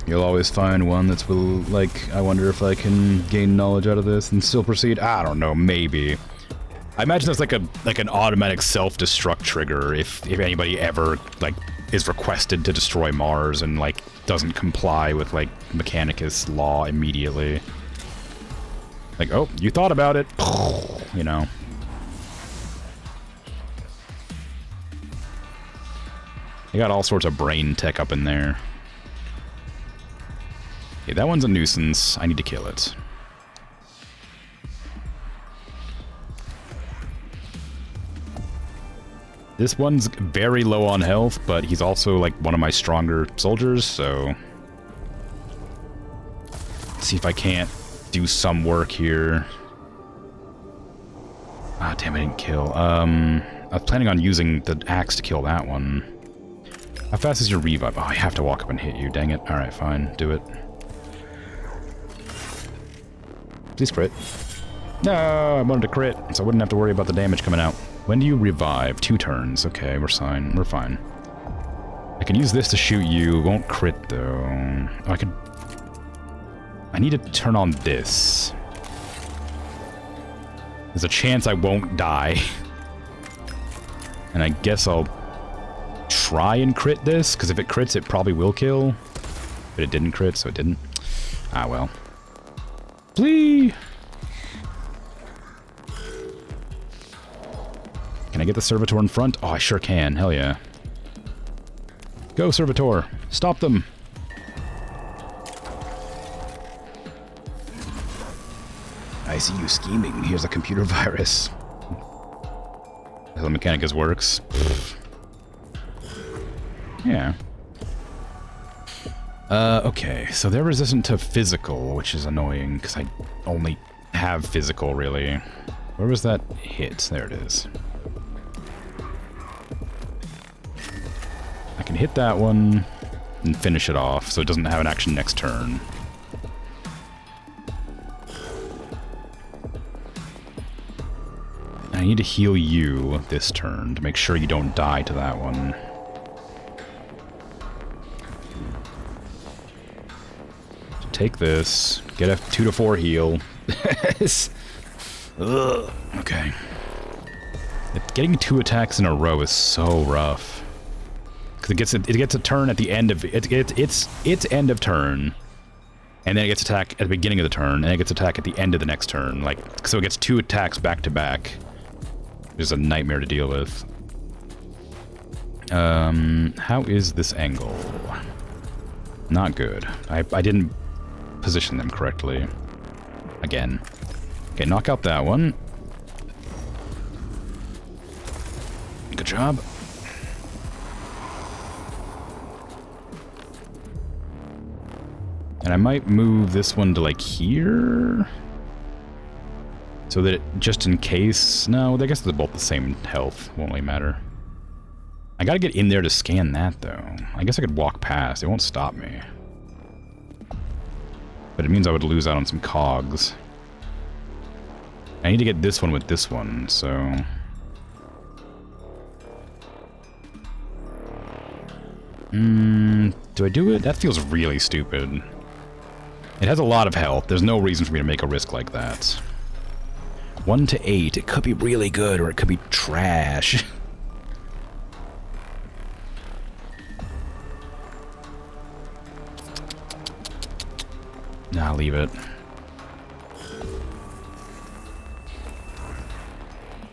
You'll always find one that's like, I wonder if I can gain knowledge out of this and still proceed. I don't know, maybe. I imagine that's like an automatic self-destruct trigger if anybody ever like is requested to destroy Mars and like doesn't comply with like Mechanicus law immediately. Like, oh, you thought about it, you know. They got all sorts of brain tech up in there. Okay, that one's a nuisance. I need to kill it. This one's very low on health, but he's also like one of my stronger soldiers, so... Let's see if I can't do some work here. Ah, damn, I didn't kill. I was planning on using the axe to kill that one. How fast is your revive? Oh, I have to walk up and hit you, dang it. Alright, fine, do it. Please crit. No, I wanted to crit, so I wouldn't have to worry about the damage coming out. When do you revive? 2 turns. Okay, we're fine. We're fine. I can use this to shoot you. Won't crit, though. Oh, I need to turn on this. There's a chance I won't die. And I guess I'll try and crit this, because if it crits, it probably will kill. But it didn't crit, so it didn't. Ah, well. Flee! Can I get the Servitor in front? Oh, I sure can. Hell yeah. Go, Servitor. Stop them. I see you scheming. Here's a computer virus. That's how Mechanicus works. Yeah. Okay, so they're resistant to physical, which is annoying, because I only have physical, really. Where was that hit? There it is. I can hit that one and finish it off, so it doesn't have an action next turn. I need to heal you this turn to make sure you don't die to that one. Take this, get a 2 to 4 heal. Ugh. Okay. Getting 2 attacks in a row is so rough. Because it gets a turn at the end of its end of turn, and then it gets attack at the beginning of the turn, and it gets attack at the end of the next turn. Like, so it gets 2 attacks back to back. Which is a nightmare to deal with. How is this angle? Not good. I didn't position them correctly. Again. Okay, knock out that one. Good job. And I might move this one to, like, here? So that it, just in case... No, I guess they're both the same health. Won't really matter. I gotta get in there to scan that, though. I guess I could walk past. It won't stop me. But it means I would lose out on some cogs. I need to get this one with this one, so... Do I do it? That feels really stupid. It has a lot of health. There's no reason for me to make a risk like that. 1 to 8. It could be really good, or it could be trash. Nah, leave it.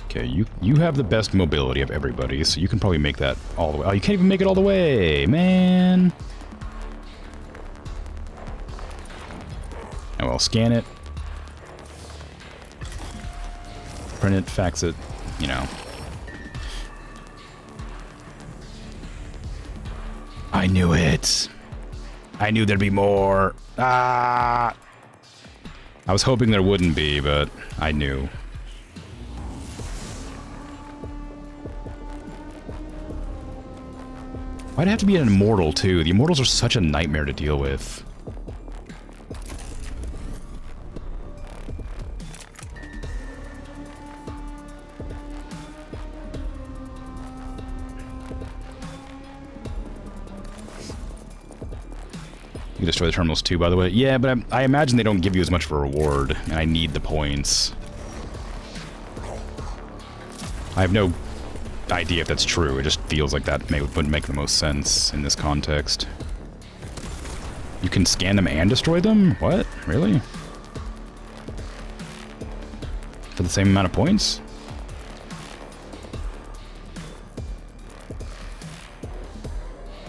Okay, you have the best mobility of everybody, so you can probably make that all the way. Oh, you can't even make it all the way, man. Oh well, scan it. Print it, fax it, you know. I knew it. I knew there'd be more. Ah! I was hoping there wouldn't be, but I knew. Why'd it have to be an immortal, too? The immortals are such a nightmare to deal with. You can destroy the terminals too, by the way. Yeah, but I imagine they don't give you as much of a reward, and I need the points. I have no idea if that's true. It just feels like that would make the most sense in this context. You can scan them and destroy them? What? Really? For the same amount of points?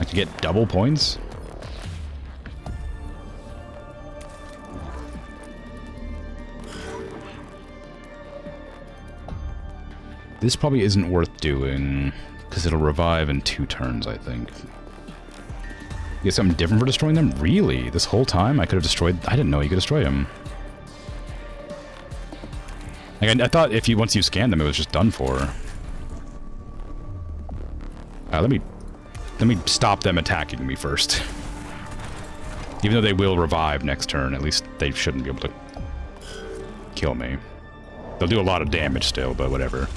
I could get double points? This probably isn't worth doing, because it'll revive in 2 turns, I think. You get something different for destroying them? Really? This whole time I could have destroyed... I didn't know you could destroy them. Like, I thought if you once you scanned them, it was just done for. Let me stop them attacking me first. Even though they will revive next turn, at least they shouldn't be able to kill me. They'll do a lot of damage still, but whatever.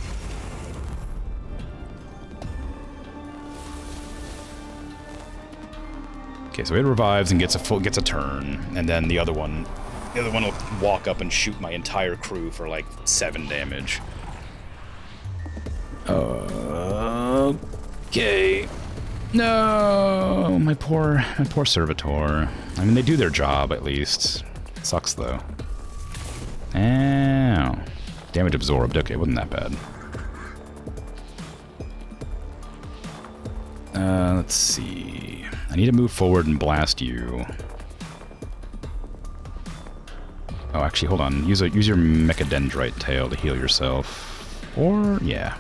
Okay, so it revives and gets a turn, and then the other one will walk up and shoot my entire crew for like 7 damage. Okay. No, my poor servitor. I mean, they do their job at least. Sucks though. Ow. Damage absorbed. Okay, wasn't that bad. Let's see. I need to move forward and blast you. Oh, actually, hold on. Use your mechadendrite tail to heal yourself. Or yeah.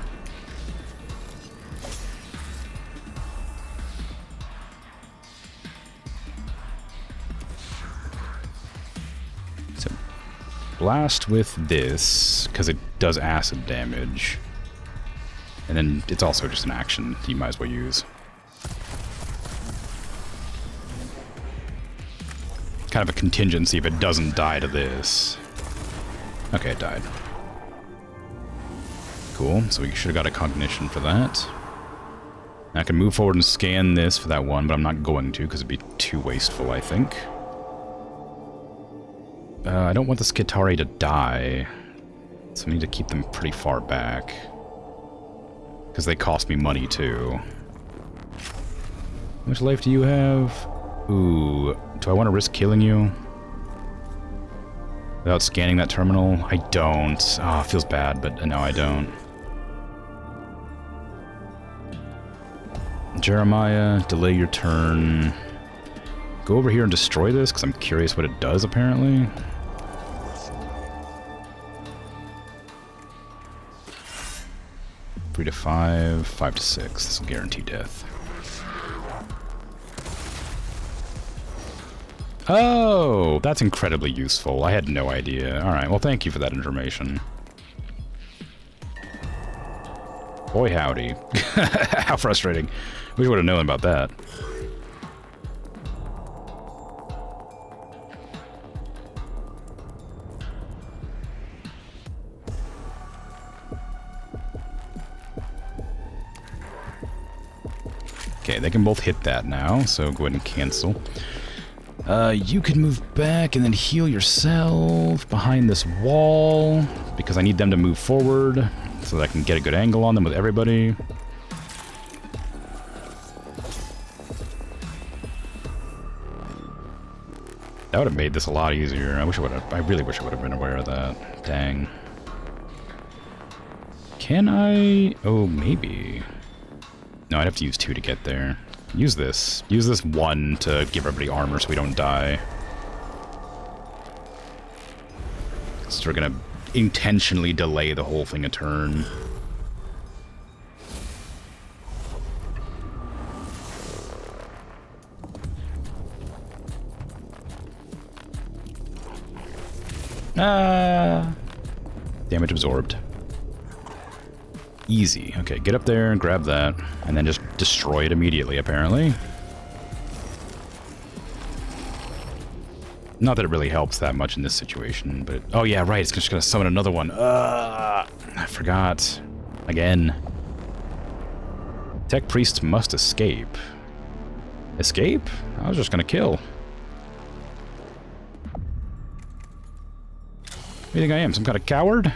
So blast with this because it does acid damage. And then it's also just an action you might as well use. Kind of a contingency if it doesn't die to this. Okay, it died. Cool, so we should have got a cognition for that. I can move forward and scan this for that one, but I'm not going to because it'd be too wasteful, I think. I don't want the Skitarii to die, so I need to keep them pretty far back. Because they cost me money, too. How much life do you have? Ooh, do I want to risk killing you? Without scanning that terminal? I don't. Ah, oh, feels bad, but no, I don't. Jeremiah, delay your turn. Go over here and destroy this, because I'm curious what it does, apparently. Three to 5, 5 to 6. This will guarantee death. Oh, that's incredibly useful. I had no idea. Alright, well thank you for that information. Boy howdy. How frustrating. Wish I would have known about that. Okay, they can both hit that now, so go ahead and cancel. You can move back and then heal yourself behind this wall, because I need them to move forward so that I can get a good angle on them with everybody. That would have made this a lot easier. I really wish I would have been aware of that. Dang. Can I? Oh, maybe. No, I'd have to use 2 to get there. Use this. Use this 1 to give everybody armor so we don't die. So we're gonna intentionally delay the whole thing a turn. Ah! Damage absorbed. Easy. Okay, get up there and grab that, and then just destroy it immediately, apparently. Not that it really helps that much in this situation, but... Oh yeah, right, it's just gonna summon another one. I forgot. Again. Tech priests must escape. Escape? I was just gonna kill. What do you think I am, some kind of coward?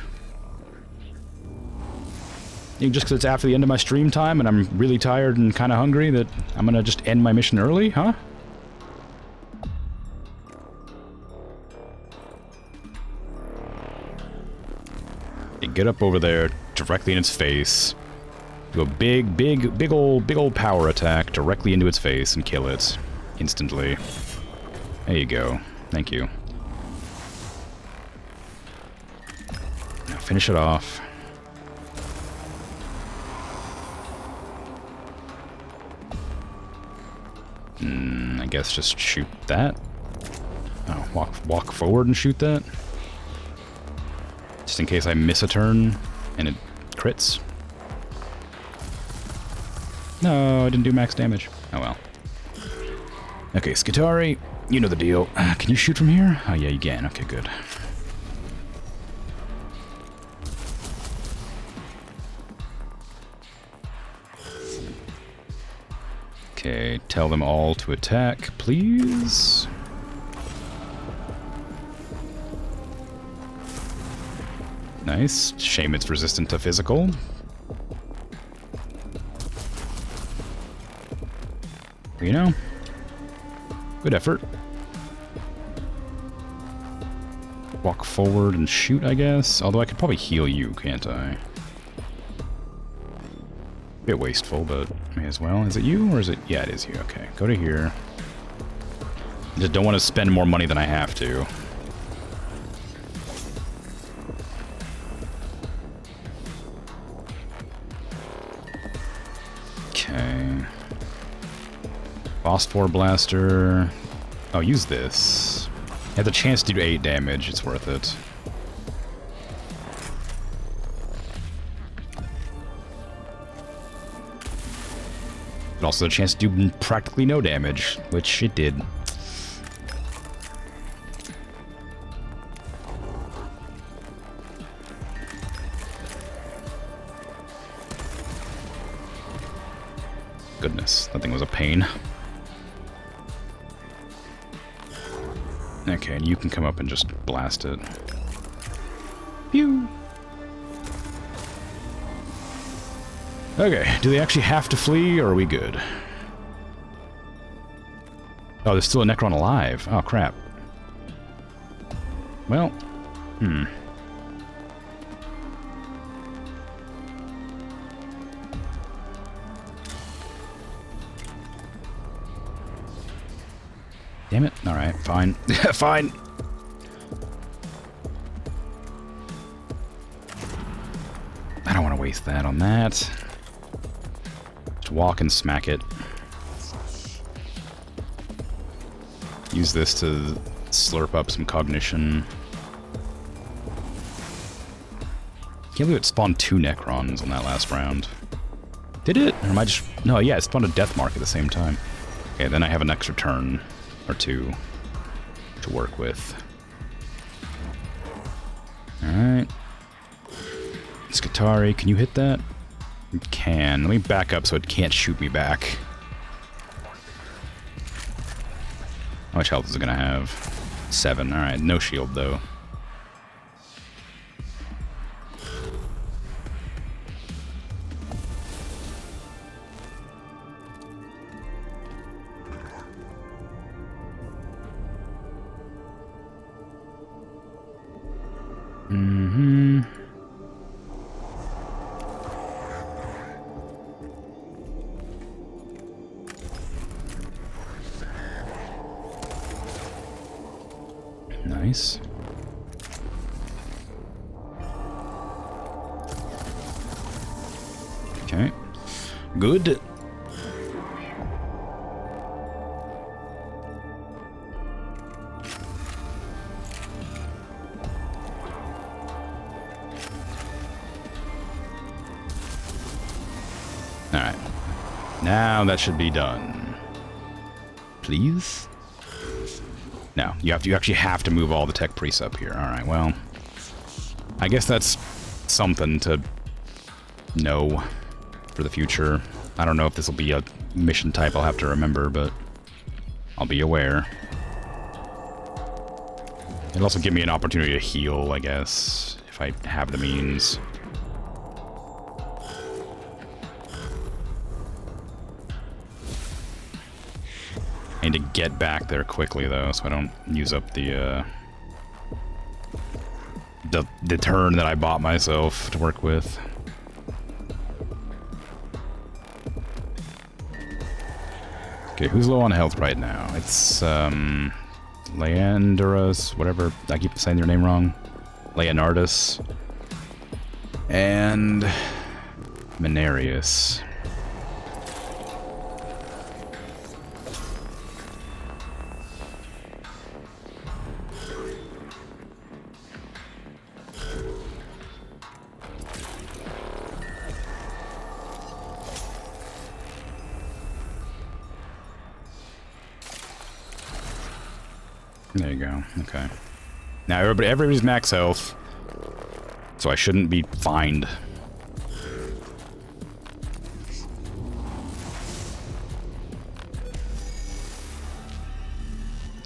Just because it's after the end of my stream time and I'm really tired and kind of hungry that I'm gonna just end my mission early, huh? You get up over there directly in its face, do a big old power attack directly into its face and kill it instantly. There you go. Thank you. Now finish it off. I guess just shoot that. Oh, walk forward and shoot that. Just in case I miss a turn and it crits. No, I didn't do max damage. Oh well. Okay, Skitarii, you know the deal. Can you shoot from here? Oh yeah, you can. Okay, good. Okay, tell them all to attack, please. Nice. Shame it's resistant to physical. You know, good effort. Walk forward and shoot, I guess. Although I could probably heal you, can't I? Bit wasteful, but may as well. Is it you, or is it... Yeah, it is you. Okay, go to here. Just don't want to spend more money than I have to. Okay. Phosphor Blaster. Oh, use this. You have the chance to do 8 damage. It's worth it. But also the chance to do practically no damage, which it did. Goodness, that thing was a pain. Okay, and you can come up and just blast it. Pew! Okay, do they actually have to flee, or are we good? Oh, there's still a Necron alive. Oh, crap. Well, Damn it. Alright, fine. Fine! I don't want to waste that on that. Just walk and smack it. Use this to slurp up some cognition. Can't believe it spawned 2 Necrons on that last round. Did it? Or am I just... No, yeah, it spawned a Death Mark at the same time. Okay, then I have an extra turn or 2 to work with. Alright. Skatari, can you hit that? You can. Let me back up so it can't shoot me back. How much health is it gonna have? 7. Alright, no shield though. Nice. Okay. Good. Alright. Now that should be done. Please? No, you actually have to move all the tech priests up here. Alright, well, I guess that's something to know for the future. I don't know if this will be a mission type I'll have to remember, but I'll be aware. It'll also give me an opportunity to heal, I guess, if I have the means. I need to get back there quickly, though, so I don't use up the turn that I bought myself to work with. Okay, who's low on health right now? It's, Leandrus, whatever. I keep saying your name wrong. Leonardus. And... Menarius. There you go. Okay. Now everybody's max health, so I shouldn't be fined.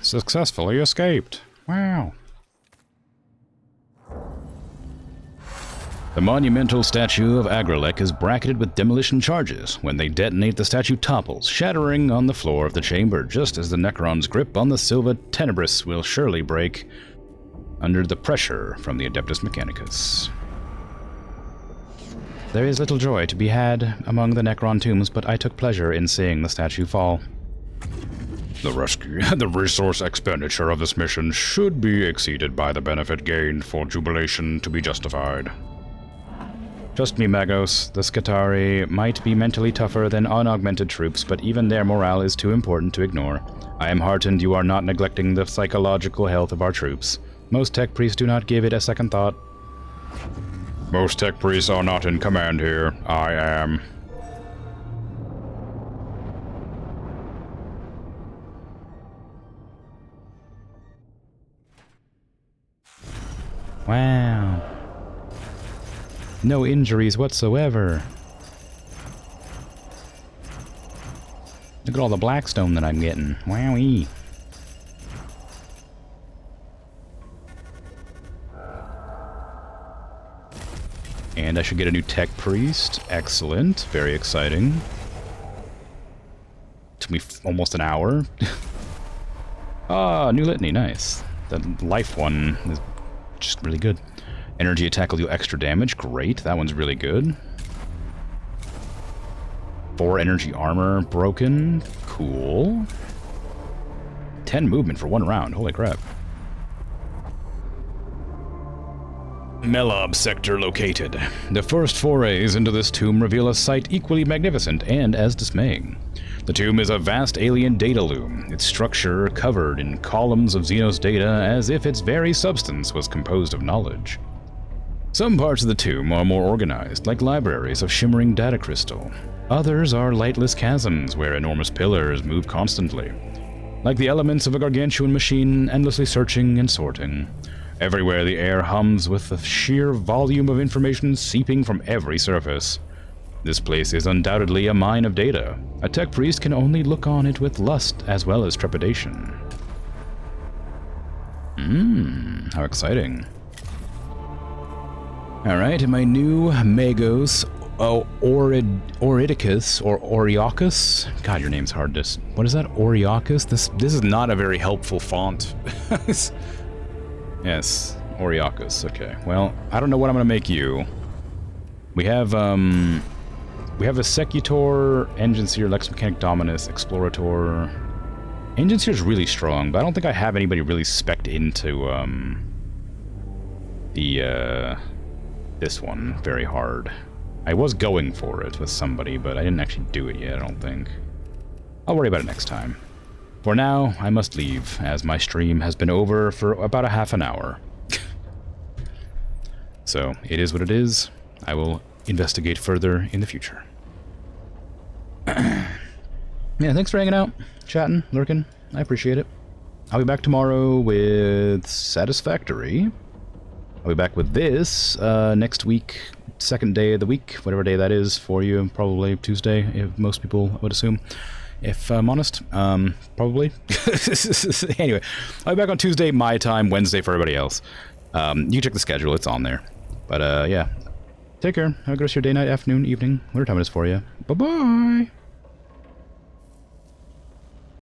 successfully escaped. Wow. The monumental statue of Agrelek is bracketed with demolition charges. When they detonate, the statue topples, shattering on the floor of the chamber, just as the Necron's grip on the Silva Tenebris will surely break under the pressure from the Adeptus Mechanicus. There is little joy to be had among the Necron tombs, but I took pleasure in seeing the statue fall. The resource expenditure of this mission should be exceeded by the benefit gained for jubilation to be justified. Trust me, Magos, the Skitarii might be mentally tougher than unaugmented troops, but even their morale is too important to ignore. I am heartened you are not neglecting the psychological health of our troops. Most tech priests do not give it a second thought. Most tech priests are not in command here. I am. Wow. No injuries whatsoever. Look at all the blackstone that I'm getting. Wowee. And I should get a new tech priest. Excellent. Very exciting. Took me almost an hour. Ah, new litany. Nice. The life one is just really good. Energy attack will do extra damage. Great. That one's really good. 4 energy armor broken. Cool. 10 movement for 1 round. Holy crap. Melob sector located. The first forays into this tomb reveal a sight equally magnificent and as dismaying. The tomb is a vast alien data loom, its structure covered in columns of Xenos data as if its very substance was composed of knowledge. Some parts of the tomb are more organized, like libraries of shimmering data crystal. Others are lightless chasms where enormous pillars move constantly, like the elements of a gargantuan machine endlessly searching and sorting. Everywhere the air hums with the sheer volume of information seeping from every surface. This place is undoubtedly a mine of data. A tech priest can only look on it with lust as well as trepidation. How exciting. Alright, my new Magos, Oridicus, or Oriacus? God, your name's hard to... What is that? Oriacus? This is not a very helpful font. Yes, Oriacus. Okay, well, I don't know what I'm gonna make you. We have a Secutor, Enginseer, Lex Mechanic Dominus, Explorator. Enginseer's really strong, but I don't think I have anybody really spec'd into, this one very hard. I was going for it with somebody, but I didn't actually do it yet, I don't think. I'll worry about it next time. For now, I must leave, as my stream has been over for about a half an hour. So, it is what it is. I will investigate further in the future. Yeah, thanks for hanging out, chatting, lurking. I appreciate it. I'll be back tomorrow with Satisfactory. I'll be back with this next week, second day of the week, whatever day that is for you, probably Tuesday, if most people would assume. If I'm honest, probably. Anyway, I'll be back on Tuesday, my time, Wednesday for everybody else. You can check the schedule, it's on there. But yeah, take care. Have a good rest of your day, night, afternoon, evening, whatever time it is for you. Bye-bye!